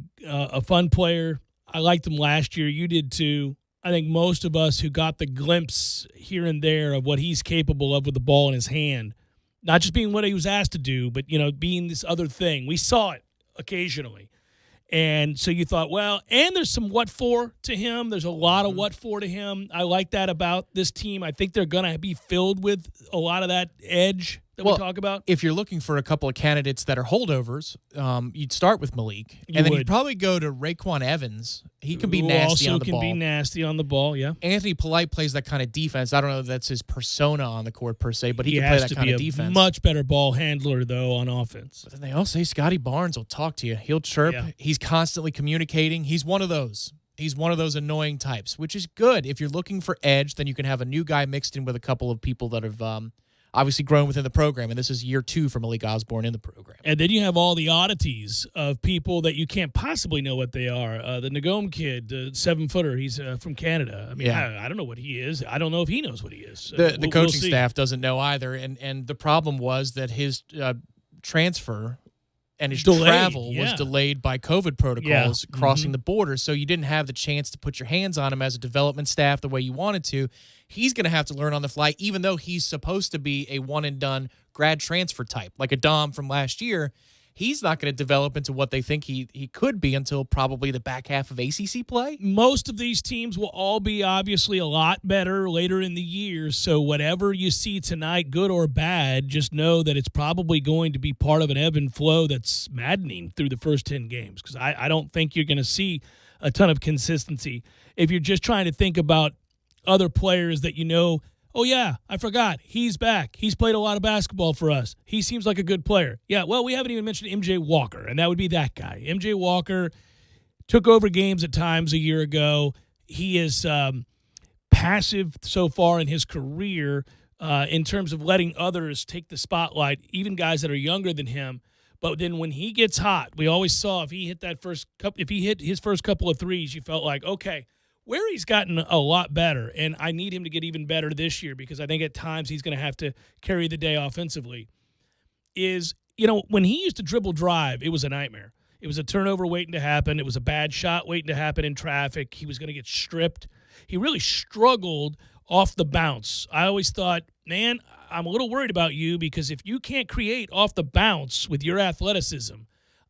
fun player. I liked him last year. You did too. I think most of us who got the glimpse here and there of what he's capable of with the ball in his hand, not just being what he was asked to do, but, being this other thing. We saw it occasionally. And so you thought, well, and there's some what for to him. There's a lot of what for to him. I like that about this team. I think they're going to be filled with a lot of that edge that we talk about. If you're looking for a couple of candidates that are holdovers, you'd start with Malik. Then you'd probably go to Raekwon Evans. He can be nasty on the ball. Also can be nasty on the ball, yeah. Anthony Polite plays that kind of defense. I don't know if that's his persona on the court per se, but he can play that kind of defense. Much better ball handler, though, on offense. But then they all say Scotty Barnes will talk to you. He'll chirp. Yeah. He's constantly communicating. He's one of those. He's one of those annoying types, which is good. If you're looking for edge, then you can have a new guy mixed in with a couple of people that have obviously grown within the program, and this is year 2 for Malik Osborne in the program. And then you have all the oddities of people that you can't possibly know what they are. The Nagome kid, the 7-footer, he's from Canada. I mean, I don't know what he is. I don't know if he knows what he is. The coaching staff doesn't know either, and the problem was that his transfer and his travel was delayed by COVID protocols crossing the border, so you didn't have the chance to put your hands on him as a development staff the way you wanted to. He's going to have to learn on the fly, even though he's supposed to be a one-and-done grad transfer type, like a Dom from last year. He's not going to develop into what they think he could be until probably the back half of ACC play. Most of these teams will all be obviously a lot better later in the year, so whatever you see tonight, good or bad, just know that it's probably going to be part of an ebb and flow that's maddening through the first 10 games, because I don't think you're going to see a ton of consistency. If you're just trying to think about other players that Oh, yeah, I forgot. He's back. He's played a lot of basketball for us. He seems like a good player. Yeah, well, we haven't even mentioned MJ Walker, and that would be that guy. MJ Walker took over games at times a year ago. He is passive so far in his career in terms of letting others take the spotlight, even guys that are younger than him. But then when he gets hot, we always saw if he hit his first couple of threes, you felt like, okay, where he's gotten a lot better, and I need him to get even better this year because I think at times he's going to have to carry the day offensively, is, when he used to dribble drive, it was a nightmare. It was a turnover waiting to happen. It was a bad shot waiting to happen in traffic. He was going to get stripped. He really struggled off the bounce. I always thought, man, I'm a little worried about you because if you can't create off the bounce with your athleticism,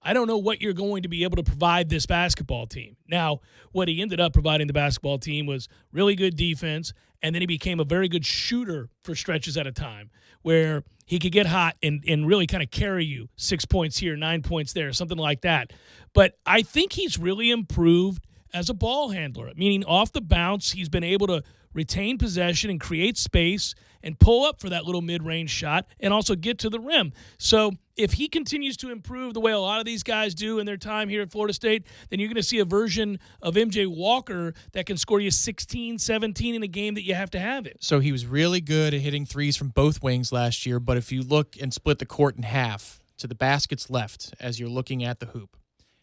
I don't know what you're going to be able to provide this basketball team. Now, what he ended up providing the basketball team was really good defense, and then he became a very good shooter for stretches at a time where he could get hot and really kind of carry you 6 points here, 9 points there, something like that. But I think he's really improved as a ball handler, meaning off the bounce, he's been able to retain possession and create space and pull up for that little mid-range shot and also get to the rim. So if he continues to improve the way a lot of these guys do in their time here at Florida State, then you're going to see a version of MJ Walker that can score you 16, 17 in a game that you have to have it. So he was really good at hitting threes from both wings last year, but if you look and split the court in half to the baskets left as you're looking at the hoop,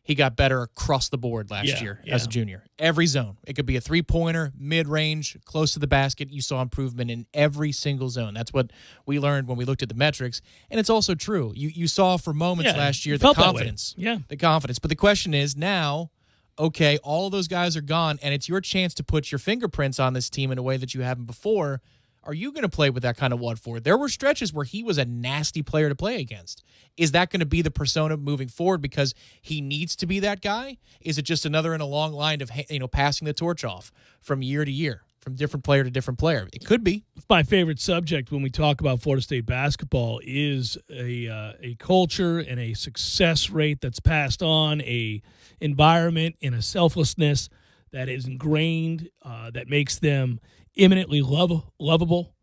he got better across the board last year as a junior. Every zone. It could be a three-pointer, mid-range, close to the basket. You saw improvement in every single zone. That's what we learned when we looked at the metrics. And it's also true. You saw for moments last year the confidence. Yeah. The confidence. But the question is now, okay, all of those guys are gone, and it's your chance to put your fingerprints on this team in a way that you haven't before. Are you going to play with that kind of what for? There were stretches where he was a nasty player to play against. Is that going to be the persona moving forward because he needs to be that guy? Is it just another in a long line of passing the torch off from year to year, from different player to different player? It could be. My favorite subject when we talk about Florida State basketball is a culture and a success rate that's passed on, a environment and a selflessness that is ingrained, that makes them eminently lovable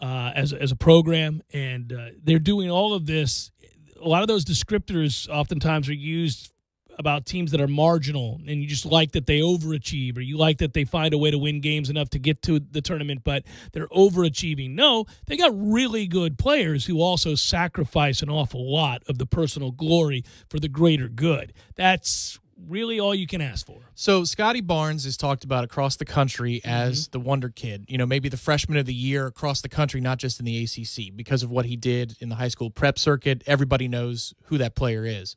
as a program, and they're doing all of this. A lot of those descriptors oftentimes are used about teams that are marginal, and you just like that they overachieve, or you like that they find a way to win games enough to get to the tournament, but they're overachieving. No, they got really good players who also sacrifice an awful lot of the personal glory for the greater good. That's really all you can ask for. So Scotty Barnes is talked about across the country as the wonder kid, maybe the freshman of the year across the country, not just in the ACC, because of what he did in the high school prep circuit. Everybody knows who that player is.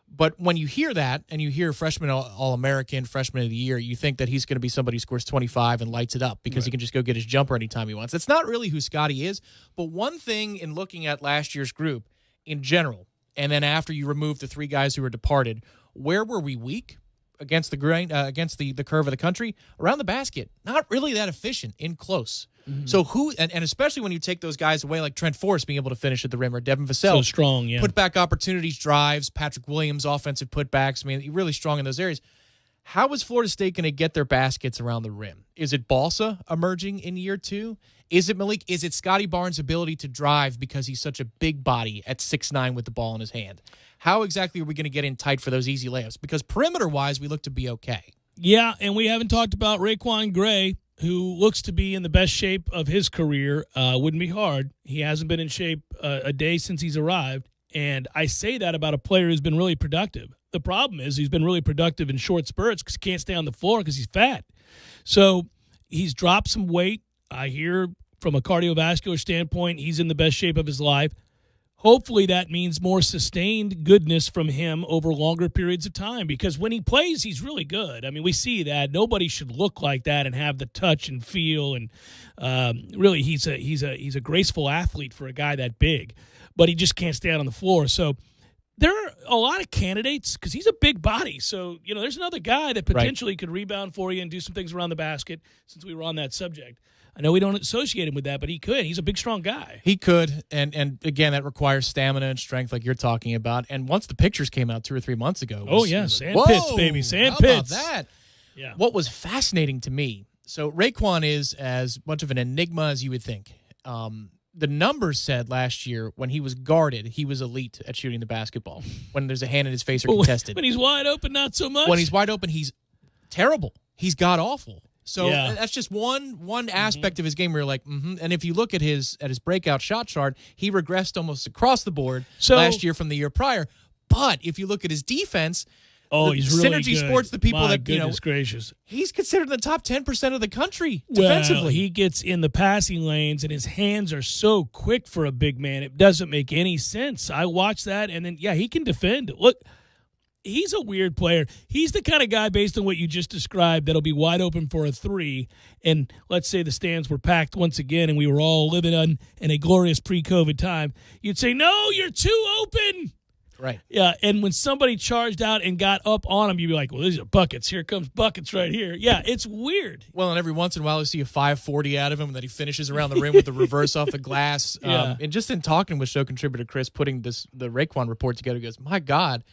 But when you hear that and you hear freshman All-American, freshman of the year, you think that he's going to be somebody who scores 25 and lights it up because he can just go get his jumper anytime he wants. That's not really who Scotty is. But one thing in looking at last year's group in general, and then after you remove the three guys who were departed, where were we weak against the grain, against the curve of the country? Around the basket. Not really that efficient in close. Mm-hmm. So and especially when you take those guys away like Trent Forrest being able to finish at the rim or Devin Vassell. So strong, yeah. Put-back opportunities, drives, Patrick Williams, offensive putbacks. I mean, really strong in those areas. How is Florida State going to get their baskets around the rim? Is it Balsa emerging in year two? Is it Malik? Is it Scotty Barnes' ability to drive because he's such a big body at 6'9" with the ball in his hand? How exactly are we going to get in tight for those easy layups? Because perimeter-wise, we look to be okay. Yeah, and we haven't talked about Raekwon Gray, who looks to be in the best shape of his career. Wouldn't be hard. He hasn't been in shape a day since he's arrived, and I say that about a player who's been really productive. The problem is he's been really productive in short spurts because he can't stay on the floor because he's fat. So he's dropped some weight. I hear from a cardiovascular standpoint, he's in the best shape of his life. Hopefully that means more sustained goodness from him over longer periods of time, because when he plays, he's really good. I mean, we see that. Nobody should look like that and have the touch and feel, and really he's a graceful athlete for a guy that big, but he just can't stay out on the floor. So there are a lot of candidates because he's a big body. So, there's another guy that potentially could rebound for you and do some things around the basket, since we were on that subject. I know we don't associate him with that, but he could. He's a big, strong guy. He could, and again, that requires stamina and strength like you're talking about. And once the pictures came out 2 or 3 months ago. Sand pits, baby, sand pits. How about that? Yeah. What was fascinating to me So Raekwon is as much of an enigma as you would think. The numbers said last year when he was guarded, he was elite at shooting the basketball. When there's a hand in his face or contested. When he's wide open, not so much. When he's wide open, he's terrible. He's god-awful. So that's just one aspect of his game where you're like, And if you look at his breakout shot chart, he regressed almost across the board last year from the year prior. But if you look at his defense, he's really Synergy good. Sports, the people My that, goodness gracious. He's considered in the top 10% of the country defensively. Well, he gets in the passing lanes, and his hands are so quick for a big man. It doesn't make any sense. I watch that, and then, he can defend. Look, he's a weird player. He's the kind of guy, based on what you just described, that'll be wide open for a three, and let's say the stands were packed once again and we were all living in a glorious pre-COVID time. You'd say, no, you're too open. Right. Yeah, and when somebody charged out and got up on him, you'd be like, well, these are buckets. Here comes buckets right here. Yeah, it's weird. Well, and every once in a while you see a 540 out of him, and then he finishes around the rim with the reverse off the glass. And just in talking with show contributor Chris, putting the Raekwon report together, he goes, my God,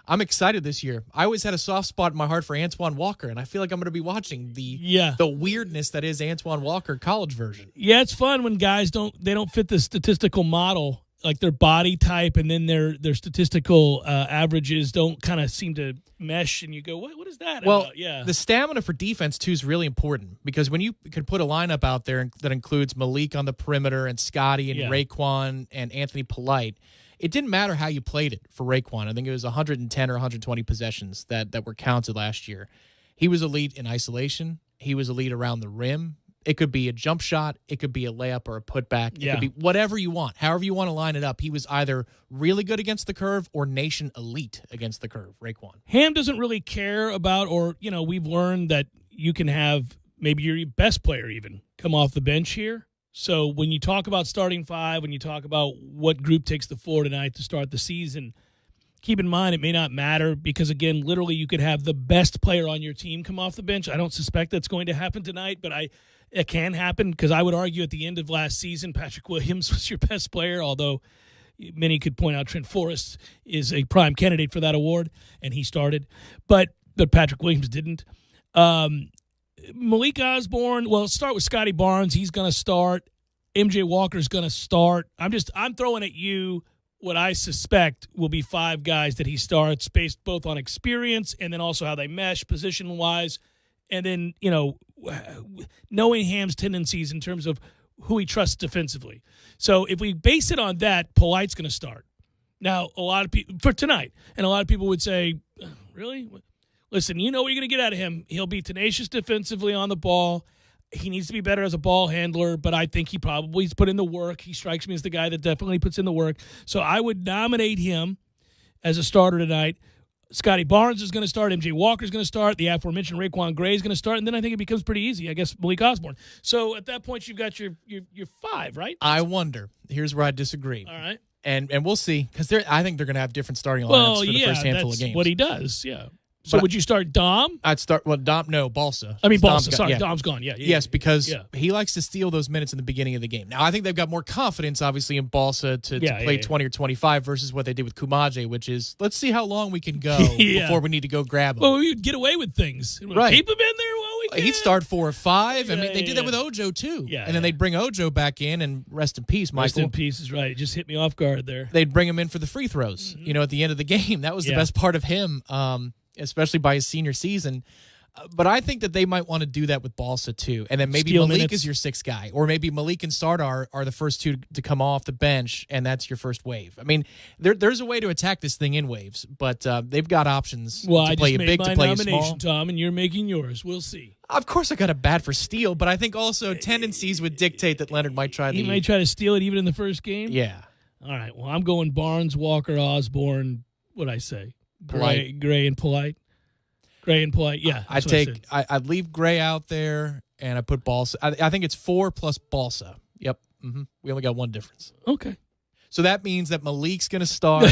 I'm excited this year. I always had a soft spot in my heart for Antoine Walker, and I feel like I'm going to be watching the weirdness that is Antoine Walker college version. Yeah, it's fun when guys don't fit the statistical model, like their body type, and then their statistical averages don't kind of seem to mesh, and you go, what is that about? Yeah. The stamina for defense, too, is really important, because when you can put a lineup out there that includes Malik on the perimeter and Scotty and Raekwon and Anthony Polite, it didn't matter how you played it for Raekwon. I think it was 110 or 120 possessions that were counted last year. He was elite in isolation. He was elite around the rim. It could be a jump shot. It could be a layup or a putback. It could be whatever you want. However you want to line it up. He was either really good against the curve or nation elite against the curve, Raekwon. Ham doesn't really care about, or, we've learned that you can have maybe your best player even come off the bench here. So when you talk about starting five, when you talk about what group takes the floor tonight to start the season, keep in mind it may not matter because, again, literally you could have the best player on your team come off the bench. I don't suspect that's going to happen tonight, but it can happen, because I would argue at the end of last season, Patrick Williams was your best player, although many could point out Trent Forrest is a prime candidate for that award, and he started. But Patrick Williams didn't. Malik Osborne, well, let's start with Scotty Barnes. He's going to start. MJ Walker's going to start. I'm throwing at you what I suspect will be five guys that he starts based both on experience and then also how they mesh position-wise. And then, knowing Ham's tendencies in terms of who he trusts defensively. So if we base it on that, Polite's going to start. Now, a lot of people, for tonight, and a lot of people would say, really? Listen, you know what you're going to get out of him. He'll be tenacious defensively on the ball. He needs to be better as a ball handler, but I think he's put in the work. He strikes me as the guy that definitely puts in the work. So I would nominate him as a starter tonight. Scotty Barnes is going to start. MJ Walker is going to start. The aforementioned Raekwon Gray is going to start. And then I think it becomes pretty easy, I guess, Malik Osborne. So at that point, you've got your five, right? I wonder. Here's where I disagree. All right. And we'll see, because I think they're going to have different starting lineups for the first handful of games. What he does, yeah. So would you start Dom? I'd start, Balsa. I mean, Balsa. Sorry, Dom's gone. Yeah. Yes, because he likes to steal those minutes in the beginning of the game. Now, I think they've got more confidence, obviously, in Balsa to play 20 or 25 versus what they did with Kumaje, which is, let's see how long we can go before we need to go grab him. Well, we'd get away with things. Right. Keep him in there while we can. He'd start 4 or 5. I mean, they did that with Ojo, too. Yeah, and then they'd bring Ojo back in, and rest in peace, Michael. Rest in peace is right. It just hit me off guard there. They'd bring him in for the free throws, at the end of the game. That was the best part of him. Especially by his senior season. But I think that they might want to do that with Balsa, too. And then maybe Malik is your sixth guy. Or maybe Malik and Sardar are the first two to come off the bench, and that's your first wave. I mean, there's a way to attack this thing in waves, but they've got options to play you big, to play you small. Tom, and you're making yours. We'll see. Of course I got a bad for steal, but I think also tendencies would dictate that Leonard might try He might try to steal it even in the first game? Yeah. All right. Well, I'm going Barnes, Walker, Osborne, what'd I say? Gray and Polite. Gray and Polite, yeah. I'd leave Gray out there, and I put Balsa. I think it's 4 plus Balsa. Yep. Mm-hmm. We only got one difference. Okay. So that means that Malik's going to start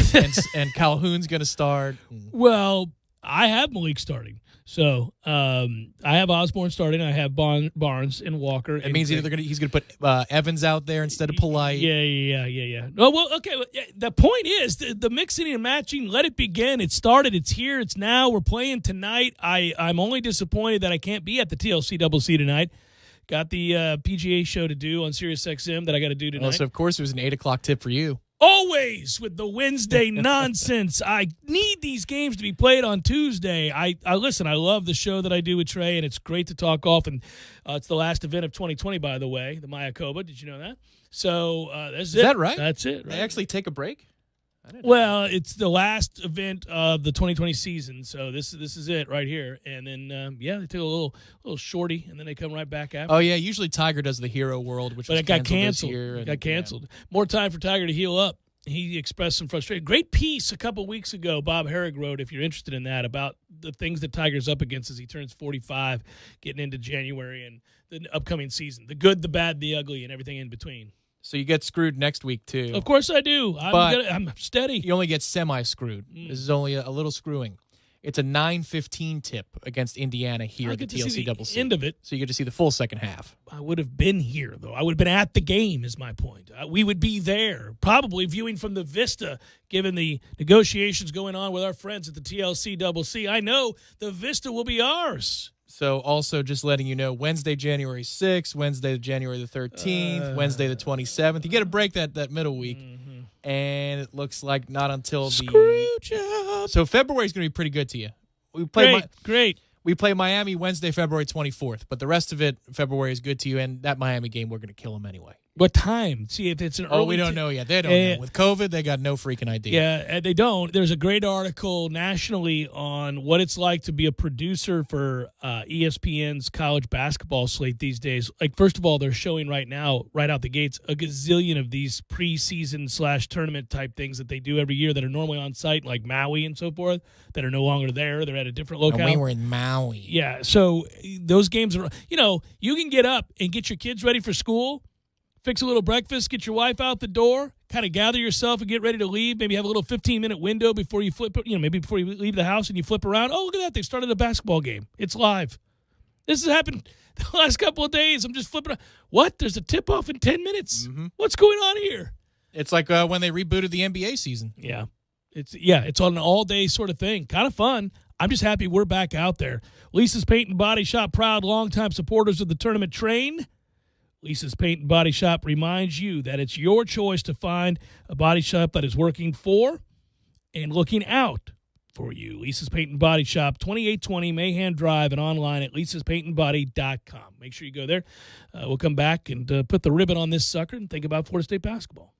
and Calhoun's going to start. Well, I have Malik starting. So I have Osborne starting. I have Barnes and Walker. It means he's going to put Evans out there instead of Polite. Yeah. Oh, well, okay. The point is the mixing and matching. Let it begin. It started. It's here. It's now. We're playing tonight. I'm only disappointed that I can't be at the TLC Double C tonight. Got the PGA show to do on SiriusXM that I got to do tonight. Also, of course, it was an 8:00 tip for you. Always with the Wednesday nonsense. I need these games to be played on Tuesday. I listen, I love the show that I do with Trey, and it's great to talk golf. And it's the last event of 2020, by the way, the Mayakoba. Did you know that? So that's it. Is that right? That's it. Right? They actually take a break? Well, it's the last event of the 2020 season, so this is it right here. And then they take a little shorty, and then they come right back after. Oh yeah, usually Tiger does the Hero World, which but was it got canceled. Year, it got canceled. More time for Tiger to heal up. He expressed some frustration. Great piece a couple weeks ago, Bob Herrig wrote, if you're interested in that, about the things that Tiger's up against as he turns 45, getting into January and the upcoming season. The good, the bad, the ugly, and everything in between. So you get screwed next week, too. Of course I do. I'm steady. You only get semi-screwed. This is only a little screwing. It's a 9:15 tip against Indiana here at the TLC Double C. End of it. So you get to see the full second half. I would have been here, though. I would have been at the game, is my point. We would be there, probably viewing from the Vista, given the negotiations going on with our friends at the TLC Double C. I know the Vista will be ours. So also just letting you know, Wednesday, January 6th, Wednesday, January the 13th, Wednesday the 27th. You get a break that middle week. And it looks like not until So February is going to be pretty good to you. We play Great. We play Miami Wednesday, February 24th. But the rest of it, February is good to you. And that Miami game, we're going to kill them anyway. What time? See, if it's an early... Oh, we don't know yet. They don't know. With COVID, they got no freaking idea. Yeah, they don't. There's a great article nationally on what it's like to be a producer for ESPN's college basketball slate these days. Like, first of all, they're showing right now, right out the gates, a gazillion of these preseason/tournament type things that they do every year that are normally on site, like Maui and so forth, that are no longer there. They're at a different locale. And we were in Maui. Yeah, so those games are... you can get up and get your kids ready for school, fix a little breakfast, get your wife out the door, kind of gather yourself and get ready to leave. Maybe have a little 15-minute window before you flip, maybe before you leave the house and you flip around. Oh, look at that. They started a basketball game. It's live. This has happened the last couple of days. I'm just flipping around. What? There's a tip-off in 10 minutes? Mm-hmm. What's going on here? It's like when they rebooted the NBA season. Yeah. It's on an all-day sort of thing. Kind of fun. I'm just happy we're back out there. Lisa's Paint and Body Shop, proud longtime supporters of the tournament train. Lisa's Paint and Body Shop reminds you that it's your choice to find a body shop that is working for and looking out for you. Lisa's Paint and Body Shop, 2820 Mahan Drive, and online at lisaspaintandbody.com. Make sure you go there. We'll come back and put the ribbon on this sucker and think about Florida State basketball.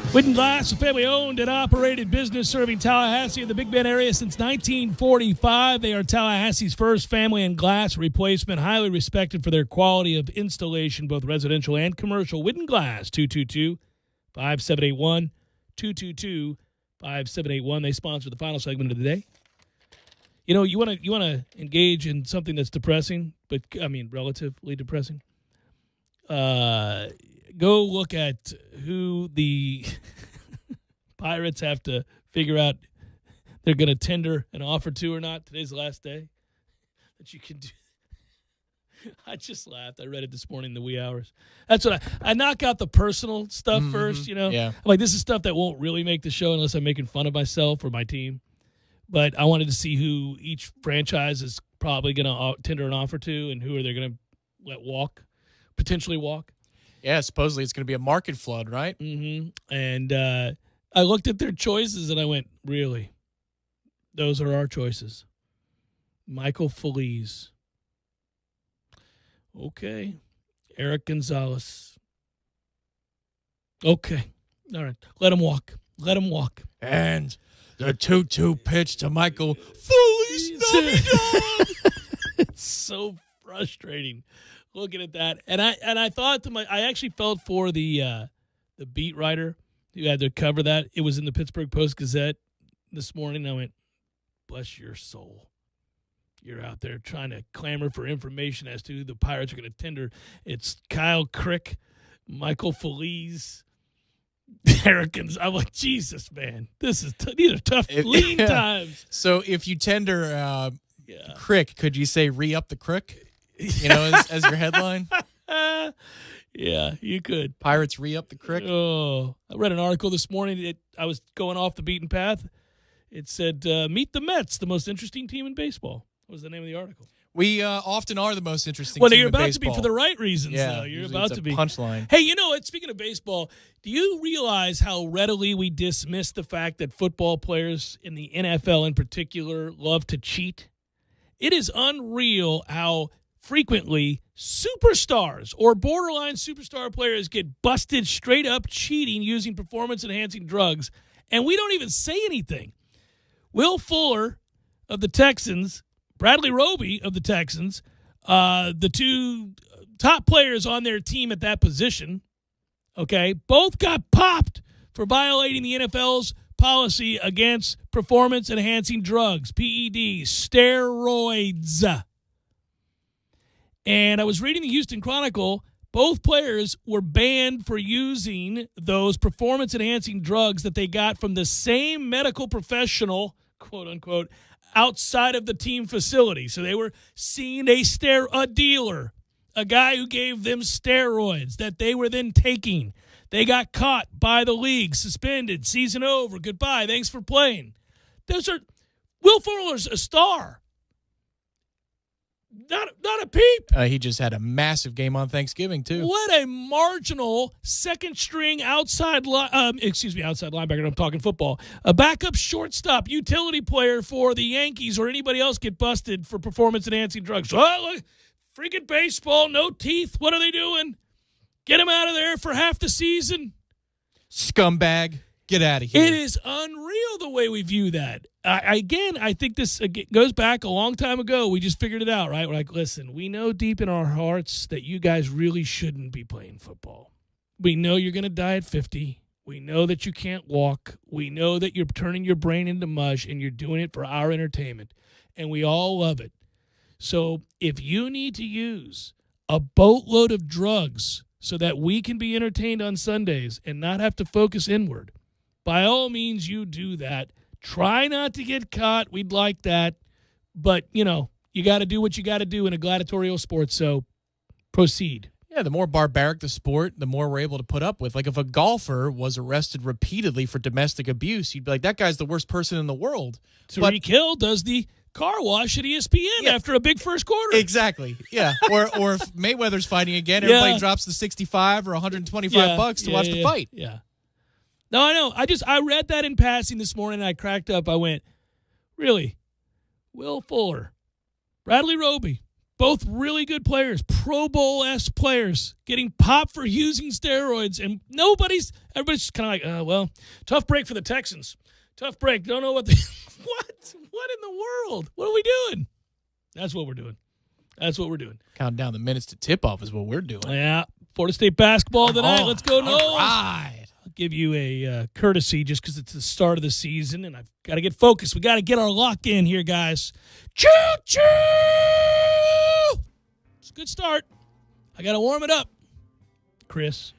Witten Glass, a family-owned and operated business serving Tallahassee and the Big Bend area since 1945. They are Tallahassee's first family and glass replacement, highly respected for their quality of installation, both residential and commercial. Witten Glass, 222-5781, 222-5781. They sponsor the final segment of the day. You know, you want to engage in something that's depressing, but relatively depressing. Go look at who the Pirates have to figure out they're going to tender an offer to or not. Today's the last day that you can do. I just laughed. I read it this morning in the wee hours. That's what I knock out the personal stuff first, you know. Yeah. I'm like, this is stuff that won't really make the show unless I'm making fun of myself or my team. But I wanted to see who each franchise is probably going to tender an offer to and who are they going to let potentially walk. Yeah, supposedly it's going to be a market flood, right? Mm-hmm. And I looked at their choices and I went, really? Those are our choices. Michael Feliz. Okay. Eric Gonzalez. Okay. All right. Let him walk. And the 2-2 pitch to Michael Feliz Navidad. It's so frustrating looking at that. And I thought I actually felt for the beat writer who had to cover that. It was in the Pittsburgh Post-Gazette this morning. I went, bless your soul. You're out there trying to clamor for information as to who the Pirates are going to tender. It's Kyle Crick, Michael Feliz, Americans. I'm like, Jesus, man, these are tough, lean times. So if you tender Crick, could you say re-up the Crick? You know, as your headline? Yeah, you could. Pirates re-up the Crick? Oh, I read an article this morning. I was going off the beaten path. It said, meet the Mets, the most interesting team in baseball. What was the name of the article? We often are the most interesting team in you're about baseball. to be for the right reasons, though. You're about to be. Punchline. Hey, you know what? Speaking of baseball, do you realize how readily we dismiss the fact that football players in the NFL in particular love to cheat? It is unreal how frequently superstars or borderline superstar players get busted straight up cheating using performance-enhancing drugs, and we don't even say anything. Will Fuller of the Texans, Bradley Roby of the Texans, the two top players on their team at that position, okay, both got popped for violating the NFL's policy against performance-enhancing drugs, PEDs, steroids. And I was reading the Houston Chronicle. Both players were banned for using those performance-enhancing drugs that they got from the same medical professional, quote-unquote, outside of the team facility. So they were seeing a dealer, a guy who gave them steroids that they were then taking. They got caught by the league, suspended, season over, goodbye, thanks for playing. Will Fuller's a star. Not a peep. He just had a massive game on Thanksgiving, too. What a marginal second-string outside linebacker. I'm talking football. A backup shortstop, utility player for the Yankees or anybody else get busted for performance-enhancing drugs. Oh, look, freaking baseball, no teeth. What are they doing? Get him out of there for half the season. Scumbag. Get out of here. It is unreal the way we view that. I think this goes back a long time ago. We just figured it out, right? We're like, listen, we know deep in our hearts that you guys really shouldn't be playing football. We know you're going to die at 50. We know that you can't walk. We know that you're turning your brain into mush, and you're doing it for our entertainment, and we all love it. So if you need to use a boatload of drugs so that we can be entertained on Sundays and not have to focus inward, by all means, you do that. Try not to get caught. We'd like that. But, you got to do what you got to do in a gladiatorial sport, so proceed. Yeah, the more barbaric the sport, the more we're able to put up with. Like if a golfer was arrested repeatedly for domestic abuse, you'd be like, that guy's the worst person in the world. Tariq Hill does the car wash at ESPN after a big first quarter. Exactly. Yeah. Or if Mayweather's fighting again, everybody drops the 65 or 125 bucks to watch the fight. Yeah. No, I know. I read that in passing this morning, and I cracked up. I went, really? Will Fuller, Bradley Roby, Both really good players, Pro Bowl-esque players, getting popped for using steroids, and everybody's just kind of like, well, tough break for the Texans. Tough break. Don't know what what in the world? What are we doing? That's what we're doing. Counting down the minutes to tip-off is what we're doing. Yeah. Florida State basketball tonight. Let's go, Noles. All right. I'll give you a courtesy just because it's the start of the season, and I've got to get focused. We got to get our lock in here, guys. Choo-choo! It's a good start. I got to warm it up. Chris.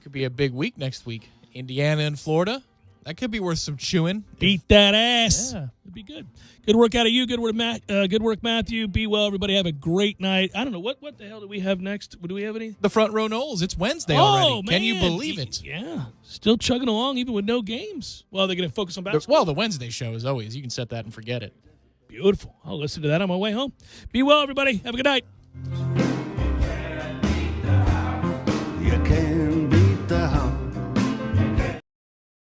Could be a big week next week. Indiana and Florida. That could be worth some chewing. Beat that ass. Yeah. It'd be good. Good work out of you. Good work, Matthew. Be well, everybody. Have a great night. I don't know. What the hell do we have next? Do we have any? The Front Row Knowles. It's Wednesday already. Can you believe it? Yeah. Still chugging along even with no games. Well, they're going to focus on basketball. Well, the Wednesday show, as always. You can set that and forget it. Beautiful. I'll listen to that on my way home. Be well, everybody. Have a good night.